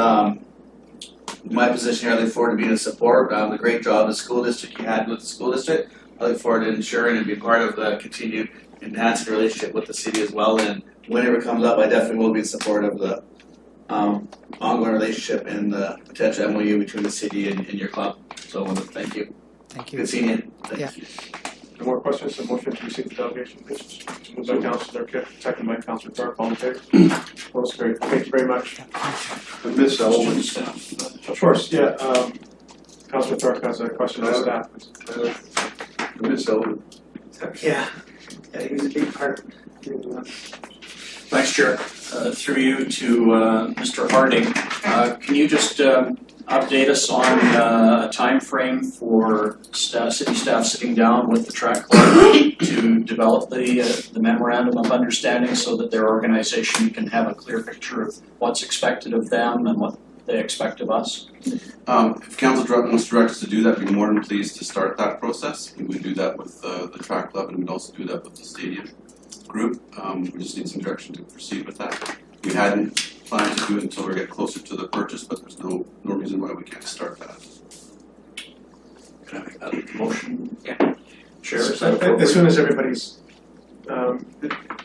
my position here, I look forward to being a support. The great job the school district you had with the school district. I look forward to ensuring and be part of the continued enhancing relationship with the city as well. And whenever it comes up, I definitely will be in support of the ongoing relationship and the potential MOU between the city and your club. So I want to thank you. Thank you. Good seeing you. Thank you. No more questions. A motion to receive the delegation, please. Moved by Councilor Kipp, second by Councilor Thorpe. All in favor? Opposed? Carried. Thank you very much. Ms. Elwood. Of course, yeah. Councilor Thorpe has a question of staff. Ms. Elwood. Yeah, he was a big part. Thanks, Chair. Through you to Mr. Harding, can you just update us on a timeframe for city staff sitting down with the track club to develop the memorandum of understanding so that their organization can have a clear picture of what's expected of them and what they expect of us? If council wants to direct us to do that, we'd be more than pleased to start that process. We would do that with the track club, and we'd also do that with the stadium group. We just need some direction to proceed with that. We hadn't planned to do it until we get closer to the purchase, but there's no reason why we can't start that. Can I make that motion? Yeah. Chair, is that appropriate? As soon as everybody's,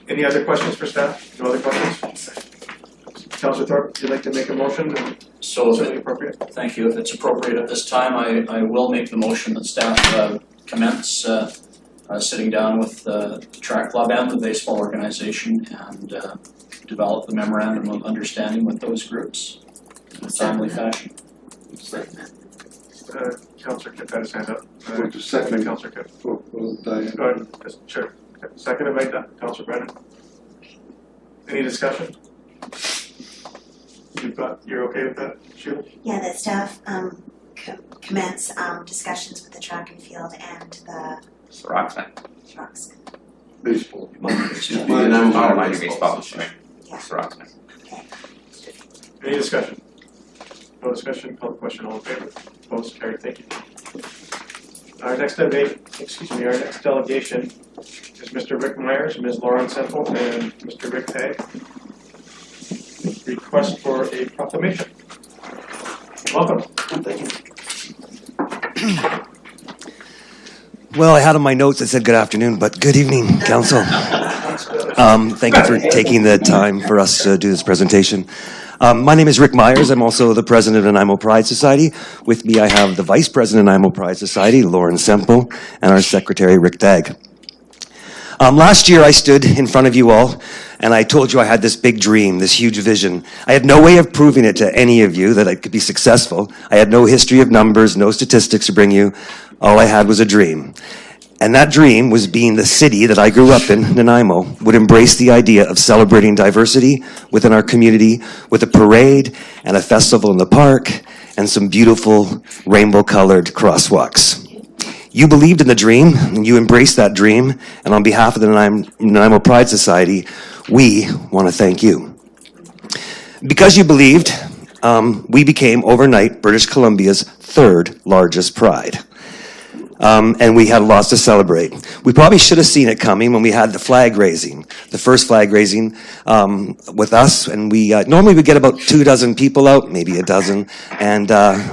any other questions for staff? No other questions? Councillor Thorpe, would you like to make a motion? So if Certainly appropriate. Thank you. If it's appropriate at this time, I will make the motion that staff commence sitting down with the track club and the baseball organization and develop the memorandum of understanding with those groups in a timely fashion. Councillor Kipp had his hand up. Second. Councillor Kipp. Diane. Go ahead, sure. Seconded by Councillor Brennan. Any discussion? You're okay with that, Sheila? Yeah, that staff commence discussions with the track and field and the Roxanne. Rocks. Baseball. Minor baseball. Yeah. Roxanne. Any discussion? No discussion, call the question, all in favor? Opposed, carried, thank you. Our next delegation is Mr. Rick Myers, Ms. Lauren Semple, and Mr. Rick Tagg. Request for a proclamation. Welcome. Thank you. Well, I had on my notes that said good afternoon, but good evening, Council. Thank you for taking the time for us to do this presentation. My name is Rick Myers. I'm also the president of Nanaimo Pride Society. With me, I have the vice president of Nanaimo Pride Society, Lauren Semple, and our secretary, Rick Tagg. Last year, I stood in front of you all, and I told you I had this big dream, this huge vision. I had no way of proving it to any of you that I could be successful. I had no history of numbers, no statistics to bring you. All I had was a dream. And that dream was being the city that I grew up in, Nanaimo, would embrace the idea of celebrating diversity within our community with a parade and a festival in the park and some beautiful rainbow-colored crosswalks. You believed in the dream, and you embraced that dream, and on behalf of the Nanaimo Pride Society, we want to thank you. Because you believed, we became overnight British Columbia's third largest pride. And we had lots to celebrate. We probably should have seen it coming when we had the flag raising, the first flag raising with us. And we normally we get about 24 people out, maybe a dozen. And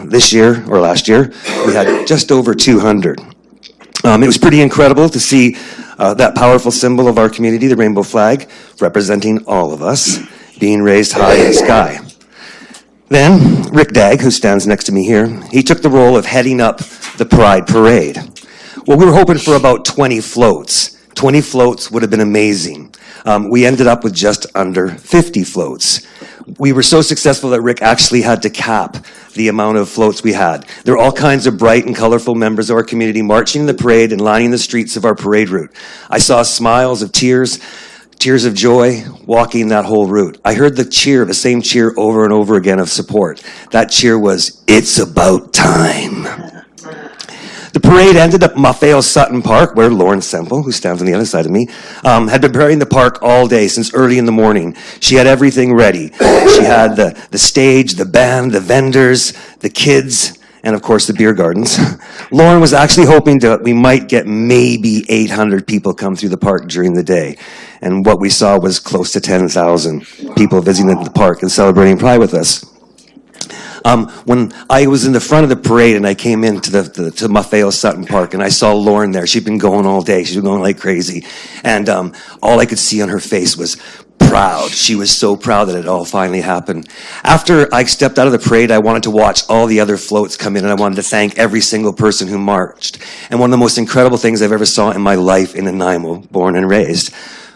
this year, or last year, we had just over 200. It was pretty incredible to see that powerful symbol of our community, the rainbow flag, representing all of us, being raised high in the sky. Then, Rick Tagg, who stands next to me here, he took the role of heading up the Pride Parade. Well, we were hoping for about 20 floats. 20 floats would have been amazing. We ended up with just under 50 floats. We were so successful that Rick actually had to cap the amount of floats we had. There were all kinds of bright and colorful members of our community marching in the parade and lining the streets of our parade route. I saw smiles of tears of joy walking that whole route. I heard the same cheer over and over again of support. That cheer was, "It's about time." The parade ended at Maffeo Sutton Park, where Lauren Semple, who stands on the other side of me, had been preparing the park all day since early in the morning. She had everything ready. She had the stage, the band, the vendors, the kids, and of course the beer gardens. Lauren was actually hoping that we might get maybe 800 people come through the park during the day. And what we saw was close to 10,000 people visiting the park and celebrating Pride with us. When I was in the front of the parade and I came into to Maffeo Sutton Park and I saw Lauren there, she'd been going all day. She'd been going like crazy. And all I could see on her face was proud. She was so proud that it all finally happened. After I stepped out of the parade, I wanted to watch all the other floats come in and I wanted to thank every single person who marched. And one of the most incredible things I've ever saw in my life in Nanaimo, born and raised,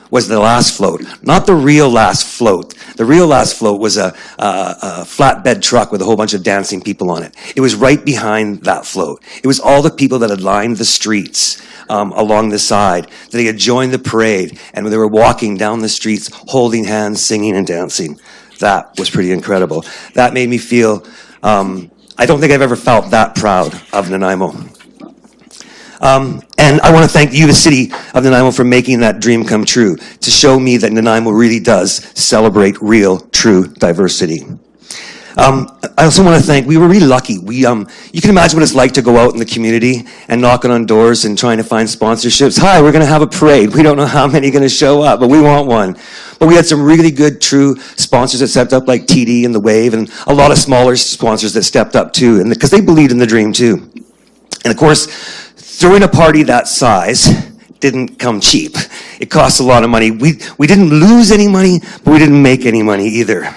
was the last float. Not the real last float. The real last float was a flatbed truck with a whole bunch of dancing people on it. It was right behind that float. It was all the people that had lined the streets along the side, that they had joined the parade, and they were walking down the streets, holding hands, singing and dancing. That was pretty incredible. That made me feel I don't think I've ever felt that proud of Nanaimo. And I want to thank you, the city of Nanaimo, for making that dream come true, to show me that Nanaimo really does celebrate real, true diversity. I also want to thank, we were really lucky. You can imagine what it's like to go out in the community and knocking on doors and trying to find sponsorships. Hi, we're going to have a parade. We don't know how many are going to show up, but we want one. But we had some really good, true sponsors that stepped up, like TD and The Wave, and a lot of smaller sponsors that stepped up too, and because they believed in the dream too. And of course, throwing a party that size didn't come cheap. It cost a lot of money. We didn't lose any money, but we didn't make any money either.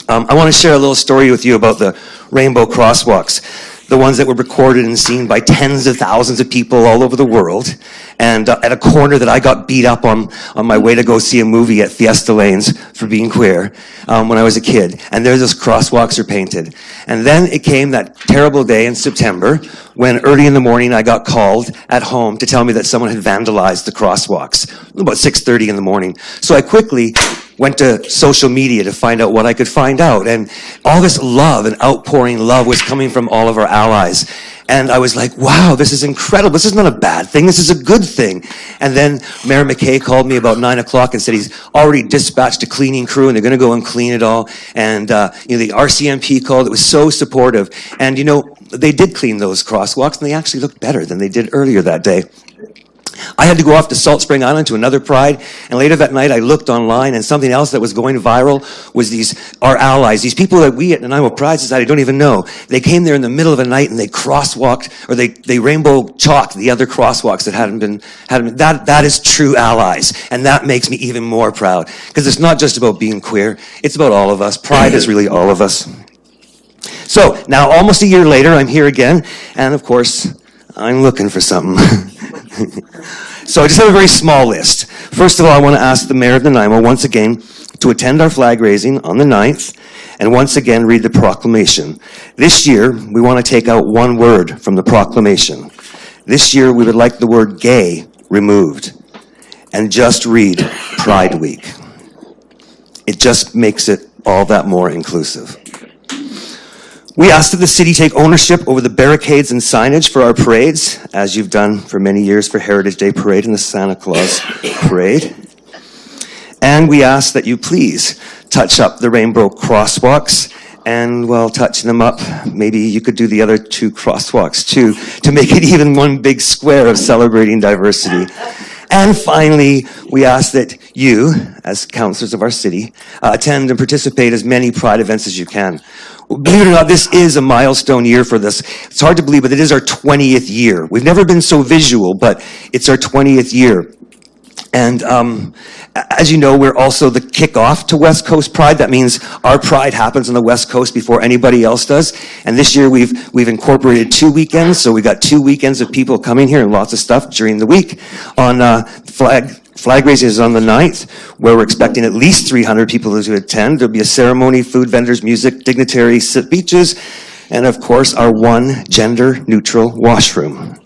I want to share a little story with you about the rainbow crosswalks, the ones that were recorded and seen by tens of thousands of people all over the world, and at a corner that I got beat up on my way to go see a movie at Fiesta Lanes for being queer when I was a kid. And there those crosswalks are painted. And then it came that terrible day in September when early in the morning I got called at home to tell me that someone had vandalized the crosswalks, about 6:30 in the morning. So I quickly went to social media to find out what I could find out. And all this love and outpouring love was coming from all of our allies. And I was like, wow, this is incredible. This is not a bad thing. This is a good thing. And then Mayor McKay called me about 9 o'clock and said he's already dispatched a cleaning crew and they're going to go and clean it all. And, the RCMP called. It was so supportive. And, they did clean those crosswalks and they actually looked better than they did earlier that day. I had to go off to Salt Spring Island to another Pride, and later that night I looked online, and something else that was going viral was our allies, these people that we at Nanaimo Pride Society don't even know. They came there in the middle of the night and they crosswalked, or they rainbow chalked the other crosswalks that hadn't been, that is true allies, and that makes me even more proud, because it's not just about being queer, it's about all of us. Pride is really all of us. So, now almost a year later, I'm here again, and of course, I'm looking for something. So I just have a very small list. First of all, I want to ask the Mayor of Nanaimo once again to attend our flag raising on the 9th and once again read the proclamation. This year, we want to take out one word from the proclamation. This year, we would like the word gay removed and just read Pride Week. It just makes it all that more inclusive. We ask that the city take ownership over the barricades and signage for our parades, as you've done for many years for Heritage Day Parade and the Santa Claus Parade. And we ask that you please touch up the rainbow crosswalks, and while touching them up, maybe you could do the other 2 crosswalks too, to make it even one big square of celebrating diversity. And finally, we ask that you, as councillors of our city, attend and participate as many Pride events as you can. Believe it or not, this is a milestone year for this. It's hard to believe, but it is our 20th year. We've never been so visual, but it's our 20th year. And as you know, we're also the kickoff to West Coast Pride. That means our Pride happens on the West Coast before anybody else does. And this year we've incorporated 2 weekends, so we got 2 weekends of people coming here and lots of stuff during the week. On Flag raising is on the 9th, where we're expecting at least 300 people to attend. There'll be a ceremony, food vendors, music, dignitaries, sit beaches, and of course our one gender-neutral washroom.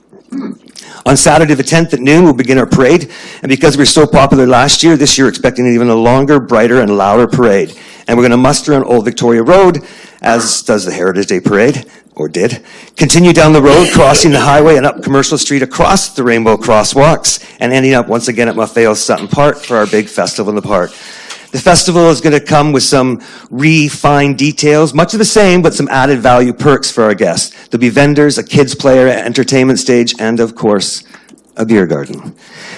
On Saturday the 10th at noon, we'll begin our parade. And because we were so popular last year, this year we're expecting even a longer, brighter, and louder parade. And we're going to muster on Old Victoria Road, as does the Heritage Day Parade, or did. Continue down the road, crossing the highway and up Commercial Street across the rainbow crosswalks, and ending up once again at Maffeo Sutton Park for our big festival in the park. The festival is going to come with some refined details, much of the same, but some added value perks for our guests. There'll be vendors, a kids player, entertainment stage, and of course, a beer garden.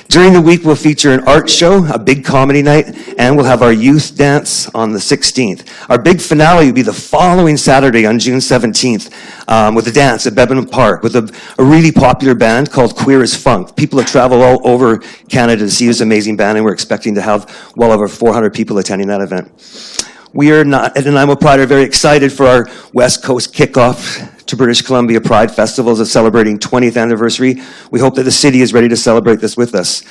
During the week, we'll feature an art show, a big comedy night, and we'll have our youth dance on the 16th. Our big finale will be the following Saturday on June 17th with a dance at Bevan Park with a really popular band called Queer as Funk. People have traveled all over Canada to see this amazing band, and we're expecting to have well over 400 people attending that event. We are not, at Nanaimo Pride, are very excited for our West Coast kickoff to British Columbia Pride Festivals of celebrating 20th anniversary. We hope that the city is ready to celebrate this with us.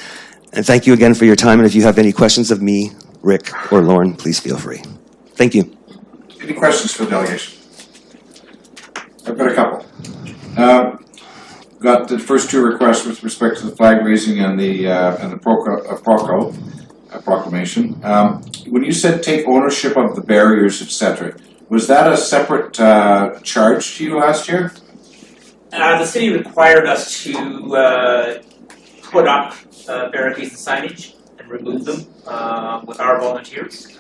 And thank you again for your time, and if you have any questions of me, Rick, or Lauren, please feel free. Thank you. Any questions for the delegation? I've got a couple. Got the first 2 requests with respect to the flag raising and the proclamation. When you said take ownership of the barriers, etc., Was that a separate charge to you last year? The city required us to put up barricades and signage and remove them with our volunteers.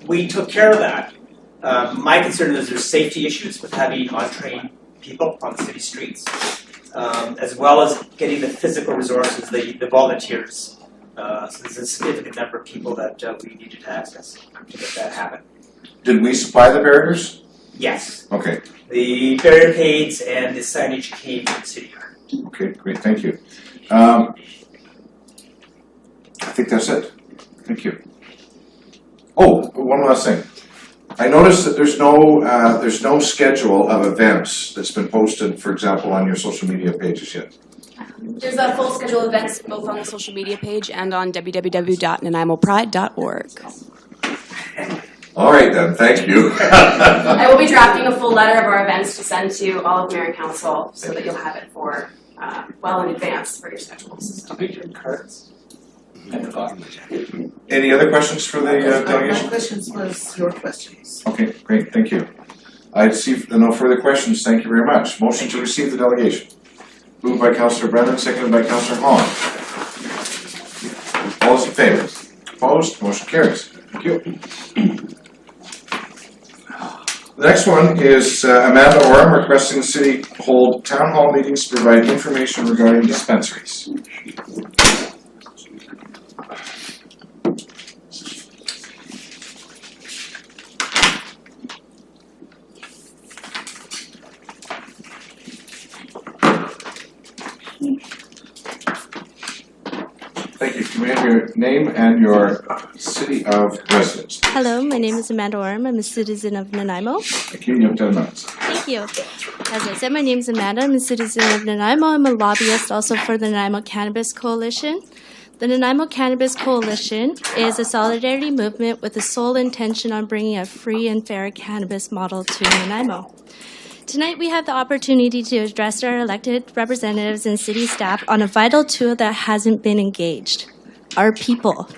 We took care of that. My concern is there's safety issues with having untrained people on the city streets, as well as getting the physical resources, the volunteers. So there's a significant number of people that we needed to access to make that happen. Did we supply the barriers? Yes. Okay. The barricades and the signage came from City Yard. Okay, great, thank you. I think that's it. Thank you. Oh, one last thing. I noticed that there's no schedule of events that's been posted, for example, on your social media pages yet. There's a full schedule of events both on the social media page and on www.nanaimapride.org. All right then, thank you. I will be drafting a full letter of our events to send to all of Mayor and Council so that you'll have it for well in advance for your schedules. Cards. Any other questions for the My delegation? questions was your questions. Okay, great, thank you. I see no further questions, thank you very much. Motion to receive the delegation. Moved by Councillor Brennan, seconded by Councillor Holland. All those in favor? Opposed? Motion carries. Thank you. The next one is Amanda Oram requesting the city hold town hall meetings to provide information regarding dispensaries. Thank you. Can we have your name and your city of residence? Hello, my name is Amanda Orm. I'm a citizen of Nanaimo. Thank you. You have 10 minutes. Thank you. As I said, my name is Amanda. I'm a citizen of Nanaimo. I'm a lobbyist also for the Nanaimo Cannabis Coalition. The Nanaimo Cannabis Coalition is a solidarity movement with the sole intention on bringing a free and fair cannabis model to Nanaimo. Tonight we have the opportunity to address our elected representatives and city staff on a vital tool that hasn't been engaged, our people.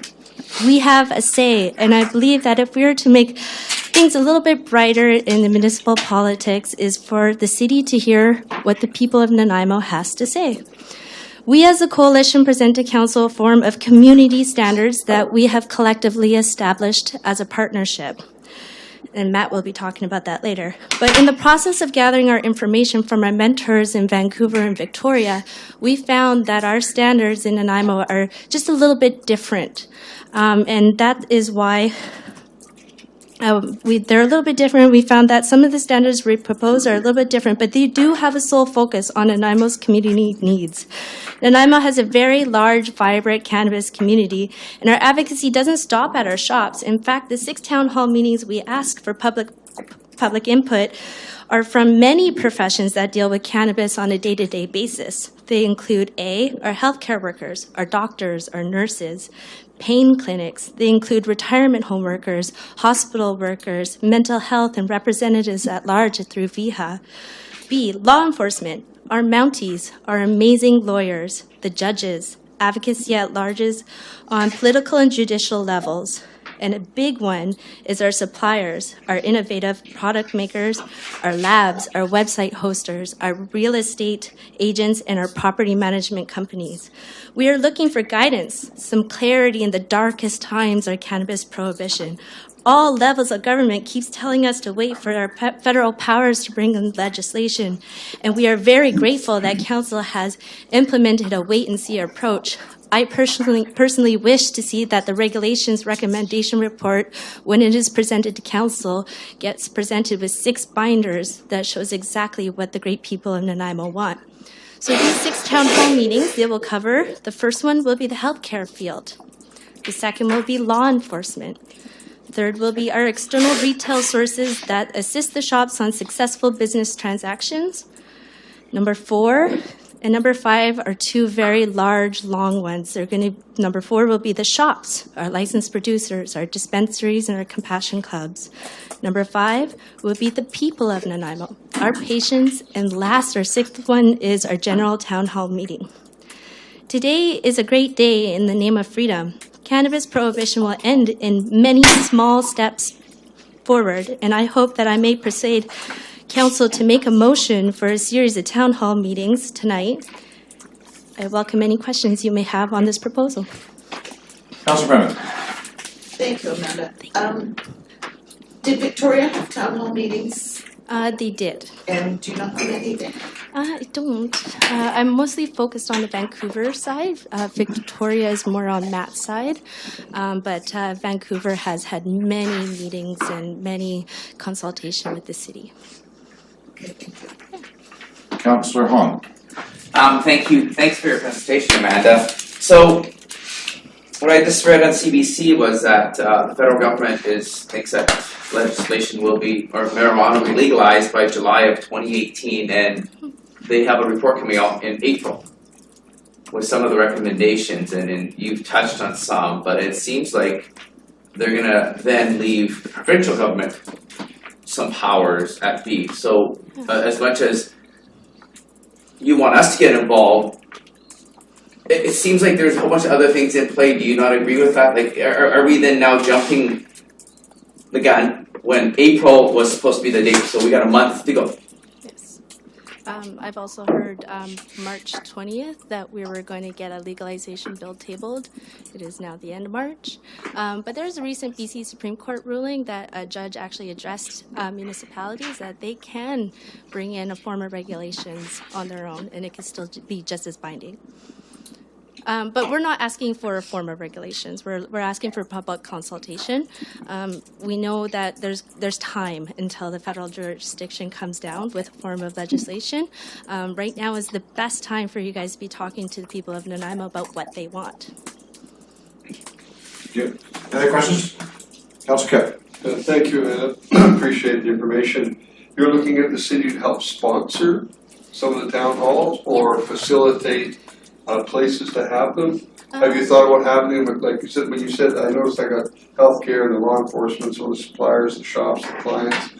We have a say, and I believe that if we were to make things a little bit brighter in the municipal politics is for the city to hear what the people of Nanaimo has to say. We as a coalition present to council a form of community standards that we have collectively established as a partnership. And Matt will be talking about that later. But in the process of gathering our information from our mentors in Vancouver and Victoria, we found that our standards in Nanaimo are just a little bit different. And that is why they're a little bit different. We found that some of the standards we propose are a little bit different, but they do have a sole focus on Nanaimo's community needs. Nanaimo has a very large, vibrant cannabis community, and our advocacy doesn't stop at our shops. In fact, the 6 town hall meetings we ask for public input are from many professions that deal with cannabis on a day-to-day basis. They include our healthcare workers, our doctors, our nurses, pain clinics. They include retirement home workers, hospital workers, mental health, and representatives at large through VIHA. Law enforcement, our Mounties, our amazing lawyers, the judges, advocacy at larges on political and judicial levels. And a big one is our suppliers, our innovative product makers, our labs, our website hosters, our real estate agents, and our property management companies. We are looking for guidance, some clarity in the darkest times of cannabis prohibition. All levels of government keeps telling us to wait for our federal powers to bring in legislation, and we are very grateful that Council has implemented a wait-and-see approach. I personally wish to see that the regulations recommendation report, when it is presented to Council, gets presented with 6 binders that shows exactly what the great people of Nanaimo want. So these 6 town hall meetings, they will cover, the first one will be the healthcare field. The second will be law enforcement. Third will be our external retail sources that assist the shops on successful business transactions. Number 4 and number 5 are 2 very large, long ones. Number 4 will be the shops, our licensed producers, our dispensaries, and our compassion clubs. Number 5 will be the people of Nanaimo, our patients, and last, our 6th one is our general town hall meeting. Today is a great day in the name of freedom. Cannabis prohibition will end in many small steps forward, and I hope that I may persuade Council to make a motion for a series of town hall meetings tonight. I welcome any questions you may have on this proposal. Councilor Brennan. Thank you, Amanda. Did Victoria have town hall meetings? They did. And do you know how many they had? I don't. I'm mostly focused on the Vancouver side. Victoria is more on Matt's side. But Vancouver has had many meetings and many consultation with the city. Councilor Hong. Thank you. Thanks for your presentation, Amanda. So, what I just read on CBC was that the federal government thinks that legislation will be, or marijuana will be legalized by July of 2018, and they have a report coming out in April with some of the recommendations, and you've touched on some, but it seems like they're gonna then leave the provincial government some powers at beef. So, as much as you want us to get involved, it seems like there's a whole bunch of other things in play. Do you not agree with that? Like, are we then now jumping the gun when April was supposed to be the date? So we got a month to go. Yes. I've also heard March 20th that we were going to get a legalization bill tabled. It is now the end of March. But there's a recent BC Supreme Court ruling that a judge actually addressed municipalities that they can bring in a form of regulations on their own, and it can still be just as binding. But we're not asking for a form of regulations. We're asking for public consultation. We know that there's time until the federal jurisdiction comes down with a form of legislation. Right now is the best time for you guys to be talking to the people of Nanaimo about what they want. Any other questions? Councilor Kip. Thank you, Anna. Appreciate the information. You're looking at the city to help sponsor some of the town halls or facilitate places to have them? Have you thought about having them, like you said, when you said, I noticed I got healthcare, the law enforcement, some of the suppliers, the shops, the clients.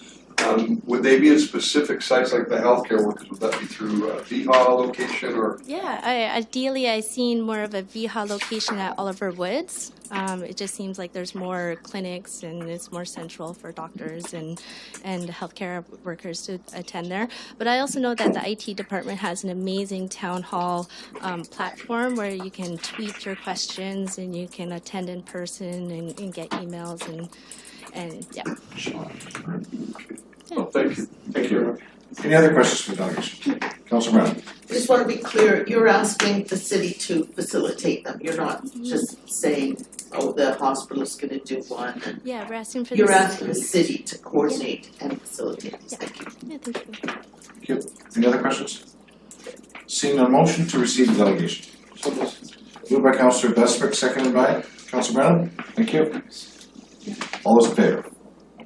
Would they be in specific sites like the healthcare workers? Would that be through a VHA location or? Yeah, ideally I've seen more of a VHA location at Oliver Woods. It just seems like there's more clinics and it's more central for doctors and healthcare workers to attend there. But I also know that the IT department has an amazing town hall platform where you can tweet your questions and you can attend in person and get emails and yeah. Well, thank you. Thank you. Any other questions for the delegation? Councilor Brown. I just want to be clear, you're asking the city to facilitate them. You're not just saying, oh, the hospital's going to do one. And yeah, we're asking for you're asking the city to coordinate and facilitate this. Yeah. Thank you. Yeah, thank you. Thank you. Any other questions? Seeing none, motion to receive the delegation. Moved by Councilor Bestwick, seconded by Councilor Brown. Thank you. All those in favor?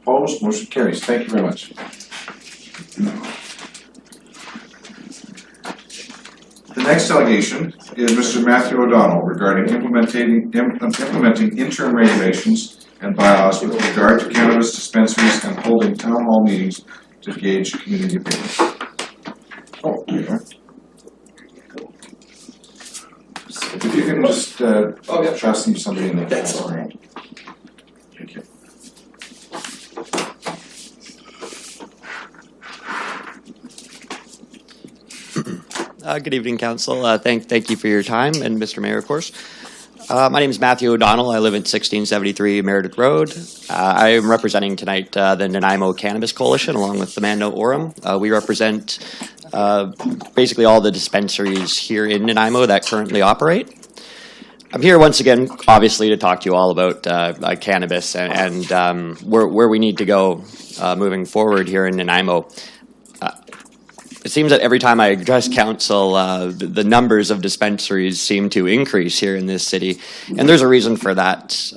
Opposed? Motion carries. Thank you very much. The next delegation is Mr. Matthew O'Donnell regarding implementing interim regulations and bylaws with regard to cannabis dispensaries and holding town hall meetings to gauge community opinion. Oh, there you are. If you can just trust somebody in the council room. Thank you. Good evening, Council. Thank you for your time, and Mr. Mayor, of course. My name is Matthew O'Donnell. I live at 1673 Meredith Road. I am representing tonight the Nanaimo Cannabis Coalition, along with Amanda Oram. We represent basically all the dispensaries here in Nanaimo that currently operate. I'm here once again, obviously, to talk to you all about cannabis and where we need to go moving forward here in Nanaimo. It seems that every time I address council, the numbers of dispensaries seem to increase here in this city, and there's a reason for that.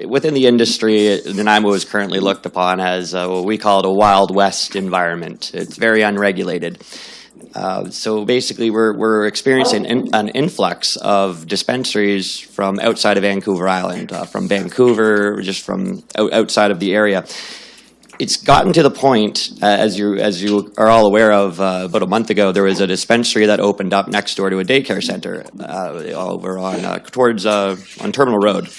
Within the industry, Nanaimo is currently looked upon as what we call a Wild West environment. It's very unregulated. So basically, we're experiencing an influx of dispensaries from outside of Vancouver Island, from Vancouver, just from outside of the area. It's gotten to the point, as you are all aware of, about a month ago, there was a dispensary that opened up next door to a daycare center over on Terminal Road.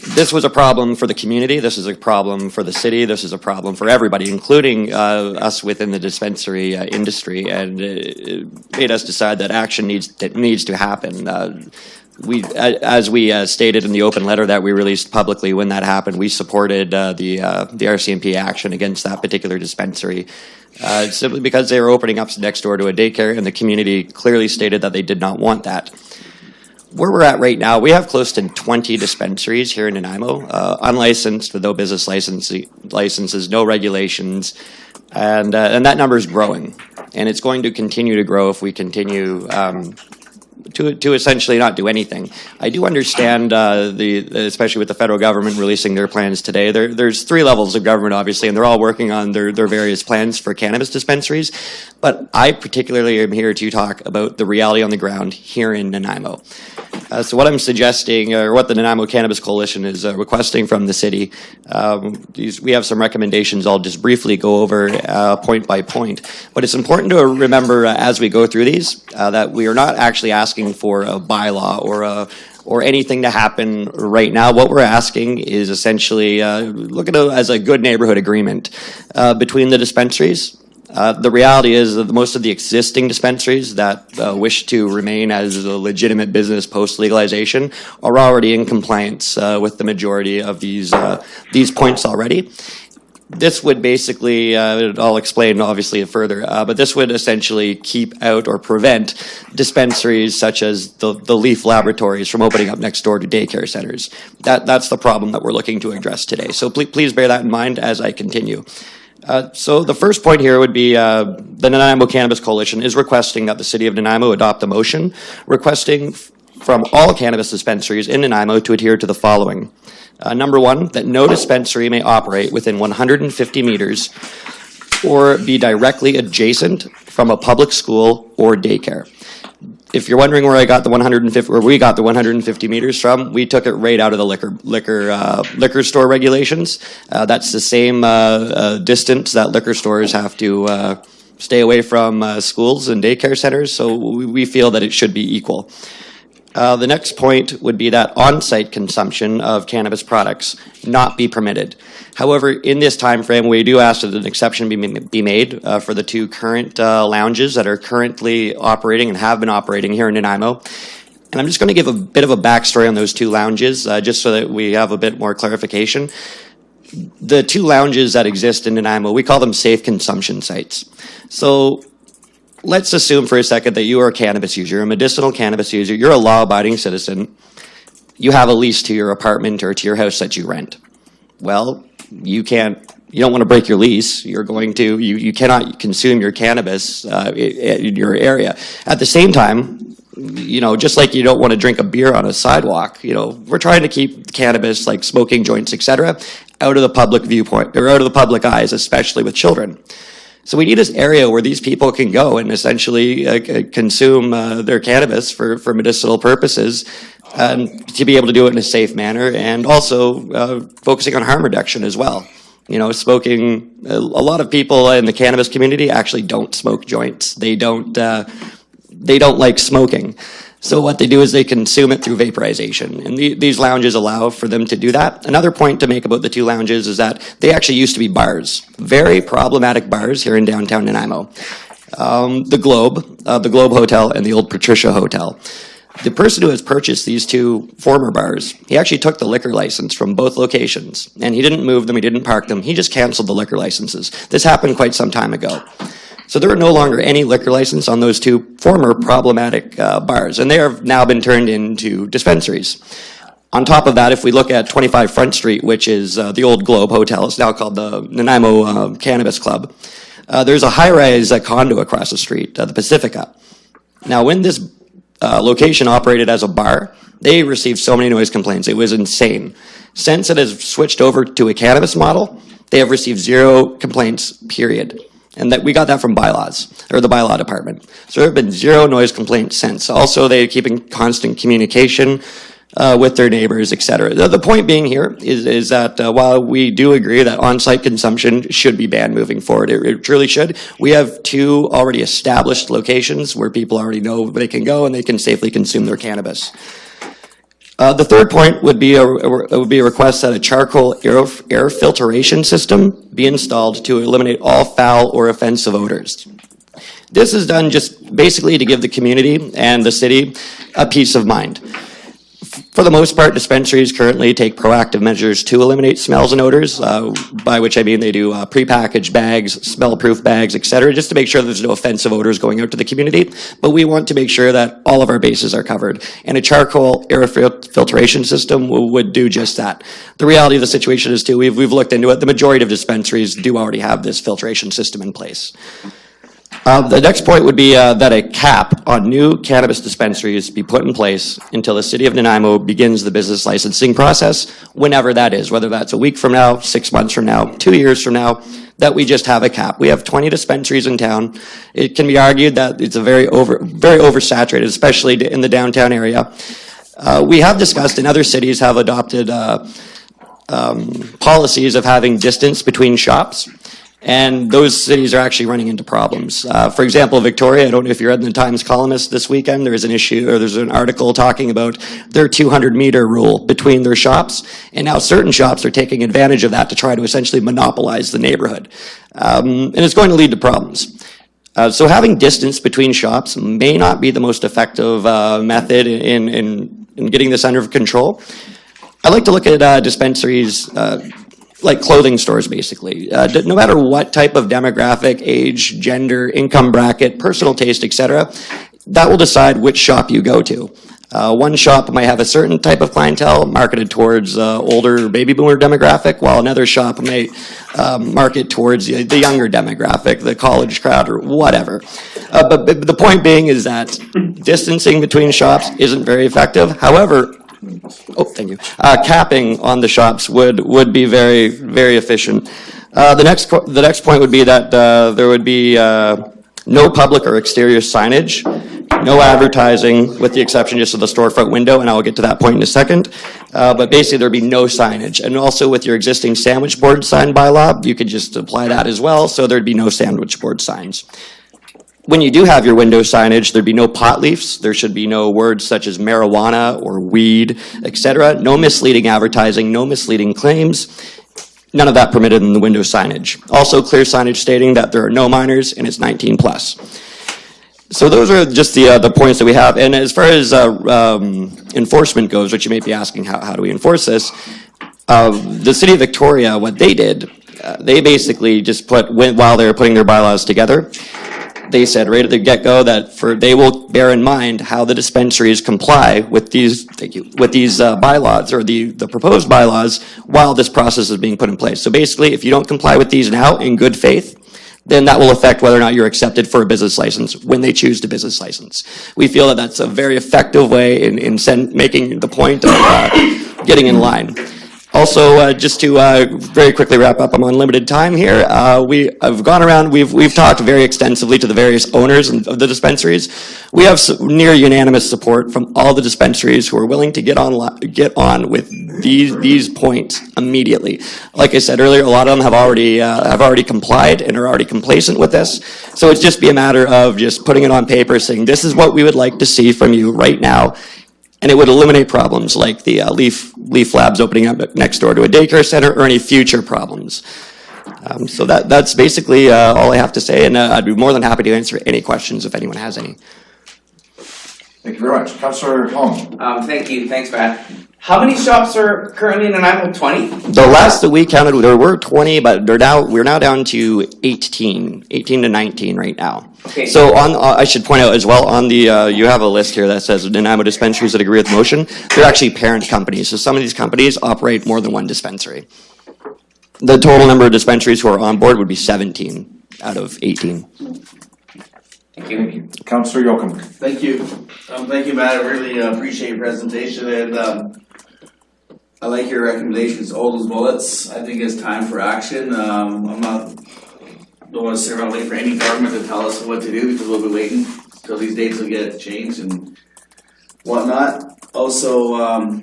This was a problem for the community, this is a problem for the city, this is a problem for everybody, including us within the dispensary industry, and it made us decide that action needs to happen. As we stated in the open letter that we released publicly when that happened, we supported the RCMP action against that particular dispensary, simply because they were opening up next door to a daycare, and the community clearly stated that they did not want that. Where we're at right now, we have close to 20 dispensaries here in Nanaimo, unlicensed with no business licenses, no regulations, and that number is growing, and it's going to continue to grow if we continue to essentially not do anything. I do understand especially with the federal government releasing their plans today. There's 3 levels of government, obviously, and they're all working on their various plans for cannabis dispensaries. But I particularly am here to talk about the reality on the ground here in Nanaimo. So what I'm suggesting, or what the Nanaimo Cannabis Coalition is requesting from the city, we have some recommendations I'll just briefly go over point by point. But it's important to remember as we go through these that we are not actually asking for a bylaw or anything to happen right now. What we're asking is essentially look at it as a good neighborhood agreement between the dispensaries. The reality is that most of the existing dispensaries that wish to remain as a legitimate business post-legalization are already in compliance with the majority of these points already. This would basically, I'll explain obviously further, but this would essentially keep out or prevent dispensaries such as the Leaf Laboratories from opening up next door to daycare centers. That's the problem that we're looking to address today. So please bear that in mind as I continue. So the first point here would be the Nanaimo Cannabis Coalition is requesting that the City of Nanaimo adopt a motion requesting from all cannabis dispensaries in Nanaimo to adhere to the following. Number 1, that no dispensary may operate within 150 meters or be directly adjacent from a public school or daycare. If you're wondering where we got the 150 meters from, we took it right out of the liquor store regulations. That's the same distance that liquor stores have to stay away from schools and daycare centers, so we feel that it should be equal. The next point would be that on-site consumption of cannabis products not be permitted. However, in this time frame, we do ask that an exception be made for the 2 current lounges that are currently operating and have been operating here in Nanaimo. And I'm just going to give a bit of a backstory on those 2 lounges, just so that we have a bit more clarification. The 2 lounges that exist in Nanaimo, we call them safe consumption sites. So let's assume for a second that you are a cannabis user, a medicinal cannabis user, you're a law-abiding citizen, you have a lease to your apartment or to your house that you rent. Well, you don't want to break your lease, you cannot consume your cannabis in your area. At the same time, just like you don't want to drink a beer on a sidewalk, we're trying to keep cannabis, like smoking joints, etc., out of the public viewpoint, or out of the public eyes, especially with children. So we need this area where these people can go and essentially consume their cannabis for medicinal purposes, to be able to do it in a safe manner, and also focusing on harm reduction as well. Smoking, a lot of people in the cannabis community actually don't smoke joints. They don't like smoking. So what they do is they consume it through vaporization, and these lounges allow for them to do that. Another point to make about the 2 lounges is that they actually used to be bars, very problematic bars here in downtown Nanaimo. The Globe Hotel and the Old Patricia Hotel. The person who has purchased these 2 former bars, he actually took the liquor license from both locations, and he didn't move them, he didn't park them, he just canceled the liquor licenses. This happened quite some time ago. So there are no longer any liquor license on those 2 former problematic bars, and they have now been turned into dispensaries. On top of that, if we look at 25 Front Street, which is the old Globe Hotel, it's now called the Nanaimo Cannabis Club, there's a high-rise condo across the street, the Pacifica. Now, when this location operated as a bar, they received so many noise complaints, it was insane. Since it has switched over to a cannabis model, they have received 0 complaints, period. And that we got that from bylaws, or the bylaw department. So there have been 0 noise complaints since. Also, they keep in constant communication with their neighbors, etc. The point being here is that while we do agree that on-site consumption should be banned moving forward, it truly should, we have 2 already established locations where people already know they can go and they can safely consume their cannabis. The third point would be a request that a charcoal air filtration system be installed to eliminate all foul or offensive odors. This is done just basically to give the community and the city a peace of mind. For the most part, dispensaries currently take proactive measures to eliminate smells and odors, by which I mean they do prepackaged bags, smell-proof bags, etc., just to make sure there's no offensive odors going out to the community. But we want to make sure that all of our bases are covered. And a charcoal air filtration system would do just that. The reality of the situation is, too, we've looked into it. The majority of dispensaries do already have this filtration system in place. The next point would be that a cap on new cannabis dispensaries be put in place until the city of Nanaimo begins the business licensing process, whenever that is, whether that's a week from now, 6 months from now, 2 years from now, that we just have a cap. We have 20 dispensaries in town. It can be argued that it's a very oversaturated, especially in the downtown area. We have discussed, and other cities have adopted policies of having distance between shops. And those cities are actually running into problems. For example, Victoria, I don't know if you read in the Times Columnist this weekend, there's an issue, or there's an article talking about their 200-meter rule between their shops. And now certain shops are taking advantage of that to try to essentially monopolize the neighborhood. And it's going to lead to problems. So having distance between shops may not be the most effective method in getting this under control. I like to look at dispensaries like clothing stores, basically. No matter what type of demographic, age, gender, income bracket, personal taste, etc., that will decide which shop you go to. One shop might have a certain type of clientele marketed towards older baby boomer demographic, while another shop may market towards the younger demographic, the college crowd, or whatever. But the point being is that distancing between shops isn't very effective. However, thank you. Capping on the shops would be very, very efficient. The next point would be that there would be no public or exterior signage, no advertising, with the exception just of the storefront window, and I'll get to that point in a second. But basically, there'd be no signage. And also with your existing sandwich board sign bylaw, you could just apply that as well, so there'd be no sandwich board signs. When you do have your window signage, there'd be no pot leaves. There should be no words such as marijuana or weed, etc. No misleading advertising, no misleading claims. None of that permitted in the window signage. Also, clear signage stating that there are no minors and it's 19 plus. So those are just the points that we have. And as far as enforcement goes, which you may be asking, how do we enforce this? The city of Victoria, what they did, they basically just while they were putting their bylaws together, they said right at the get-go that they will bear in mind how the dispensaries comply with these bylaws, or the proposed bylaws, while this process is being put in place. So basically, if you don't comply with these now in good faith, then that will affect whether or not you're accepted for a business license when they choose to business license. We feel that that's a very effective way in making the point of getting in line. Also, just to very quickly wrap up, I'm on limited time here. I've gone around, we've talked very extensively to the various owners of the dispensaries. We have near unanimous support from all the dispensaries who are willing to get on with these points immediately. Like I said earlier, a lot of them have already complied and are already complacent with this. So it's just be a matter of just putting it on paper, saying this is what we would like to see from you right now. And it would eliminate problems like the Leaf Labs opening up next door to a daycare center, or any future problems. So that's basically all I have to say, and I'd be more than happy to answer any questions if anyone has any. Thank you very much. Councillor Hong. Thank you. Thanks, Matt. How many shops are currently in Nanaimo? 20? The last that we counted, there were 20, but we're now down to 18 to 19 right now. Okay. So I should point out as well, on the you have a list here that says Nanaimo dispensaries that agree with the motion. They're actually parent companies. So some of these companies operate more than one dispensary. The total number of dispensaries who are on board would be 17 out of 18. Thank you. Councillor Yoakum. Thank you. Thank you, Matt. I really appreciate your presentation, and I like your recommendations, all those bullets. I think it's time for action. Don't want to sit around waiting for any government to tell us what to do, because we'll be waiting until these dates will get changed and whatnot. Also, I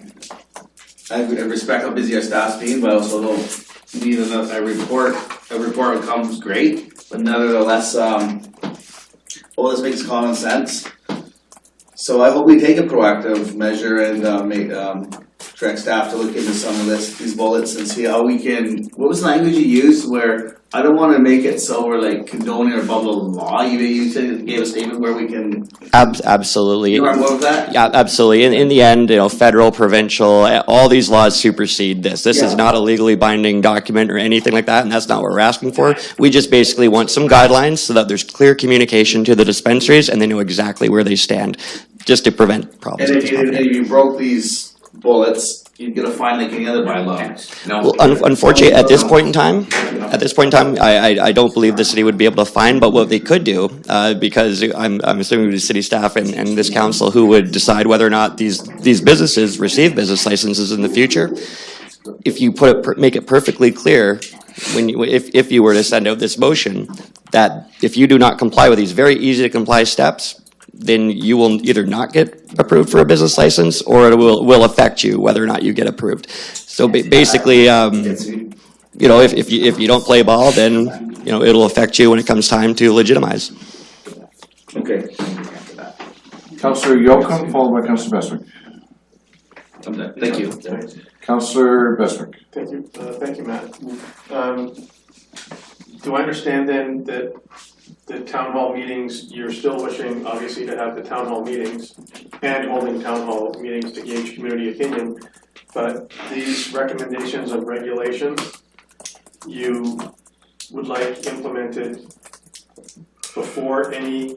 respect how busy our staff's being, but I also don't need a report. A report comes great, but nevertheless, all this makes common sense. So I hope we take a proactive measure and direct staff to look into some of these bullets and see how we can, what was the language you used where, I don't wanna make it so we're like condoning or above the law, you said, gave a statement where we can. Absolutely. You remember what was that? Yeah, absolutely. In the end, federal, provincial, all these laws supersede this. This is not a legally binding document or anything like that, and that's not what we're asking for. We just basically want some guidelines so that there's clear communication to the dispensaries and they know exactly where they stand, just to prevent problems. And if you broke these bullets, you'd get a fine like any other bylaw. Well, unfortunately, at this point in time, I don't believe the city would be able to fine, but what they could do, because I'm assuming the city staff and this council who would decide whether or not these businesses receive business licenses in the future, if you make it perfectly clear, if you were to send out this motion, that if you do not comply with these very easy to comply steps, then you will either not get approved for a business license, or it will affect you whether or not you get approved. So basically, if you don't play ball, then it'll affect you when it comes time to legitimize. Okay. Councillor Yocum, followed by Councillor Bestwick. Thank you. Councillor Bestwick. Thank you, Matt. Do I understand then that the town hall meetings, you're still wishing obviously to have the town hall meetings and holding town hall meetings to gauge community opinion, but these recommendations of regulations you would like implemented before any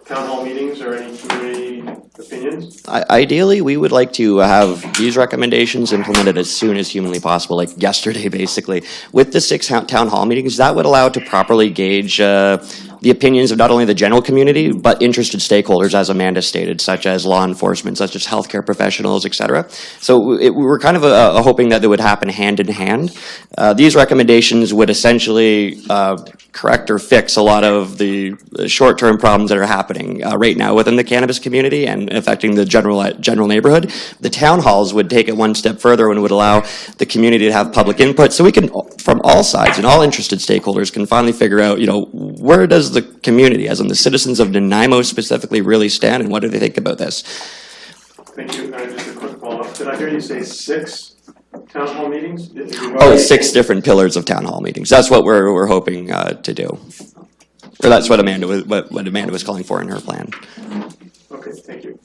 town hall meetings or any community opinions? Ideally, we would like to have these recommendations implemented as soon as humanly possible, like yesterday, basically. With the 6 town hall meetings, that would allow to properly gauge the opinions of not only the general community, but interested stakeholders, as Amanda stated, such as law enforcement, such as healthcare professionals, etc. So we're kind of hoping that they would happen hand in hand. These recommendations would essentially correct or fix a lot of the short-term problems that are happening right now within the cannabis community and affecting the general neighborhood. The town halls would take it one step further and would allow the community to have public input, so we can, from all sides and all interested stakeholders, can finally figure out, where does the community, as in the citizens of Nanaimo specifically, really stand, and what do they think about this? Thank you. Just a quick follow-up. Did I hear you say 6 town hall meetings? Oh, 6 different pillars of town hall meetings. That's what we're hoping to do. Or that's what Amanda was calling for in her plan. Okay, thank you.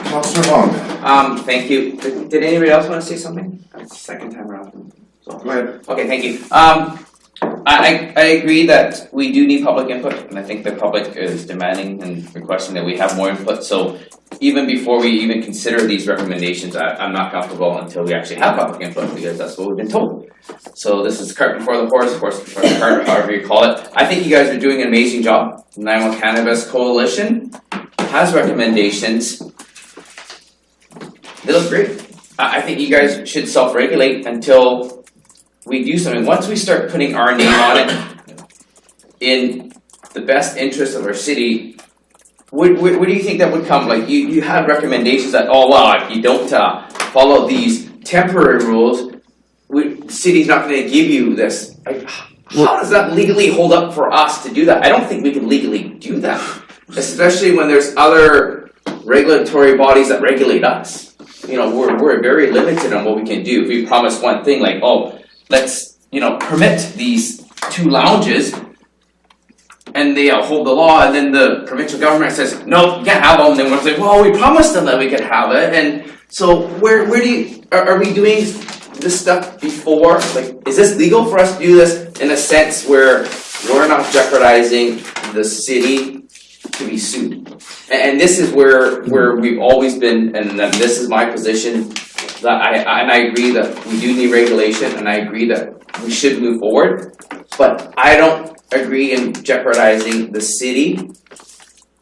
Councillor Long. Thank you. Did anybody else want to say something? That's the second time around. Go ahead. Okay, thank you. I agree that we do need public input, and I think the public is demanding and requesting that we have more input. So even before we even consider these recommendations, I'm not comfortable until we actually have public input, because that's what we've been told. So this is cart before the horse before the cart, however you call it. I think you guys are doing an amazing job. The Nanaimo Cannabis Coalition has recommendations. They look great. I think you guys should self-regulate until we do something. Once we start putting our name on it in the best interest of our city, what do you think that would come? Like you have recommendations that, oh well, if you don't follow these temporary rules, the city's not going to give you this. Like, how does that legally hold up for us to do that? I don't think we can legally do that, especially when there's other regulatory bodies that regulate us. We're very limited on what we can do. If we promise one thing, like, oh, let's, permit these 2 lounges, and they hold the law, and then the provincial government says, no, you can't have them, and then we're like, well, we promised them that we could have it, and so where do you, are we doing this stuff before? Like, is this legal for us to do this in a sense where we're not jeopardizing the city to be sued? And this is where we've always been, and this is my position, that I agree that we do need regulation, and I agree that we should move forward, but I don't agree in jeopardizing the city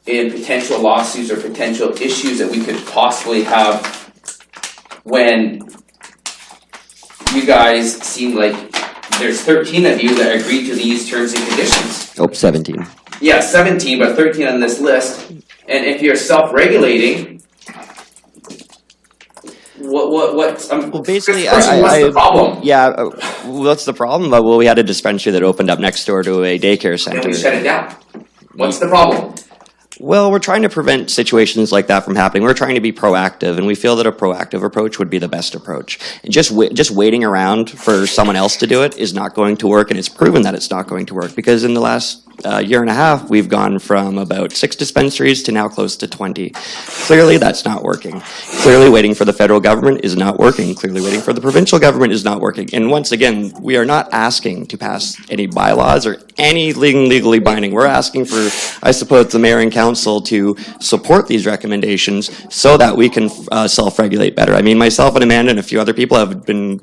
in potential lawsuits or potential issues that we could possibly have when you guys seem like there's 13 of you that agreed to these terms and conditions. Oh, 17. Yeah, 17, but 13 on this list. And if you're self-regulating, what's well, basically, what's the problem? Yeah, what's the problem? Well, we had a dispensary that opened up next door to a daycare center. And we shut it down. What's the problem? Well, we're trying to prevent situations like that from happening. We're trying to be proactive, and we feel that a proactive approach would be the best approach. And just waiting around for someone else to do it is not going to work, and it's proven that it's not going to work, because in the last year and a half, we've gone from about 6 dispensaries to now close to 20. Clearly, that's not working. Clearly, waiting for the federal government is not working. Clearly, waiting for the provincial government is not working. And once again, we are not asking to pass any bylaws or anything legally binding. We're asking for, I suppose, the mayor and council to support these recommendations so that we can self-regulate better. I mean, myself and Amanda and a few other people have been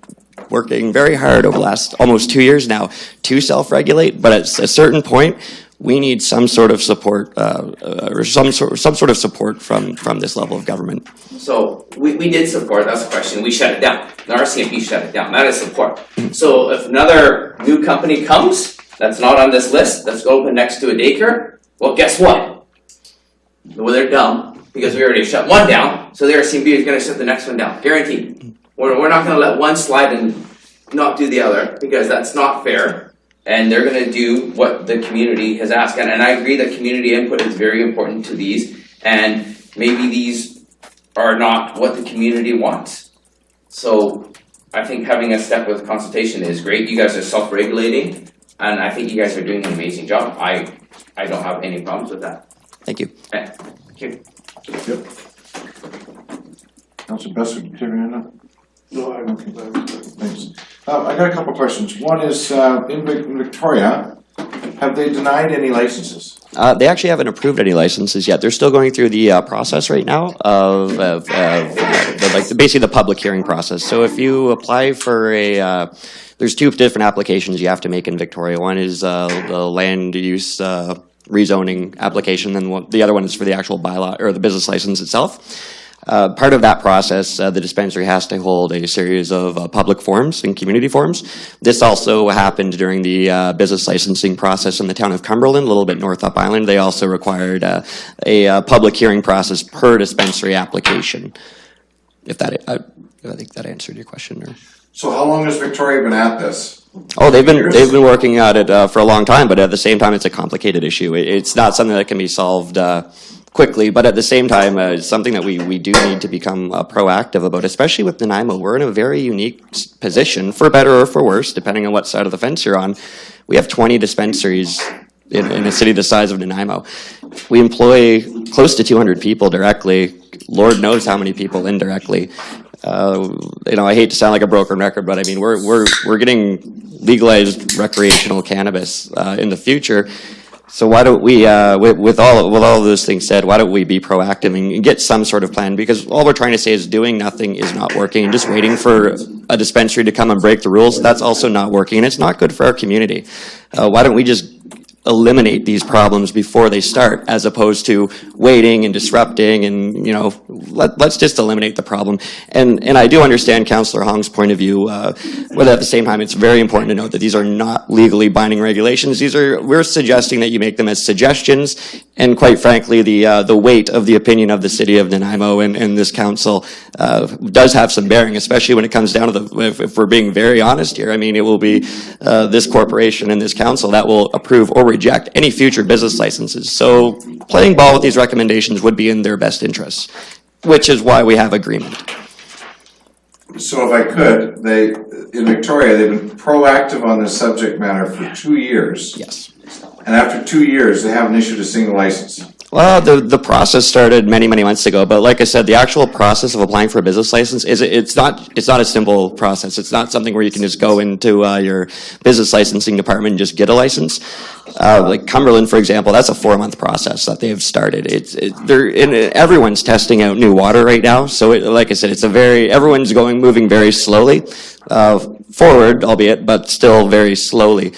working very hard over the last almost 2 years now to self-regulate, but at a certain point, we need some sort of support, or some sort of support from this level of government. So we did support, that's the question, we shut it down. The RCMP shut it down, that is support. So if another new company comes, that's not on this list, that's open next to a daycare, well, guess what? Well, they're dumb, because we already shut one down, so the RCMP is gonna shut the next one down, guaranteed. We're not gonna let one slide and not do the other, because that's not fair. And they're gonna do what the community has asked. And I agree that community input is very important to these, and maybe these are not what the community wants. So I think having a step with consultation is great. You guys are self-regulating, and I think you guys are doing an amazing job. I don't have any problems with that. Thank you. Okay. Thank you. Yep. Councilor Besser, do you have your hand up? No, I don't. Thanks. I got a couple of questions. One is, in Victoria, have they denied any licenses? They actually haven't approved any licenses yet. They're still going through the process right now of basically the public hearing process. So if you apply for there's 2 different applications you have to make in Victoria. One is the land use rezoning application, and the other one is for the actual bylaw or the business license itself. Part of that process, the dispensary has to hold a series of public forums and community forums. This also happened during the business licensing process in the town of Cumberland, a little bit north up island. They also required a public hearing process per dispensary application. If that, I think that answered your question. Or So how long has Victoria been at this? Oh, they've been working at it for a long time, but at the same time, it's a complicated issue. It's not something that can be solved quickly, but at the same time, it's something that we do need to become proactive about, especially with Nanaimo. We're in a very unique position, for better or for worse, depending on what side of the fence you're on. We have 20 dispensaries in a city the size of Nanaimo. We employ close to 200 people directly. Lord knows how many people indirectly. I hate to sound like a broken record, but I mean, we're getting legalized recreational cannabis in the future. So why don't we, with all of those things said, why don't we be proactive and get some sort of plan? Because all we're trying to say is doing nothing is not working, and just waiting for a dispensary to come and break the rules, that's also not working, and it's not good for our community. Why don't we just eliminate these problems before they start, as opposed to waiting and disrupting, and let's just eliminate the problem. And I do understand Councillor Hong's point of view, but at the same time, it's very important to note that these are not legally binding regulations. We're suggesting that you make them as suggestions, and quite frankly, the weight of the opinion of the city of Nanaimo and this council does have some bearing, especially when it comes down to if we're being very honest here. I mean, it will be this corporation and this council that will approve or reject any future business licenses. So playing ball with these recommendations would be in their best interests, which is why we have agreement. So if I could, in Victoria, they've been proactive on this subject matter for 2 years. Yes. And after 2 years, they haven't issued a single license. Well, the process started many months ago, but like I said, the actual process of applying for a business license it's not a simple process. It's not something where you can just go into your business licensing department and just get a license. Like Cumberland, for example, that's a 4-month process that they've started. Everyone's testing out new water right now, so like I said, everyone's moving very slowly forward, albeit, but still very slowly.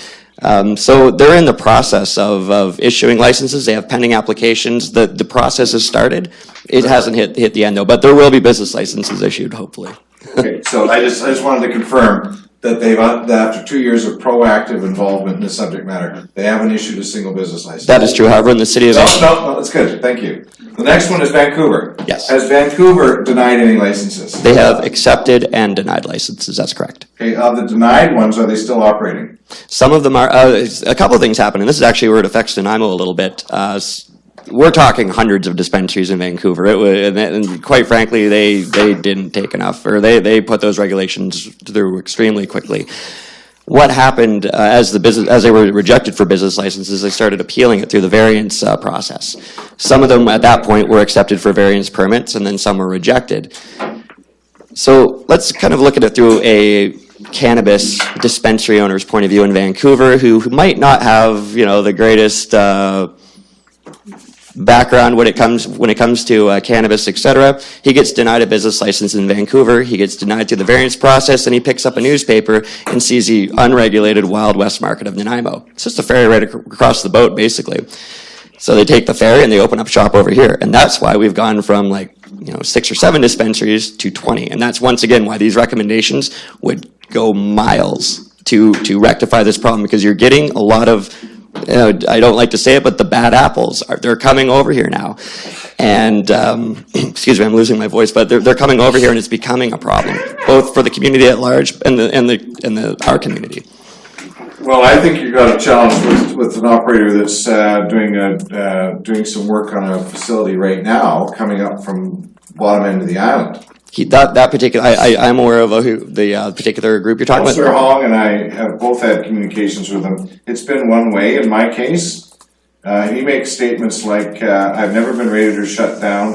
So they're in the process of issuing licenses. They have pending applications. The process has started. It hasn't hit the end though, but there will be business licenses issued, hopefully. Okay, so I just wanted to confirm that that after 2 years of proactive involvement in this subject matter, they haven't issued a single business license. That is true. However, in the city of No, that's good. Thank you. The next one is Vancouver. Yes. Has Vancouver denied any licenses? They have accepted and denied licenses. That's correct. Okay, of the denied ones, are they still operating? Some of them are. A couple of things happen, and this is actually where it affects Nanaimo a little bit. we're talking hundreds of dispensaries in Vancouver. And quite frankly, they didn't take enough, or they put those regulations through extremely quickly. What happened as they were rejected for business licenses, they started appealing it through the variance process. Some of them at that point were accepted for variance permits, and then some were rejected. So let's kind of look at it through a cannabis dispensary owner's point of view in Vancouver, who might not have, the greatest background when it comes to cannabis, etc. He gets denied a business license in Vancouver. He gets denied through the variance process, and he picks up a newspaper and sees the unregulated Wild West market of Nanaimo. It's just a ferry right across the boat, basically. So they take the ferry and they open up shop over here, and that's why we've gone from 6 or 7 dispensaries to 20, and that's once again why these recommendations would go miles to rectify this problem, because you're getting a lot of, I don't like to say it, but the bad apples they're coming over here now, and excuse me, I'm losing my voice, but they're coming over here, and it's becoming a problem both for the community at large and our community. Well, I think you've got a challenge with an operator that's doing some work on a facility right now, coming up from bottom end of the island. That particular, I'm aware of the particular group you're talking about. Councillor Hong and I have both had communications with him. It's been one way in my case. He makes statements like, I've never been raided or shut down.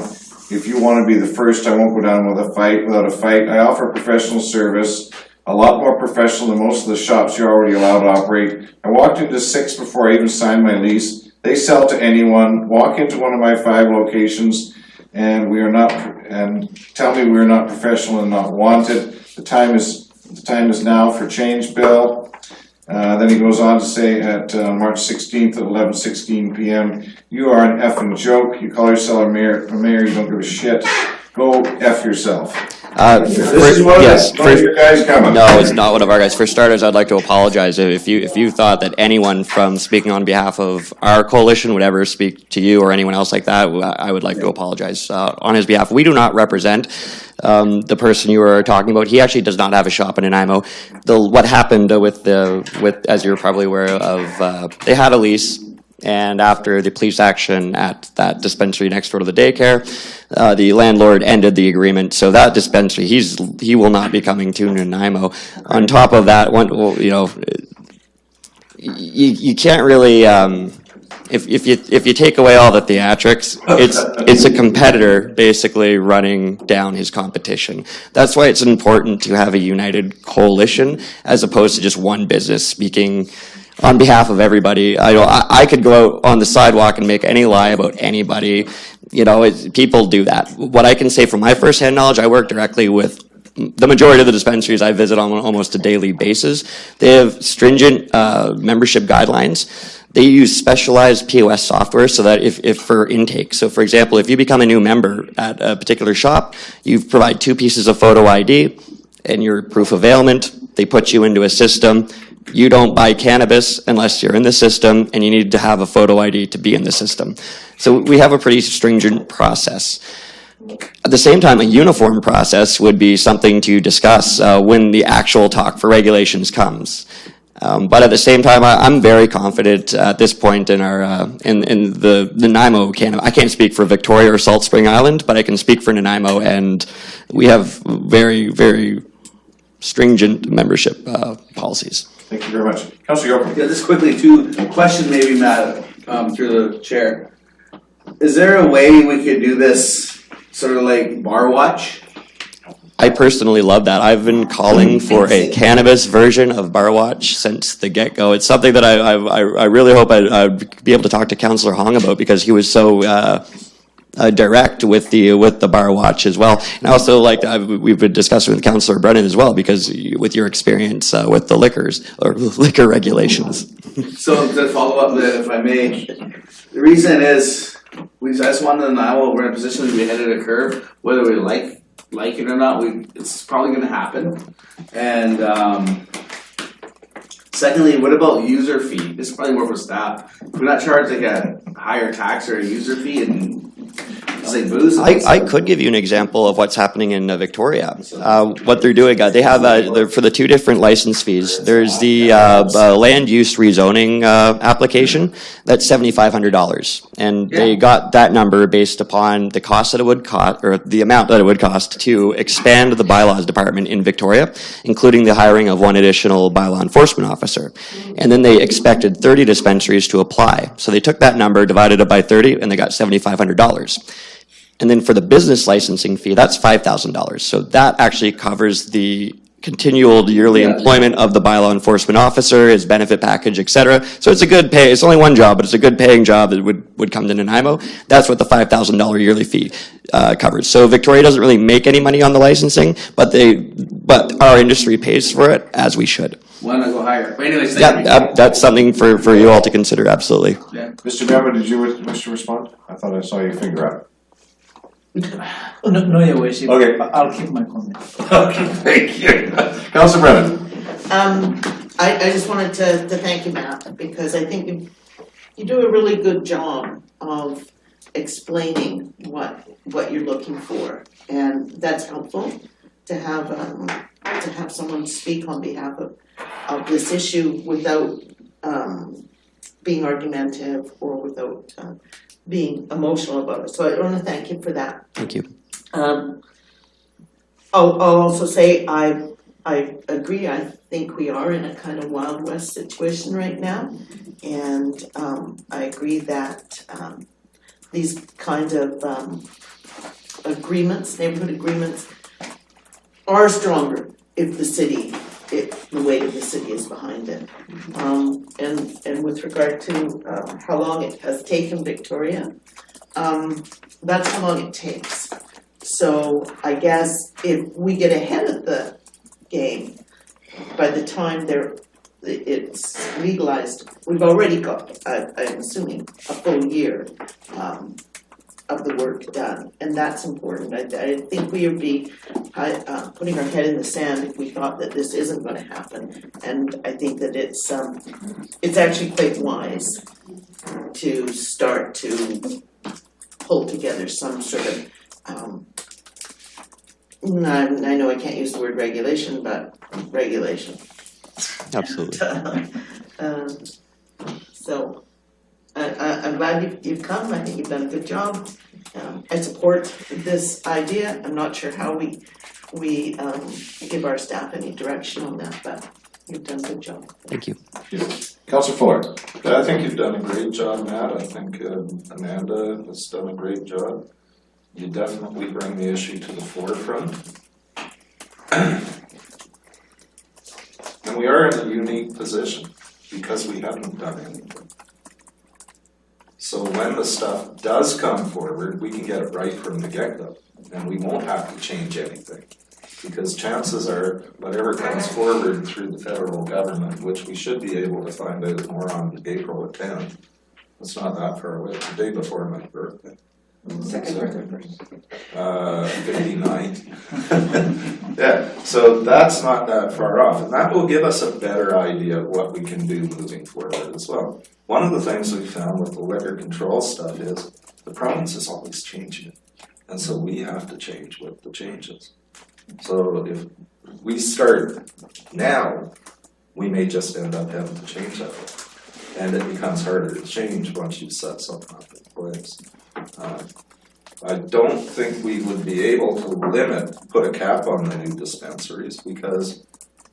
If you want to be the first, I won't go down without a fight. I offer professional service, a lot more professional than most of the shops you're already allowed to operate. I walked into 6 before I even signed my lease. They sell to anyone. Walk into one of my 5 locations and tell me we're not professional and not wanted. The time is now for change, Bill. Then he goes on to say at March 16th at 11:16 p.m., you are an effing joke. You call yourself a mayor, you don't give a shit. Go F yourself. This is one of your guys coming. No, it's not one of our guys. For starters, I'd like to apologize if you thought that anyone from speaking on behalf of our coalition would ever speak to you or anyone else like that. I would like to apologize on his behalf. We do not represent the person you were talking about. He actually does not have a shop in Nanaimo. What happened with as you're probably aware of, they had a lease. And after the police action at that dispensary next door to the daycare, the landlord ended the agreement. So that dispensary, he will not be coming to Nanaimo. On top of that, you can't really, if you take away all the theatrics, it's a competitor basically running down his competition. That's why it's important to have a united coalition as opposed to just one business speaking on behalf of everybody. I could go out on the sidewalk and make any lie about anybody. People do that. What I can say from my firsthand knowledge, I work directly with the majority of the dispensaries I visit on almost a daily basis. They have stringent membership guidelines. They use specialized POS software so that if for intake. So for example, if you become a new member at a particular shop, you provide 2 pieces of photo ID and your proof of ailment. They put you into a system. You don't buy cannabis unless you're in the system, and you need to have a photo ID to be in the system. So we have a pretty stringent process. At the same time, a uniform process would be something to discuss when the actual talk for regulations comes. But at the same time, I'm very confident at this point in our in the Nanaimo cannabis. I can't speak for Victoria or Salt Spring Island, but I can speak for Nanaimo, and we have very, very stringent membership policies. Thank you very much. Councillor Yoakum. Yeah, just quickly, 2 question maybe, Matt, through the chair. Is there a way we could do this sort of like bar watch? I personally love that. I've been calling for a cannabis version of Bar Watch since the get-go. It's something that I really hope I'd be able to talk to Councillor Hong about, because he was so direct with the Bar Watch as well. And I also we've been discussing with Councillor Brennan as well, because with your experience with the liquor regulations. So to follow up, if I may, the reason is I just wanted to know we're in a position to be ahead of the curve, whether we like it or not. It's probably going to happen. And secondly, what about user fee? This is probably more for staff. If we're not charged like a higher tax or a user fee, and Say booze. I could give you an example of what's happening in Victoria. What they're doing, they have for the two different license fees. There's the land use rezoning application. That's $7,500, and they got that number based upon the cost that it would cost, or the amount that it would cost to expand the bylaws department in Victoria, including the hiring of one additional bylaw enforcement officer. And then they expected 30 dispensaries to apply. So they took that number, divided it by 30, and they got $7,500. And then for the business licensing fee, that's $5,000. So that actually covers the continual yearly employment of the bylaw enforcement officer, his benefit package, et cetera. So it's a good pay. It's only one job, but it's a good paying job that would come to Nanaimo. That's what the $5,000 yearly fee covers. So Victoria doesn't really make any money on the licensing, but our industry pays for it, as we should. Why not go higher? But anyways, That's something for you all to consider, absolutely. Yeah. Mr. Bama, did you wish to respond? I thought I saw your finger up. No, Your Worship. Okay. I'll keep my comment. Okay, thank you. Councilor Brennan. I just wanted to thank you, Matt, because I think you do a really good job of explaining what you're looking for, and that's helpful to have someone speak on behalf of this issue without being argumentative or without being emotional about it. So I want to thank you for that. Thank you. I'll also say I agree. I think we are in a kind of Wild West situation right now, and I agree that these kind of agreements, neighborhood agreements, are stronger if the weight of the city is behind it. And with regard to how long it has taken Victoria, that's how long it takes. So I guess if we get ahead of the game, by the time it's legalized, we've already got, I'm assuming, a full year of the work done, and that's important. I think we would be putting our head in the sand if we thought that this isn't going to happen, and I think that it's actually quite wise to start to pull together some sort of I know I can't use the word regulation, but regulation. Absolutely. So I'm glad you've come. I think you've done a good job. I support this idea. I'm not sure how we give our staff any direction on that, but you've done a good job. Thank you. Councilor Fuller. I think you've done a great job, Matt. I think Amanda has done a great job. You definitely bring the issue to the forefront. And we are in a unique position because we haven't done anything. So when the stuff does come forward, we can get it right from the get-go, and we won't have to change anything. Because chances are, whatever comes forward through the federal government, which we should be able to find out more on April 10th, it's not that far away, the day before my birthday. Second birthday. 59. Yeah, so that's not that far off, and that will give us a better idea of what we can do moving forward as well. One of the things we found with the liquor control stuff is the province is always changing, and so we have to change with the changes. So if we start now, we may just end up having to change that, and it becomes harder to change once you set something up in place. I don't think we would be able to put a cap on the new dispensaries because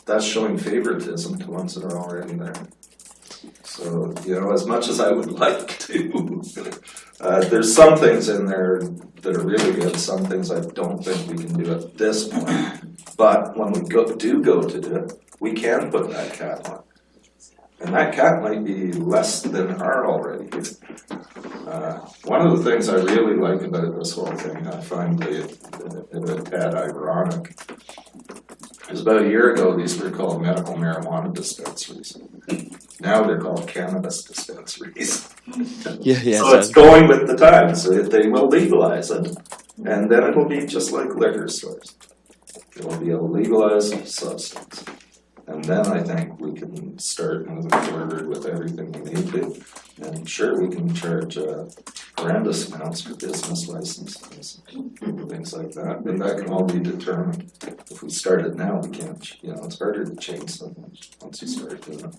that's showing favoritism to ones that are already there. So, as much as I would like to, there's some things in there that are really good, some things I don't think we can do at this point. But when we do go to do it, we can put that cap on. And that cap might be less than are already. One of the things I really like about this whole thing, I find it a tad ironic, is about a year ago these were called medical marijuana dispensaries. Now they're called cannabis dispensaries. Yeah. So it's going with the times. They will legalize it, and then it'll be just like liquor stores. It'll be a legalized substance. And then I think we can start moving forward with everything we need to. And sure, we can charge horrendous amounts for business licenses, things like that. And that can all be determined. If we started now, we can't, it's harder to change them once you start doing it.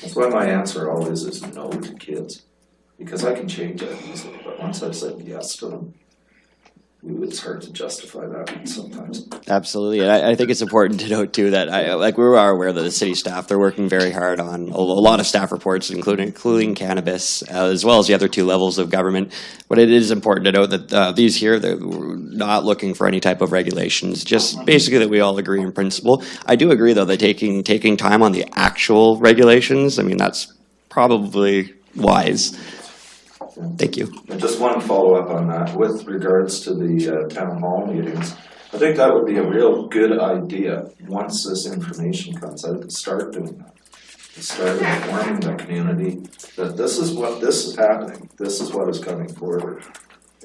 That's why my answer always is no to kids. Because I can change that easily, but once I've said yes to them, it's hard to justify that sometimes. Absolutely, and I think it's important to note too that we are aware that the city staff, they're working very hard on a lot of staff reports, including cannabis, as well as the other two levels of government. But it is important to note that these here, they're not looking for any type of regulations, just basically that we all agree in principle. I do agree though that taking time on the actual regulations, I mean, that's probably wise. Thank you. And just one follow-up on that with regards to the town hall meetings. I think that would be a real good idea once this information comes out to start doing that. To start informing the community that this is happening, this is what is coming forward.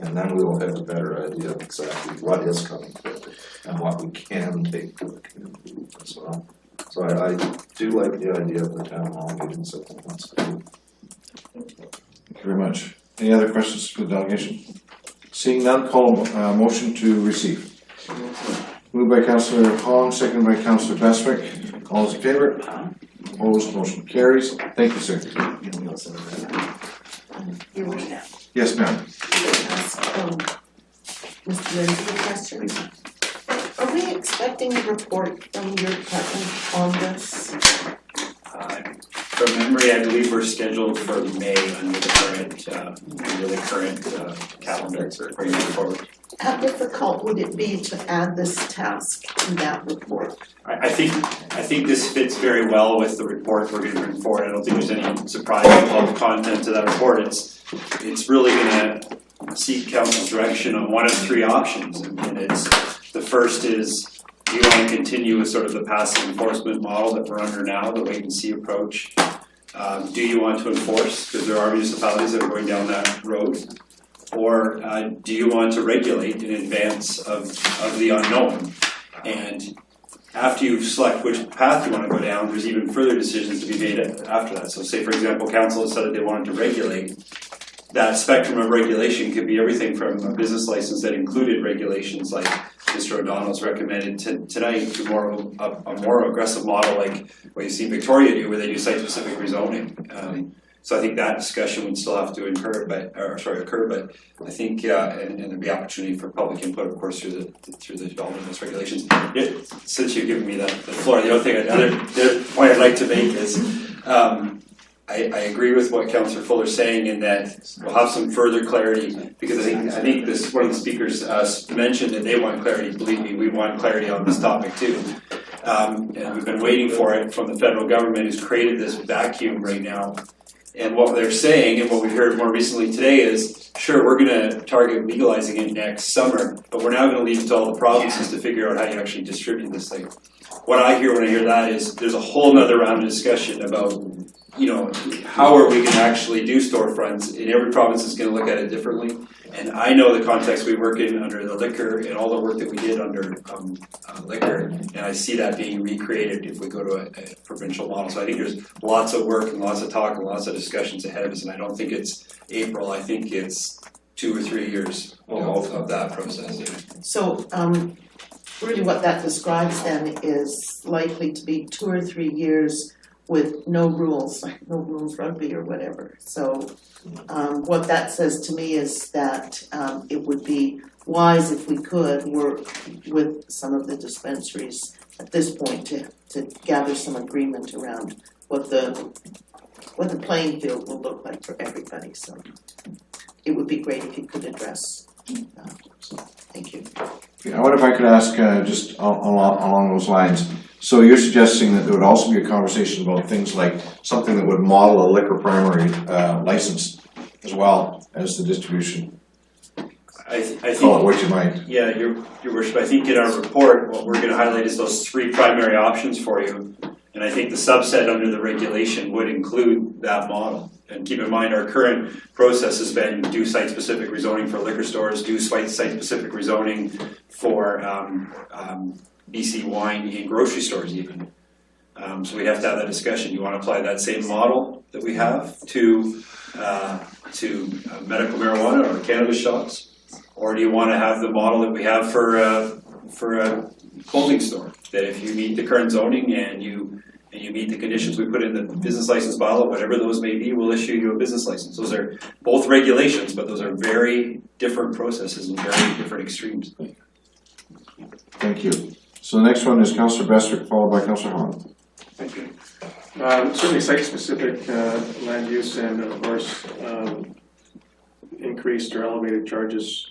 And then we will have a better idea of exactly what is coming forward and what we can take to the community as well. So I do like the idea of the town hall meetings that one wants to do. Thank you very much. Any other questions for the delegation? Seeing none, call motion to receive. Moved by Councillor Hong, seconded by Councillor Bestwick. All those in favor? Opposed, motion carries. Thank you, sir. Yes, ma'am. Mr. Lindsay, a question. Are we expecting a report from your department on this? From memory, I believe we're scheduled for May under the current calendar for you forward. How difficult would it be to add this task to that report? I think this fits very well with the report we're going to bring forward. I don't think there's any surprise about the content of that report. It's really going to seek council's direction on one of three options, and it's the first is, do you want to continue with sort of the passive enforcement model that we're under now, the wait and see approach? Do you want to enforce, because there are municipalities that are going down that road? Or do you want to regulate in advance of the unknown? And after you select which path you want to go down, there's even further decisions to be made after that. So say, for example, council has said that they wanted to regulate. That spectrum of regulation could be everything from a business license that included regulations like Mr. O'Donnell's recommended tonight to a more aggressive model like what you see Victoria do, where they do site-specific rezoning. So I think that discussion would still have to occur, but I think and there'd be opportunity for public input, of course, through the development of those regulations. Since you've given me the floor, the other point I'd like to make is. I agree with what Councillor Fuller's saying in that we'll have some further clarity, because I think this one of the speakers mentioned that they want clarity. Believe me, we want clarity on this topic too. And we've been waiting for it from the federal government, who's created this vacuum right now. And what they're saying, and what we've heard more recently today is, sure, we're going to target legalizing it next summer, but we're now going to leave it to all the provinces to figure out how you actually distribute this thing. What I hear when I hear that is there's a whole nother round of discussion about, how are we going to actually do storefronts, and every province is going to look at it differently. And I know the context we work in under the liquor and all the work that we did under liquor, and I see that being recreated if we go to a provincial model. So I think there's lots of work and lots of talk and lots of discussions ahead of us, and I don't think it's April, I think it's 2 or 3 years of that process. So really what that describes then is likely to be 2 or 3 years with no rules, like no rules rugby or whatever. So what that says to me is that it would be wise if we could work with some of the dispensaries at this point to gather some agreement around what the playing field will look like for everybody. So it would be great if you could address that. So thank you. I wonder if I could ask just along those lines. So you're suggesting that there would also be a conversation about things like something that would model a liquor primary license as well as the distribution? I think, call it what you might. Yeah, Your Worship, I think in our report, what we're going to highlight is those 3 primary options for you. And I think the subset under the regulation would include that model. And keep in mind, our current process has been do site-specific rezoning for liquor stores, do site-specific rezoning for BC wine in grocery stores even. So we'd have to have that discussion. You want to apply that same model that we have to to medical marijuana or cannabis shops? Or do you want to have the model that we have for a clothing store? That if you meet the current zoning and you meet the conditions we put in the business license bylaw, whatever those may be, we'll issue you a business license. Those are both regulations, but those are very different processes and very different extremes. Thank you. So the next one is Councillor Bestwick, followed by Councillor Hahn. Thank you. Certainly site-specific land use and of course increased or elevated charges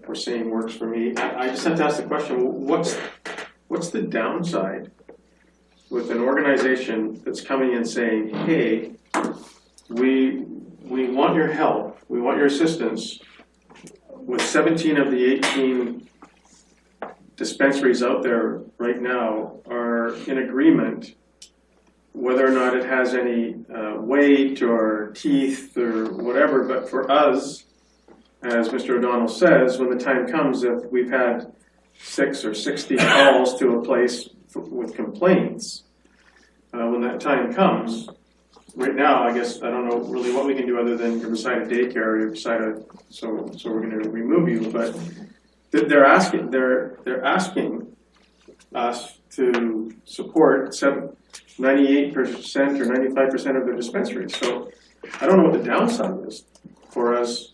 for saying works for me. I just have to ask the question, what's the downside with an organization that's coming and saying, hey, we want your help, we want your assistance with 17 of the 18 dispensaries out there right now are in agreement, whether or not it has any weight or teeth or whatever, but for us, as Mr. O'Donnell says, when the time comes, if we've had 6 or 60 calls to a place with complaints, when that time comes, right now, I guess, I don't know really what we can do other than you're beside a daycare, or you're beside a, so we're gonna remove you, but they're asking us to support 98% or 95% of their dispensaries. So I don't know what the downside is for us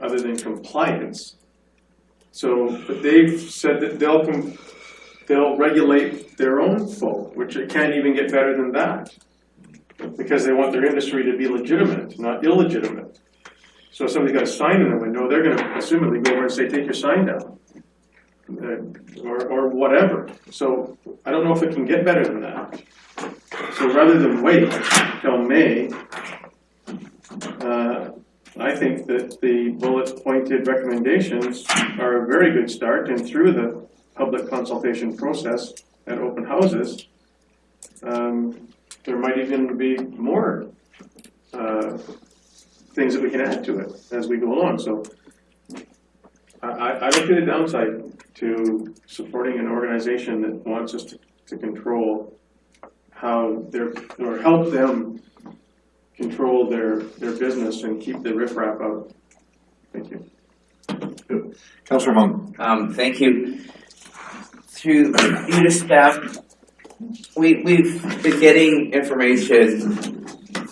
other than compliance. So, but they've said that they'll regulate their own folk, which it can't even get better than that, because they want their industry to be legitimate, not illegitimate. So if somebody's got a sign in the window, they're going to assumedly go over and say, take your sign down, or whatever. So I don't know if it can get better than that. So rather than wait till May, I think that the bullet-pointed recommendations are a very good start, and through the public consultation process at open houses, there might even be more things that we can add to it as we go along. So I don't see the downside to supporting an organization that wants us to control how or help them control their business and keep the riffraff out. Thank you. Councillor Hung. Thank you. Through you to staff, we've been getting information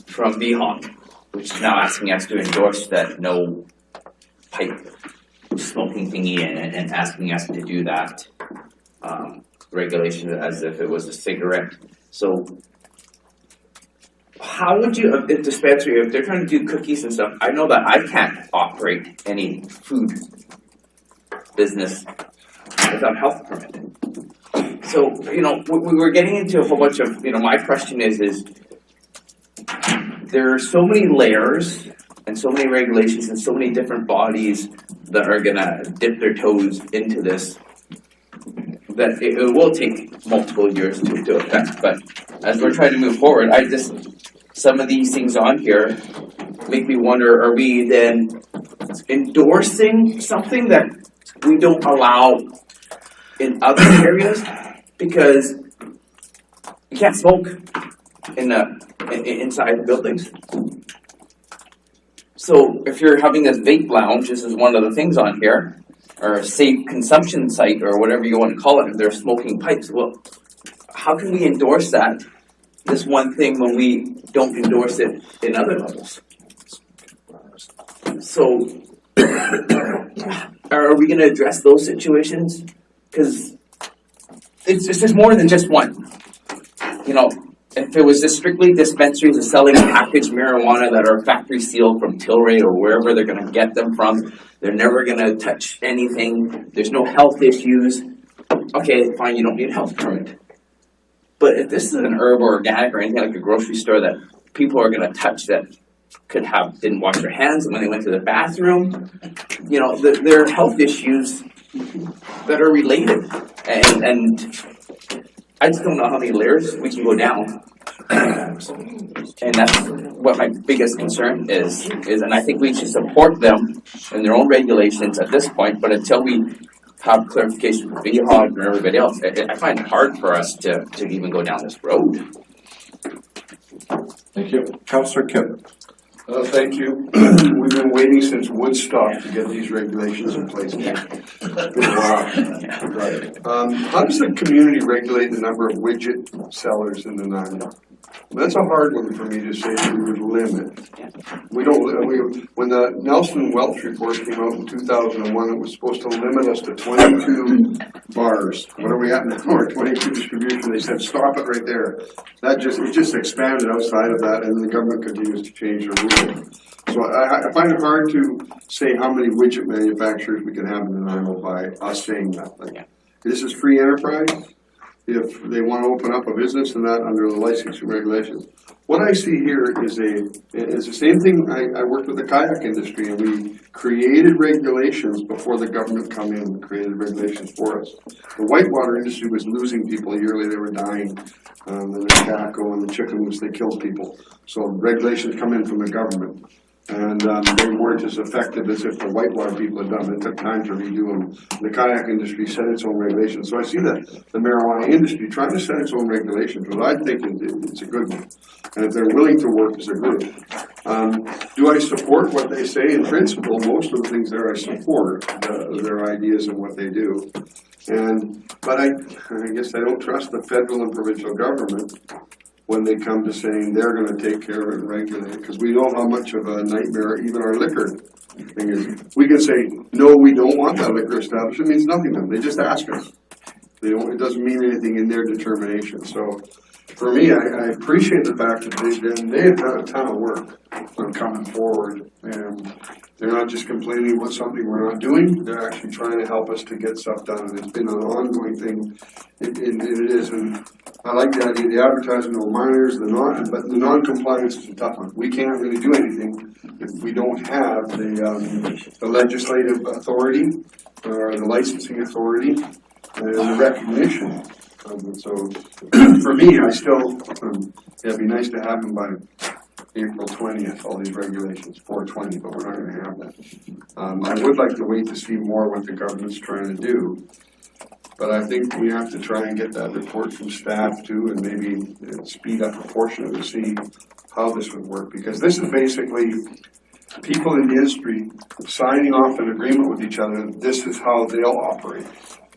from VHOC, which is now asking us to endorse that no pipe smoking thingy and asking us to do that regulation as if it was a cigarette. So how would you, a dispensary, if they're trying to do cookies and stuff, I know that I can't operate any food business without health permit. So, we were getting into a whole bunch of, my question is there are so many layers and so many regulations and so many different bodies that are gonna dip their toes into this that it will take multiple years to affect. But as we're trying to move forward, some of these things on here make me wonder, are we then endorsing something that we don't allow in other areas? Because you can't smoke inside the buildings. So if you're having this vape lounge, this is one of the things on here, or a safe consumption site, or whatever you want to call it, if they're smoking pipes, well, how can we endorse that, this one thing, when we don't endorse it in other levels? So are we going to address those situations? Because there's more than just one. If it was just strictly dispensaries of selling packaged marijuana that are factory sealed from Tilray or wherever they're going to get them from, they're never going to touch anything, there's no health issues, okay, fine, you don't need a health permit. But if this is an herb or organic or anything like a grocery store that people are going to touch that didn't wash their hands when they went to the bathroom, there are health issues that are related. And I just don't know how many layers we can go down. And that's what my biggest concern is, and I think we should support them in their own regulations at this point, but until we have clarification from VHOG and everybody else, I find it hard for us to even go down this road. Thank you. Councillor Kipp. Thank you. We've been waiting since Woodstock to get these regulations in place. It's been a while. Right. How does the community regulate the number of widget sellers in the Nile? That's a hard one for me to say that we would limit. When the Nelson Welch report came out in 2001, it was supposed to limit us to 22 bars. What are we at now? 22 distribution. They said, stop it right there. It just expanded outside of that, and the government continues to change the rules. So I find it hard to say how many widget manufacturers we can have in the Nile by us saying that. Like, this is free enterprise. If they want to open up a business and that under the licensing regulations. What I see here is the same thing. I worked with the kayak industry, and we created regulations before the government come in and created regulations for us. The whitewater industry was losing people yearly. They were dying. The tobacco and the chicken moose, they killed people. So regulations come in from the government. And they weren't as effective as if the whitewater people had done. It took time to redo them. The kayak industry set its own regulations. So I see that the marijuana industry trying to set its own regulations, but I think it's a good one. And if they're willing to work as a group. Do I support what they say in principle? Most of the things there I support, their ideas and what they do. But I guess I don't trust the federal and provincial government when they come to saying they're going to take care of it and regulate it, because we know how much of a nightmare even our liquor thing is. We can say, no, we don't want that liquor establishment. It means nothing to them. They just ask us. It doesn't mean anything in their determination. So for me, I appreciate the fact that they've done a ton of work on coming forward, and they're not just complaining about something we're not doing. They're actually trying to help us to get stuff done, and it's been an ongoing thing. It is, and I like the idea of the advertising, no minors, but the non-compliance is a tough one. We can't really do anything if we don't have the legislative authority or the licensing authority and the recognition. So for me, it'd be nice to have them by April 20th, all these regulations, 420, but we're not going to have that. I would like to wait to see more what the government's trying to do. But I think we have to try and get that report from staff too, and maybe speed up a portion of it to see how this would work. Because this is basically people in the industry signing off an agreement with each other. This is how they'll operate.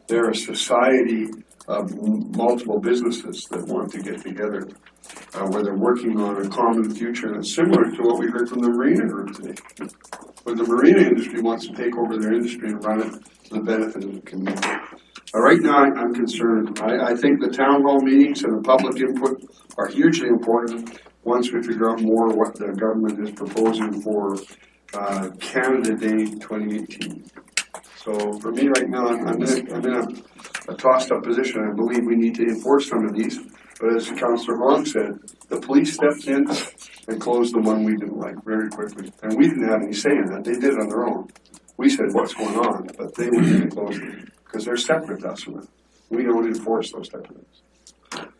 They're a society of multiple businesses that want to get together, where they're working on a common future. And it's similar to what we heard from the marina group today, where the marina industry wants to take over their industry and run it to the benefit of the community. Right now, I'm concerned. I think the town hall meetings and the public input are hugely important once we figure out more what the government is proposing for Canada Day 2018. So for me right now, I'm in a tossed up position. I believe we need to enforce some of these. But as Councillor Hong said, the police stepped in and closed the one we didn't like very quickly. And we didn't have any say in that. They did it on their own. We said what's going on, but they didn't close it because they're separate to us from it. We don't enforce those type of things.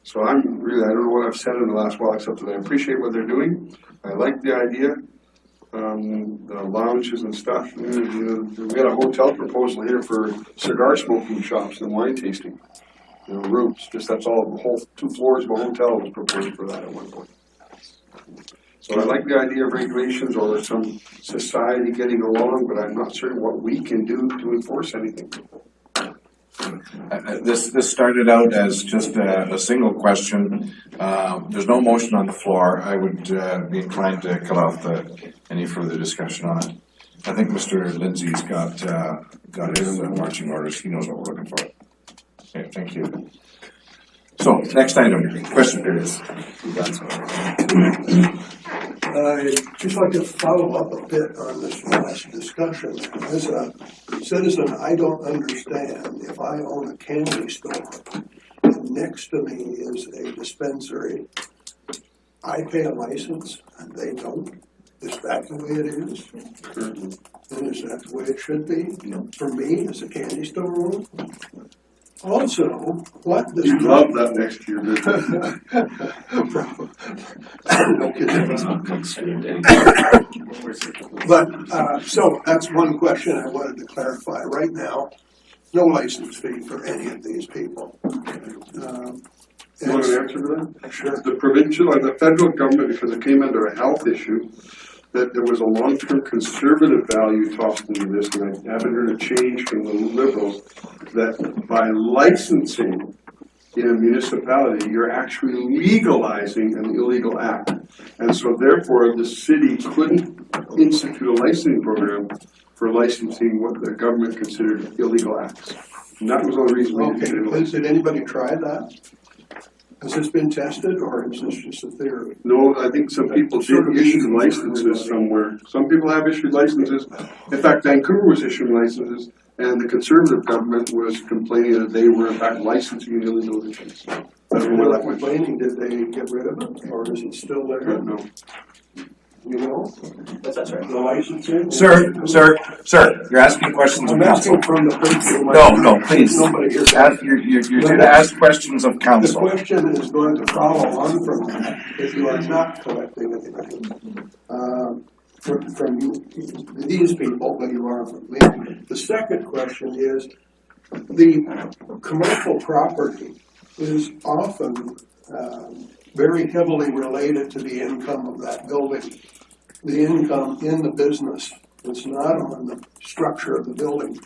So I don't know what I've said in the last while except that I appreciate what they're doing. I like the idea. The lounges and stuff. We had a hotel proposal here for cigar smoking shops and wine tasting. Rooms. That's all. The whole 2 floors of a hotel was proposed for that at one point. So I like the idea of regulations or some society getting along, but I'm not certain what we can do to enforce anything. This started out as just a single question. There's no motion on the floor. I would be inclined to cut off any further discussion on it. I think Mr. Lindsay's got his marching orders. He knows what we're looking for. Okay, thank you. So, next item, question periods. I'd just like to follow up a bit on this last discussion. As a citizen, I don't understand if I own a candy store and next to me is a dispensary, I pay a license and they don't. Is that the way it is? And is that the way it should be? For me, as a candy store owner? Also, what does... You love that next year, But, so that's one question I wanted to clarify. Right now, no license fee for any of these people. You want an answer to that? Sure. The provincial and the federal government, because it came under a health issue, that there was a long-term conservative value tossed into this, and I haven't heard a change from the Liberals, that by licensing in a municipality, you're actually legalizing an illegal act. And so therefore, the city couldn't institute a licensing program for licensing what the government considered illegal acts. And that was the only reason we didn't do it. Did anybody try that? Has this been tested, or is this just a theory? No, I think some people did issue licenses somewhere. Some people have issued licenses. In fact, Vancouver was issuing licenses, and the Conservative government was complaining that they were in fact licensing illegal things. When I'm complaining, did they get rid of it, or is it still there? No. You know? That's right. The licensing? Sir, you're asking questions of I'm asking council. from the person. No, please. Nobody here. You're here to ask questions of The council. question is going to follow on from that if you are not collecting anything from these people, but you are from me. The second question is, the commercial property is often very heavily related to the income of that building. The income in the business is not on the structure of the building.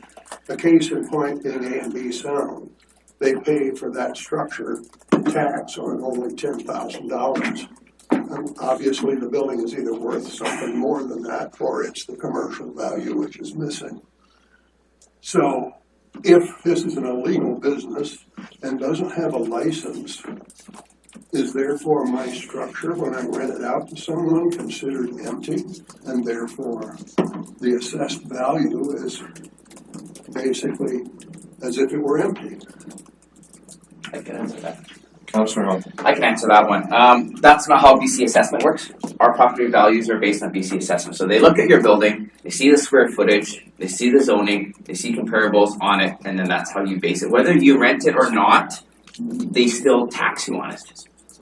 A case in point being A and B Sound. They pay for that structure tax on only $10,000. Obviously, the building is either worth something more than that, or it's the commercial value which is missing. So, if this is an illegal business and doesn't have a license, is therefore my structure, when I rent it out to someone, considered empty, and therefore the assessed value is basically as if it were empty? I can answer that. Councillor Hunt. I can answer that one. That's not how BC assessment works. Our property values are based on BC assessment. So they look at your building, they see the square footage, they see the zoning, they see comparables on it, and then that's how you base it. Whether you rent it or not, they still tax you on it.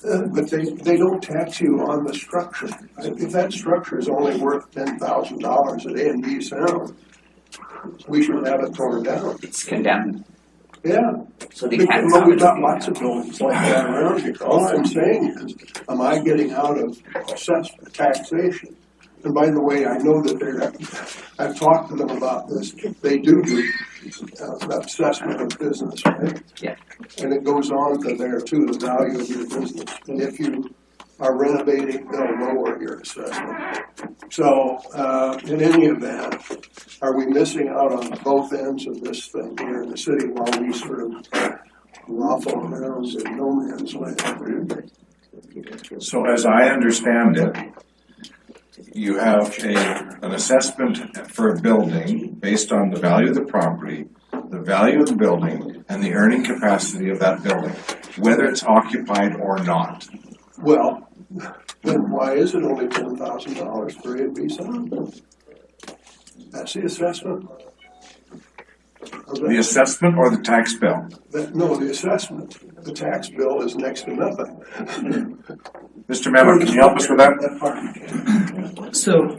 But they don't tax you on the structure. If that structure is only worth $10,000 at A and B Sound, we should have it torn down. It's condemned. Yeah. So they can't But we've got salvage lots of buildings like that around here. All I'm saying is, am I getting out of taxation? And by the way, I know that I've talked to them about this. They do assessment of business, right? Yeah. And it goes on to there too, the value of your business. And if you are renovating, they'll lower your assessment. So, in any event, are we missing out on both ends of this thing here in the city while we sort of waffle around in no man's land? So as I understand it, you have an assessment for a building based on the value of the property, the value of the building, and the earning capacity of that building, whether it's occupied or not. Well, then why is it only $10,000 for A and B Sound? That's the assessment. The assessment or the tax bill? No, the assessment. The tax bill is next to nothing. Mr. Memo, can you help us with that? So,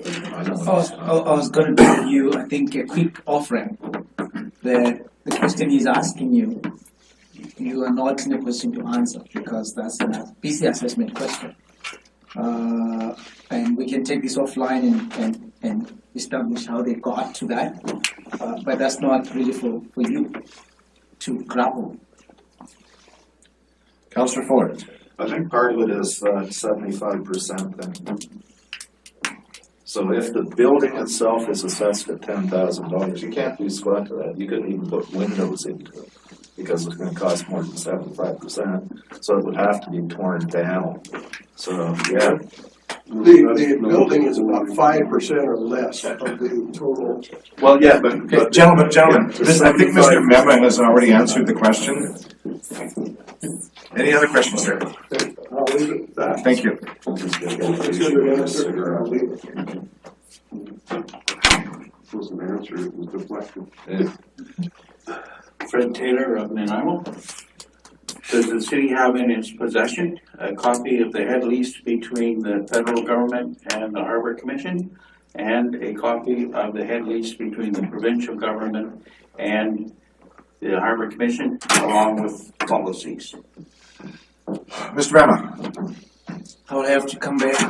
I was going to give you, I think, a quick offering. The question he's asking you, you are not in a position to answer because that's a PC assessment question. And we can take this offline and establish how they got to that. But that's not really for you to grapple. Councillor Fuller. I think part of it is 75% then. So if the building itself is assessed at $10,000, you can't do squat to that. You couldn't even put windows into it because it's going to cost more than 75%. So it would have to be torn down. So yeah. The building is about 5% or less of the total. Well, yeah, but Okay, gentlemen, I think Mr. Memo has already answered the question. Any other questions, sir? I'll leave it at that. Thank you. Wasn't answered, it was deflected. Fred Taylor of Nanaimo. Does the city have in its possession a copy of the head lease between the federal government and the Harbor Commission, and a copy of the head lease between the provincial government and the Harbor Commission, along with policies? Mr. Memo. I will have to come back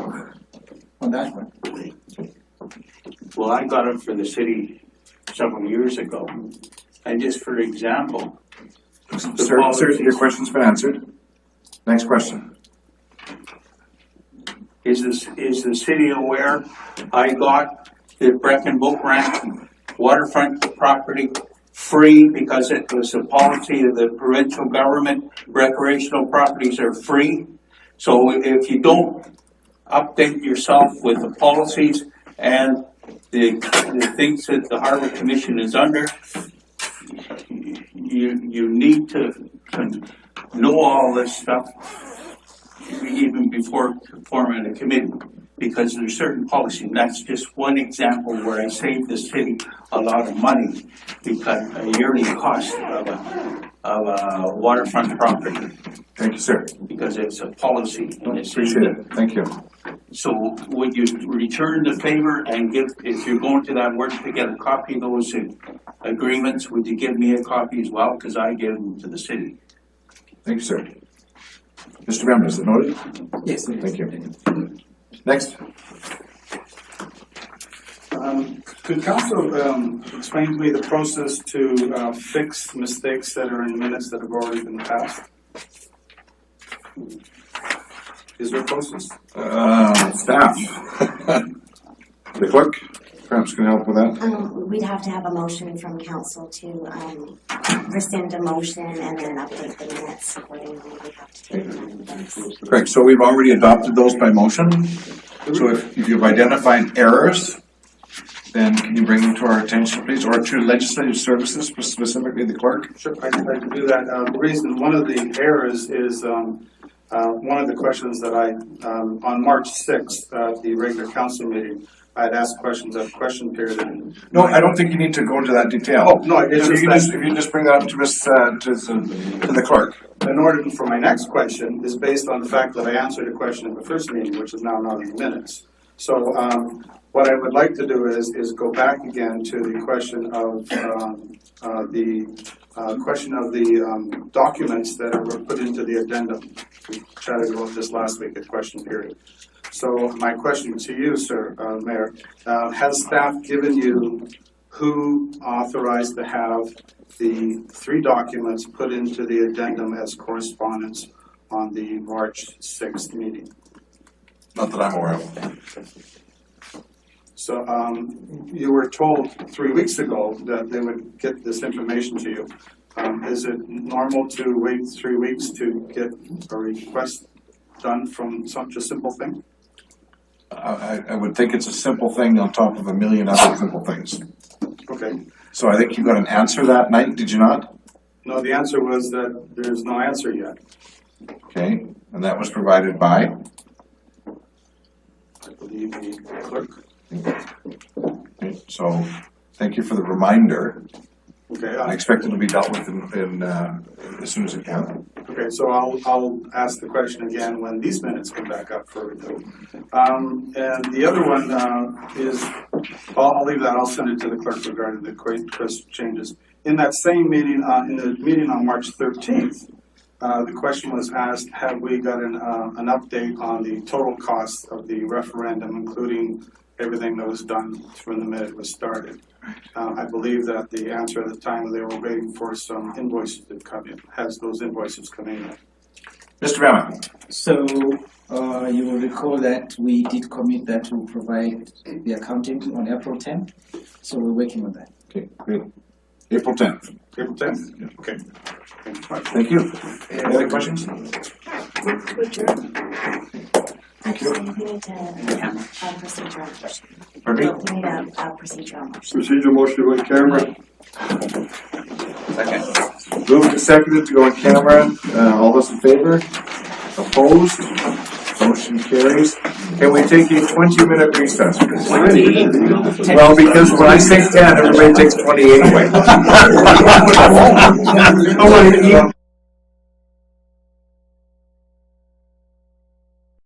on that one. Well, I got it for the city several years ago. And just for example, Sir, your question's been answered. Next question. is the city aware I got the Breckenbook Ranch waterfront property free because it was a policy of the provincial government, recreational properties are free. So if you don't update yourself with the policies and the things that the Harbor Commission is under, you need to know all this stuff even before forming a committee, because there's certain policy, and that's just one example where I saved the city a lot of money because a yearly cost of a waterfront property. Thank you, sir. Because it's a policy. And it's Appreciate it. Thank you. So would you return the favor and give, if you're going to that work to get a copy of those agreements, would you give me a copy as well? Because I give them to the city. Thank you, sir. Mr. Member, is it noted? Yes. Thank you. Next. Could council explain to me the process to fix mistakes that are in minutes that have already been passed? Is there a process? Staff. The clerk, perhaps can help with that. We'd have to have a motion from council to rescind a motion and then update the minutes accordingly. We'd have to take time. Correct, so we've already adopted those by motion. So if you've identified errors, then can you bring them to our attention, please, or to legislative services, specifically the clerk? Sure, I can do that. The reason, one of the errors is one of the questions that on March 6th, the regular council meeting, I had asked questions at question period. No, I don't think you need to go into that detail. Oh, no, it's If just you just bring that up to the clerk. in order for my next question is based on the fact that I answered a question at the first meeting, which is now not in the minutes. So what I would like to do is go back again to the question of the documents that were put into the addendum. We chatted about this last week at question period. So my question to you, sir, Mayor, has staff given you who authorized to have the 3 documents put into the addendum as correspondence on the March 6th meeting? Not that I'm aware of. So you were told 3 weeks ago that they would get this information to you. Is it normal to wait 3 weeks to get a request done from such a simple thing? I would think it's a simple thing on top of a million other simple things. Okay. So I think you got an answer that night, did you not? No, the answer was that there's no answer yet. Okay, and that was provided by? I believe the clerk. Okay, so thank you for the reminder. Okay. I expect it to be dealt with in as soon as it can. Okay, so I'll ask the question again when these minutes come back up for review. And the other one is, I'll leave that. I'll send it to the clerk regarding the crisp changes. In that same meeting, in the meeting on March 13th, the question was asked: have we got an update on the total cost of the referendum, including everything that was done from the minute it was started? I believe that the answer at the time, they were waiting for some invoices to come in. Has those invoices come in yet? Mr. Brown. So you will recall that we did commit that to provide the accounting on April 10th. So we're working on that. Okay, great. April 10th. April 10th? Yeah. Okay. Thank you. Any other questions? Thank you. We need a procedural motion. Pardon me? We need a procedural motion. Procedural motion to go in camera. Second. Moved and seconded to go in camera. All those in favor? Opposed? Motion carries. Can we take a 20-minute recess, please? Well, because when I say 10, everybody takes 20 anyway.